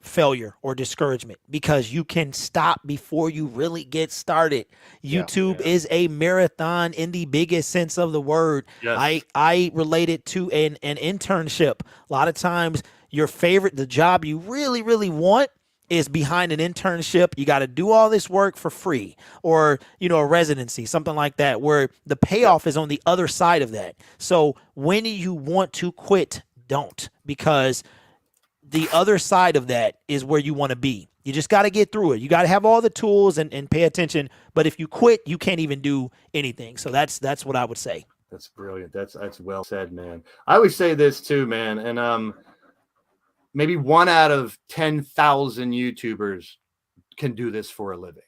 failure or discouragement, because you can stop before you really get started. YouTube is a marathon in the biggest sense of the word. Yes. I relate it to an internship. A lot of times the job you really, really want is behind an internship. You got to do all this work for free, or, a residency, something like that, where the payoff is on the other side of that. So when you want to quit, don't, because the other side of that is where you want to be. You just got to get through it. You got to have all the tools and pay attention. But if you quit, you can't even do anything. So that's what I would say. That's brilliant. That's well said, man. I always say this too, man. And maybe 1 out of 10,000 YouTubers can do this for a living.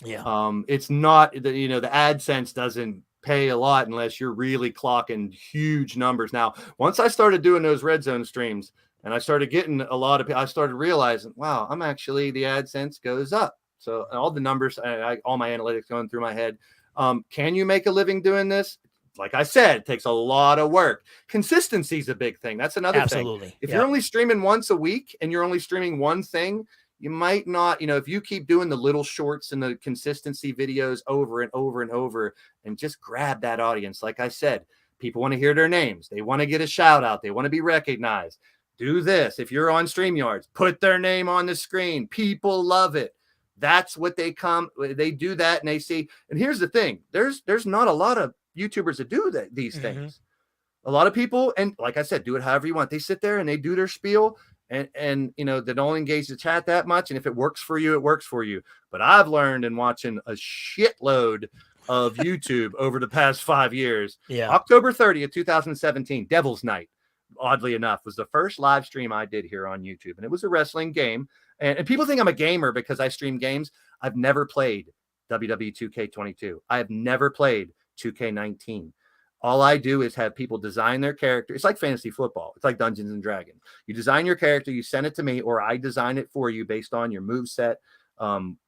Yeah. It's not the AdSense doesn't pay a lot unless you're really clocking huge numbers. Now, once I started doing those red zone streams, and I started getting a lot of people, I started realizing, wow, the AdSense goes up. So all the numbers, all my analytics going through my head. Can you make a living doing this? Like I said, it takes a lot of work. Consistency is a big thing. That's another thing. If you're only streaming once a week and you're only streaming one thing, you might not, if you keep doing the little shorts and the consistency videos over and over and over, and just grab that audience. Like I said, people want to hear their names. They want to get a shout out. They want to be recognized. Do this. If you're on StreamYards, put their name on the screen. People love it. That's what they do that, and they see. And here's the thing. There's not a lot of YouTubers that do these things. A lot of people, and like I said, do it however you want. They sit there and they do their spiel, and they don't engage the chat that much. And if it works for you, it works for you. But I've learned in watching a shitload of YouTube over the past 5 years. Yeah. October 30th, 2017, Devil's Night, oddly enough, was the first live stream I did here on YouTube. And it was a wrestling game. And people think I'm a gamer because I stream games. I've never played WWE 2K22. I have never played 2K19. All I do is have people design their character. It's like fantasy football. It's like Dungeons and Dragons. You design your character, you send it to me, or I design it for you based on your moveset,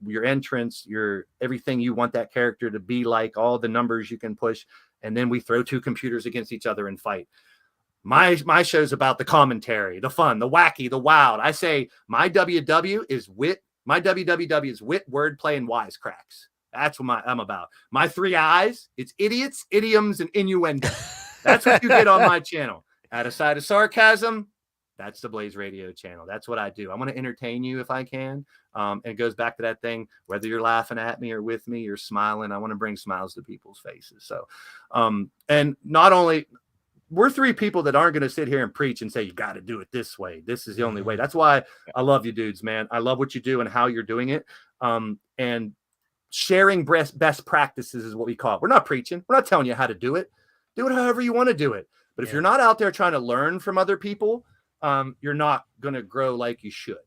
your entrance, your everything you want that character to be like, all the numbers you can push. And then we throw two computers against each other and fight. My show's about the commentary, the fun, the wacky, the wild. I say my WW is wit. My WWW is wit, wordplay, and wisecracks. That's what I'm about. My 3 eyes, it's idiots, idioms, and innuendo. That's what you get on my channel. Add a side of sarcasm, that's the Blaised Radio channel. That's what I do. I want to entertain you if I can. And it goes back to that thing, whether you're laughing at me or with me, you're smiling. I want to bring smiles to people's faces. So, and not only... we're 3 people that aren't going to sit here and preach and say, you got to do it this way. This is the only way. That's why I love you dudes, man. I love what you do and how you're doing it. And sharing best practices is what we call it. We're not preaching. We're not telling you how to do it. Do it however you want to do it. But if you're not out there trying to learn from other people, you're not going to grow like you should.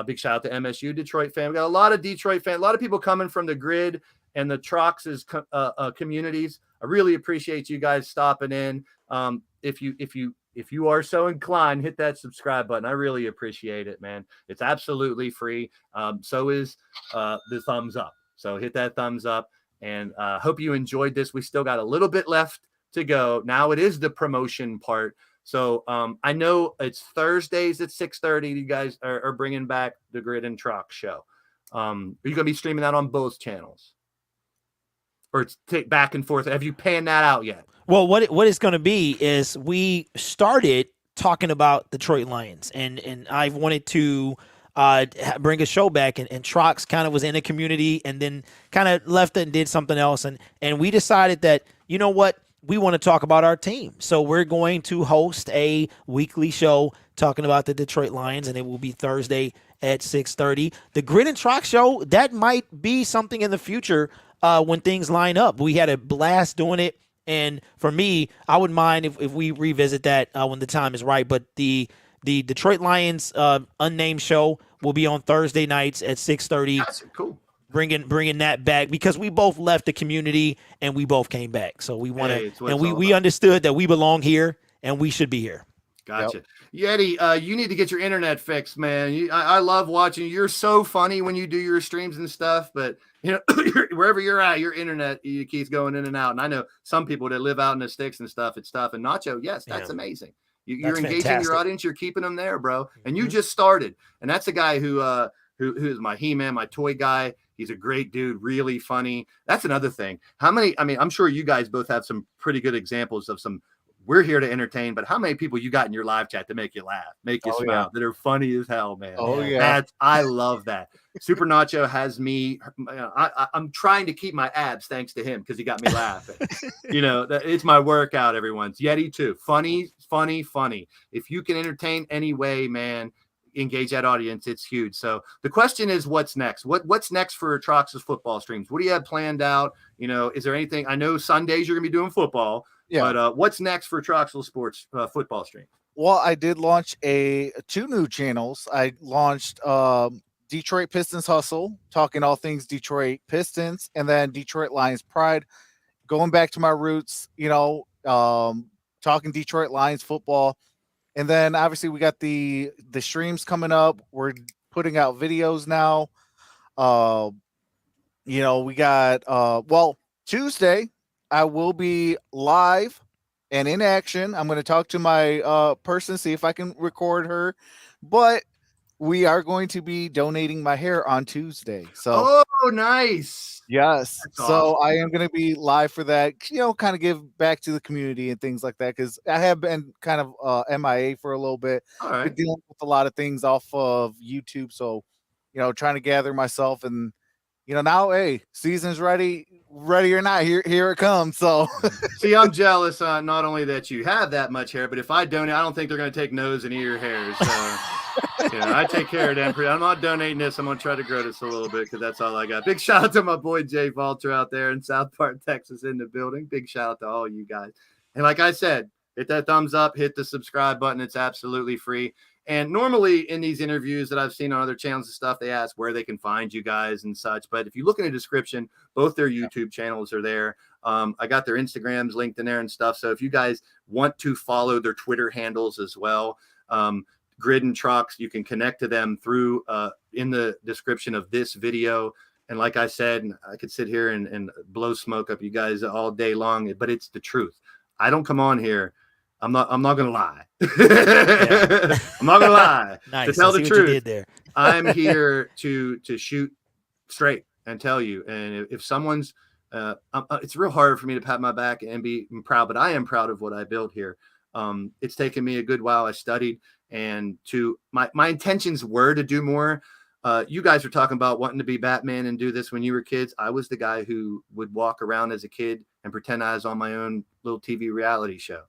Big shout out to MSU, Detroit fan. We got a lot of Detroit fans, a lot of people coming from the Grid and the Trox's communities. I really appreciate you guys stopping in. If you are so inclined, hit that subscribe button. I really appreciate it, man. It's absolutely free. So is the thumbs up. So hit that thumbs up, and hope you enjoyed this. We still got a little bit left to go. Now it is the promotion part. So I know it's Thursdays at 6:30. You guys are bringing back the Grid and Trox show. Are you going to be streaming that on both channels? Or it's back and forth? Have you panned that out yet? Well, what it's going to be is we started talking about Detroit Lions, and I wanted to bring a show back, and Trox kind of was in a community and then kind of left it and did something else. And we decided that, you know what, we want to talk about our team. So we're going to host a weekly show talking about the Detroit Lions, and it will be Thursday at 6:30. The Grid and Trox show, that might be something in the future when things line up. We had a blast doing it. And for me, I wouldn't mind if we revisit that when the time is right. But the Detroit Lions unnamed show will be on Thursday nights at 6:30. That's cool. Bringing that back, because we both left the community and we both came back. So we want to, and we understood that we belong here and we should be here. Gotcha. Yep. Yeti, you need to get your internet fixed, man. I love watching you. You're so funny when you do your streams and stuff, but wherever you're at, your internet keeps going in and out. And I know some people that live out in the sticks and stuff, it's tough. And Nacho, yes, that's amazing. You're engaging fantastic. your audience. You're keeping them there, bro. And you just started. And that's a guy who is my He-Man, my toy guy. He's a great dude, really funny. That's another thing. I'm sure you guys both have some pretty good examples of some. We're here to entertain, but how many people you got in your live chat to make you laugh, make you smile, that are funny as hell, man? Oh yeah, I love that. Super Nacho has me. I'm trying to keep my abs thanks to him because he got me laughing. It's my workout. Everyone's Yeti too. Funny. If you can entertain any way, man, engage that audience. It's huge. So the question is, what's next? What's next for Troxel Football Streams? What do you have planned out? Is there anything? I know Sundays you're gonna be doing football. Yeah. But what's next for Troxel Sports Football Stream? Well, I did launch 2 new channels. I launched Detroit Pistons Hustle, talking all things Detroit Pistons, and then Detroit Lions Pride, going back to my roots, talking Detroit Lions football. And then obviously we got the streams coming up. We're putting out videos now. We got Tuesday I will be live and in action. I'm going to talk to my person, see if I can record her. But we are going to be donating my hair on Tuesday. So nice. Yes. That's so awesome. I am going to be live for that, kind of give back to the community and things like that, because I have been kind of MIA for a little bit. All right. Been dealing with a lot of things off of YouTube. So, trying to gather myself and now, hey, season's ready or not, here it comes. So see, I'm jealous not only that you have that much hair, but if I donate, I don't think they're going to take nose and ear hairs. So I take care of them. I'm not donating this. I'm going to try to grow this a little bit because that's all I got. Big shout out to my boy Jay Valter out there in South Park, Texas, in the building. Big shout out to all you guys. And like I said, hit that thumbs up, hit the subscribe button. It's absolutely free. And normally in these interviews that I've seen on other channels and stuff, they ask where they can find you guys and such. But if you look in the description, both their YouTube channels are there. I got their Instagrams linked in there and stuff. So if you guys want to follow their Twitter handles as well, Grid and Trox, you can connect to them through in the description of this video. And like I said, I could sit here and blow smoke up you guys all day long, but it's the truth. I don't come on here. I'm not going to lie. I'm not going to lie. Nice. To tell the truth, you did there. I'm here to shoot straight and tell you. And if someone's, it's real hard for me to pat my back and be proud, but I am proud of what I built here. It's taken me a good while. I studied, and my intentions were to do more. You guys were talking about wanting to be Batman and do this when you were kids. I was the guy who would walk around as a kid and pretend I was on my own little TV reality show.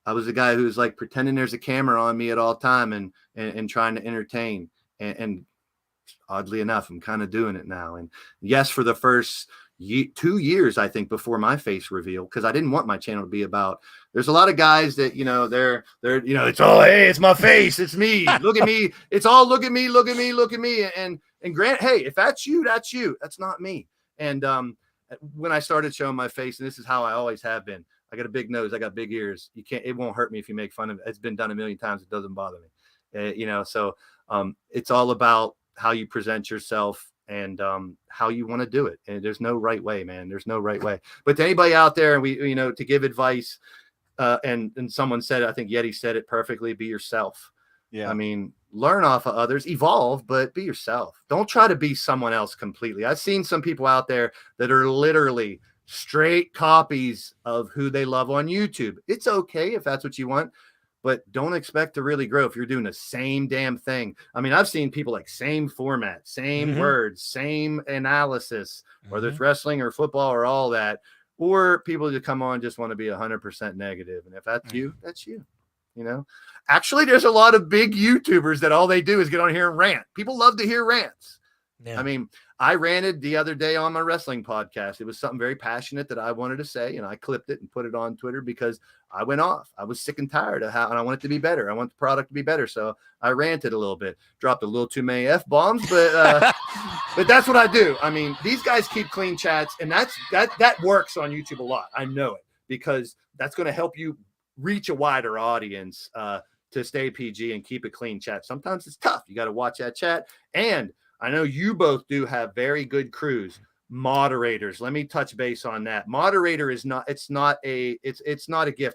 I was the guy who was like pretending there's a camera on me at all time and trying to entertain. And oddly enough, I'm kind of doing it now. And yes, for the first 2 years, I think, before my face reveal, because I didn't want my channel to be about. There's a lot of guys that they're it's all, hey, it's my face, it's me, look at me, it's all look at me. And Grant, hey, if that's you, that's you, that's not me. And when I started showing my face, and this is how I always have been. I got a big nose. I got big ears. It won't hurt me if you make fun of it. It's been done a million times. It doesn't bother me. So it's all about how you present yourself and how you want to do it. And there's no right way, man. There's no right way. But to anybody out there, and to give advice, and someone said it, I think Yeti said it perfectly, be yourself. Yeah. I mean, learn off of others, evolve, but be yourself. Don't try to be someone else completely. I've seen some people out there that are literally straight copies of who they love on YouTube. It's okay if that's what you want, but don't expect to really grow if you're doing the same damn thing. I mean, I've seen people like same format, same words, same analysis, whether it's wrestling or football or all that, or people that come on just want to be 100% negative. And if that's you, that's you. Actually, there's a lot of big YouTubers that all they do is get on here and rant. People love to hear rants. Yeah. I mean, I ranted the other day on my wrestling podcast. It was something very passionate that I wanted to say, and I clipped it and put it on Twitter because I went off. I was sick and tired of and I want it to be better. I want the product to be better. So I ranted a little bit, dropped a little too many F-bombs, but but that's what I do. I mean, these guys keep clean chats, and that works on YouTube a lot. I know it, because that's going to help you reach a wider audience to stay PG and keep a clean chat. Sometimes it's tough. You got to watch that chat. And I know you both do have very good crews. Moderators. Let me touch base on that. Moderator is not, it's not a gift.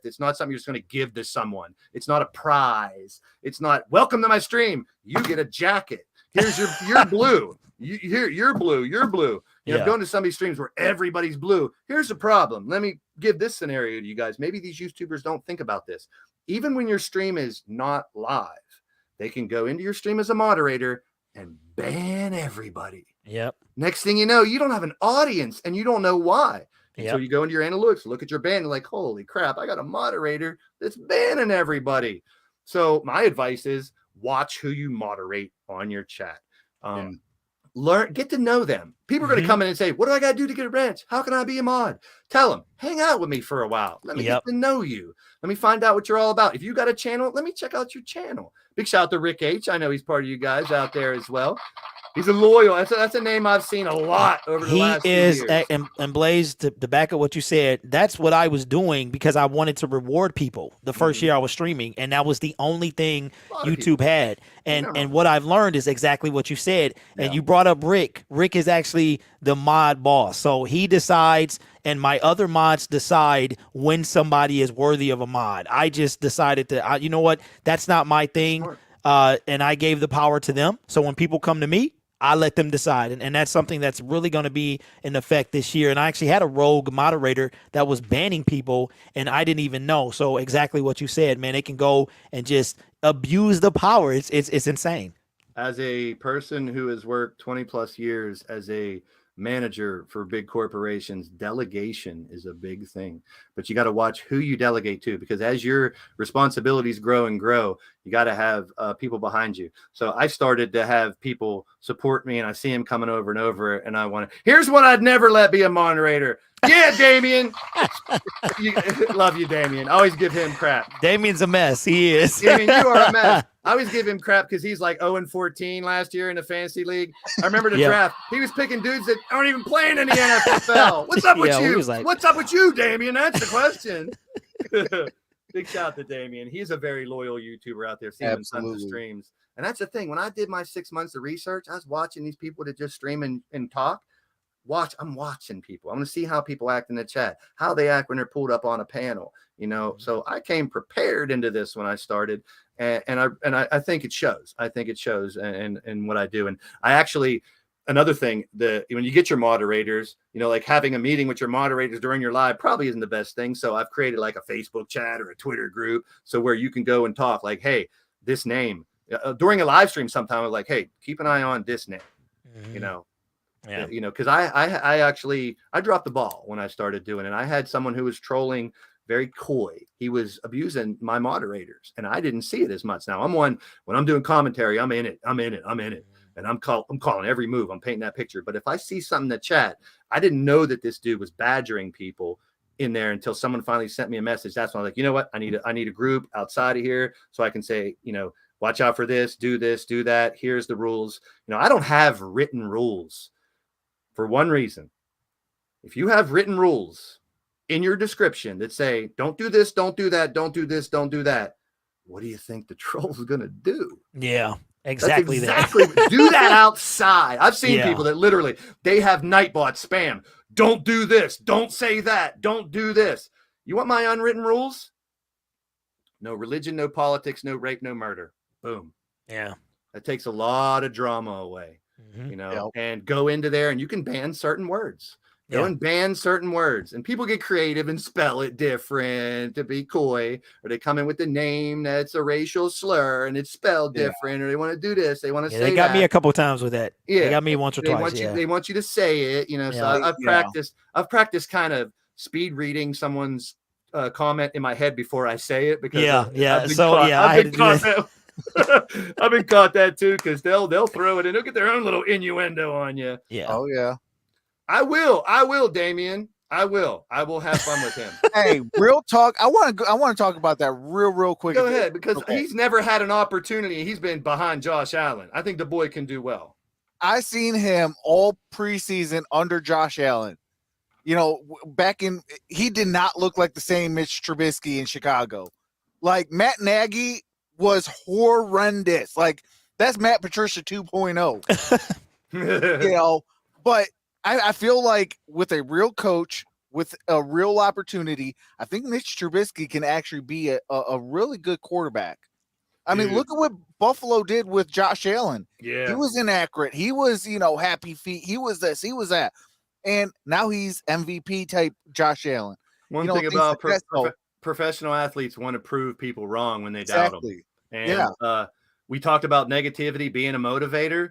It's not something you're just going to give to someone. It's not a prize. It's not welcome to my stream. You get a jacket. Here's you're blue. You're blue. You're blue. You know, going to some of these streams where everybody's blue. Here's the problem. Let me give this scenario to you guys. Maybe these YouTubers don't think about this. Even when your stream is not live, they can go into your stream as a moderator and ban everybody. Yep. Next thing you know, you don't have an audience and you don't know why. So you go into your analytics, look at your ban, and like, holy crap, I got a moderator that's banning everybody. So my advice is watch who you moderate on your chat. Learn, get to know them. People are going to come in and say, what do I got to do to get a branch? How can I be a mod? Tell them, hang out with me for a while. Let me get to know you. Let me find out what you're all about. If you got a channel, let me check out your channel. Big shout out to Rick H. I know he's part of you guys out there as well. He's a loyal. That's a name I've seen a lot over the last few years. And Blaise, to back up what you said, that's what I was doing because I wanted to reward people the first year I was streaming, and that was the only thing YouTube had. And what I've learned is exactly what you said. And you brought up Rick. Rick is actually the mod boss. So he decides, and my other mods decide when somebody is worthy of a mod. I just decided to, you know what, that's not my thing. And I gave the power to them. So when people come to me, I let them decide. And that's something that's really going to be in effect this year. And I actually had a rogue moderator that was banning people, and I didn't even know. So exactly what you said, man, they can go and just abuse the power. It's insane. As a person who has worked 20 plus years as a manager for big corporations, delegation is a big thing, but you got to watch who you delegate to, because as your responsibilities grow and grow, you got to have people behind you. So I started to have people support me, and I see him coming over and over, and I want to, here's what I'd never let be a moderator. Yeah, Damien. Love you, Damien. I always give him crap. Damien's a mess. He is. Damien, you are a mess. I always give him crap because he's like 0-14 last year in the fantasy league. I remember the draft. He was picking dudes that aren't even playing in the NFL. What's up with you? What's up with you, Damien? That's the question. Big shout out to Damien. He's a very loyal YouTuber out there, seeing tons of streams. And that's the thing. When I did my 6 months of research, I was watching these people that just stream and talk. I'm watching people. I'm going to see how people act in the chat, how they act when they're pulled up on a panel, you know. So I came prepared into this when I started, and I think it shows. I think it shows in what I do. And I actually, another thing, when you get your moderators, you know, like having a meeting with your moderators during your live probably isn't the best thing. So I've created like a Facebook chat or a Twitter group, so where you can go and talk like, hey, this name during a live stream. Sometime I was like, hey, keep an eye on this name, you know. Yeah, you know, because I actually dropped the ball when I started doing it. I had someone who was trolling very coy. He was abusing my moderators, and I didn't see it as much. Now I'm one, when I'm doing commentary, I'm in it, and I'm calling every move. I'm painting that picture. But if I see something in the chat, I didn't know that this dude was badgering people in there until someone finally sent me a message. That's when I was like, you know what, I need a group outside of here so I can say, you know, watch out for this, do that. Here's the rules. You know, I don't have written rules. For one reason, if you have written rules in your description that say, don't do this, don't do that, don't do this, don't do that, what do you think the troll's going to do? Yeah, exactly. Do that outside. I've seen people that literally, they have Nightbot spam. Don't do this. Don't say that. Don't do this. You want my unwritten rules? No religion, no politics, no rape, no murder. Boom. Yeah. That takes a lot of drama away. You know, and go into there and you can ban certain words. Go and ban certain words, and people get creative and spell it different to be coy, or they come in with the name that's a racial slur and it's spelled different, or they want to do this, they want to say they got me a couple of times with that. They got me once or twice. They want you to say it, you know. So I've practiced kind of speed reading someone's comment in my head before I say it, because I've been caught that too, because they'll throw it and they'll get their own little innuendo on you. Yeah. Oh yeah. I will, Damien. I will have fun with him. Hey, real talk. I want to talk about that real quick. Go ahead, because he's never had an opportunity. He's been behind Josh Allen. I think the boy can do well. I seen him all preseason under Josh Allen. You know, he did not look like the same Mitch Trubisky in Chicago. Like Matt Nagy was horrendous. Like that's Matt Patricia 2.0. You know, but I feel like with a real coach, with a real opportunity, I think Mitch Trubisky can actually be a really good quarterback. I mean, look at what Buffalo did with Josh Allen. Yeah. He was inaccurate. He was, happy feet. He was this, he was that. And now he's MVP type Josh Allen. One thing about professional athletes want to prove people wrong when they doubt them. And we talked about negativity being a motivator.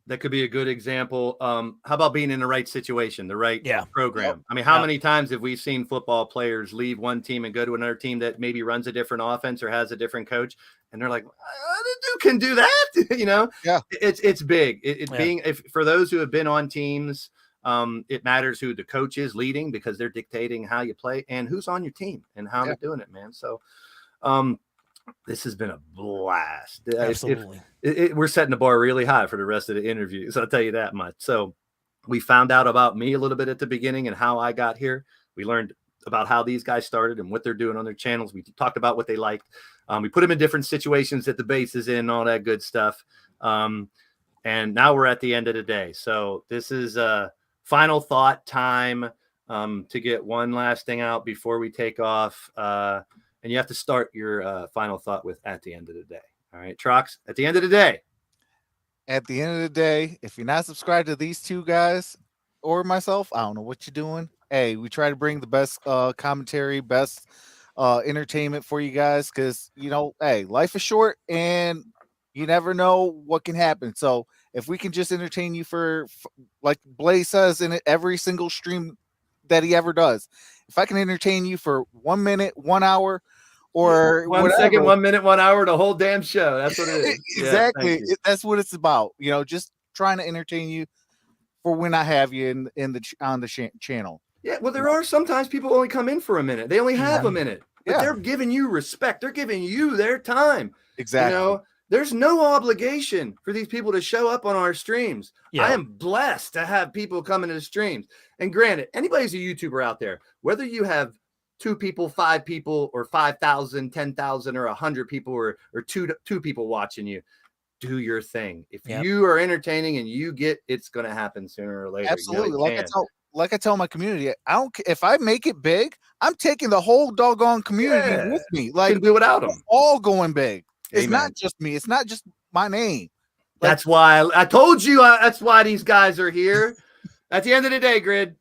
That could be a good example. How about being in the right situation, the right program? Yep. I mean, how many times have we seen football players leave one team and go to another team that maybe runs a different offense or has a different coach, and they're like, "The dude can do that," Yeah, it's big. Being for those who have been on teams, it matters who the coach is leading because they're dictating how you play and who's on your team and how they're doing it, man. So, this has been a blast. Absolutely. We're setting the bar really high for the rest of the interviews. I'll tell you that much. So we found out about me a little bit at the beginning and how I got here. We learned about how these guys started and what they're doing on their channels. We talked about what they liked. We put them in different situations that the base is in, all that good stuff. And now we're at the end of the day. So this is final thought time to get one last thing out before we take off. And you have to start your final thought with at the end of the day. All right, Trox, at the end of the day. At the end of the day, if you're not subscribed to these two guys or myself, I don't know what you're doing. Hey, we try to bring the best commentary, best entertainment for you guys because, hey, life is short and you never know what can happen. So if we can just entertain you for like Blaise says in every single stream that he ever does, if I can entertain you for 1 minute, 1 hour, or 1 second, 1 minute, 1 hour, the whhole damn show. That's what it is. Exactly. That's what it's about. Just trying to entertain you for when I have you on the channel. Yeah. Well, there are sometimes people only come in for a minute. They only have a minute, but they're giving you respect. They're giving you their time. Exactly. There's no obligation for these people to show up on our streams. I am blessed to have people come into the streams. And granted, anybody's a YouTuber out there, whether you have 2 people, 5 people, or 5,000, 10,000, or 100 people, or two people watching you, do your thing. If you are entertaining and you get, it's going to happen sooner or later. Absolutely. Like I tell my community, I don't. If I make it big, I'm taking the whole doggone community with me. Like, do without them. All going big. It's not just me. It's not just my name. That's why I told you. That's why these guys are here. At the end of the day, Grid.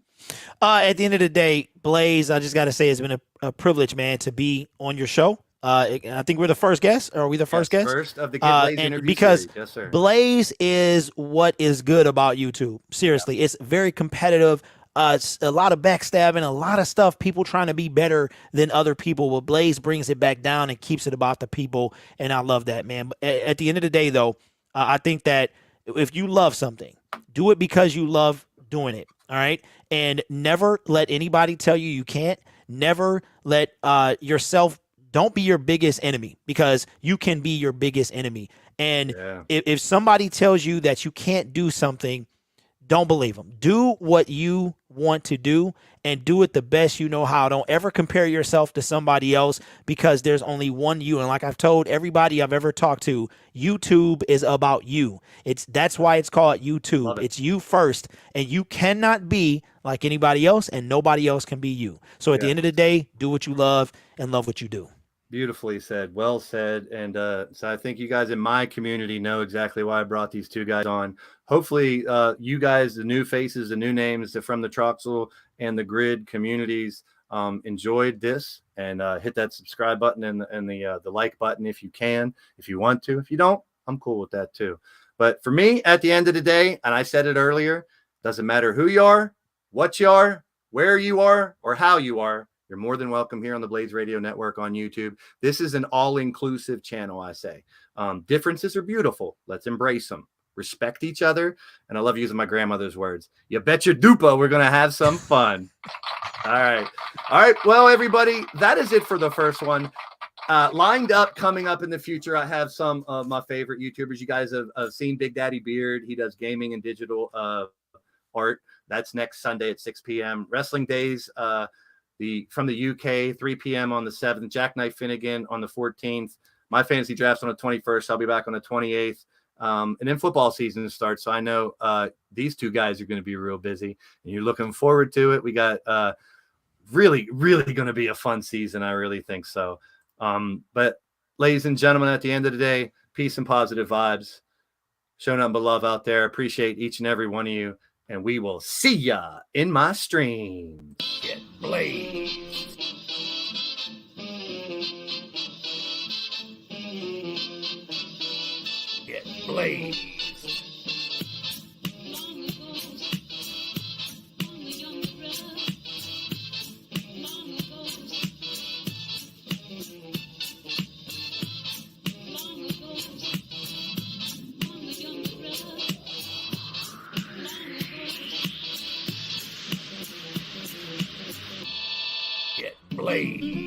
At the end of the day, Blaise, I just got to say it's been a privilege, man, to be on your show. I think we're the first guest. Or are we the first guest? First of the Blaise interview because series. Yes, sir. Blaise is what is good about YouTube. Seriously, it's very competitive. It's a lot of backstabbing, a lot of stuff, people trying to be better than other people. But Blaise brings it back down and keeps it about the people, and I love that, man. But at the end of the day, though, I think that if you love something, do it because you love doing it, all right? And never let anybody tell you you can't. Never let yourself, don't be your biggest enemy, because you can be your biggest enemy. And if somebody tells you that you can't do something, don't believe them. Do what you want to do and do it the best you know how. Don't ever compare yourself to somebody else, because there's only one you. And like I've told everybody I've ever talked to, YouTube is about you. That's why it's called YouTube. It's you first, and you cannot be like anybody else, and nobody else can be you. So at the end of the day, do what you love and love what you do. Beautifully said. Well said. And so I think you guys in my community know exactly why I brought these two guys on. Hopefully you guys, the new faces, the new names from the Troxel and the Grid communities enjoyed this, and hit that subscribe button and the like button if you can, if you want to. If you don't, I'm cool with that too. But for me, at the end of the day, and I said it earlier, doesn't matter who you are, what you are, where you are, or how you are. You're more than welcome here on the Blaised Radio Network on YouTube. This is an all-inclusive channel, I say. Differences are beautiful. Let's embrace them. Respect each other. And I love using my grandmother's words. You bet your dupa we're going to have some fun. All right. All right. Well, everybody, that is it for the first one. Lined up, coming up in the future, I have some of my favorite YouTubers. You guys have seen Big Daddy Beard. He does gaming and digital art. That's next Sunday at 6 p.m. Wrestling Days, from the UK, 3 p.m. on the 7th. Jackknife Finnegan on the 14th. My fantasy draft's on the 21st. I'll be back on the 28th. And then football season starts. So I know these two guys are going to be real busy, and you're looking forward to it. We got really, really going to be a fun season. I really think so. But ladies and gentlemen, at the end of the day, peace and positive vibes. Show nothing but love out there. Appreciate each and every one of you. And we will see ya in my stream. Get blazed. Get blazed. Blade.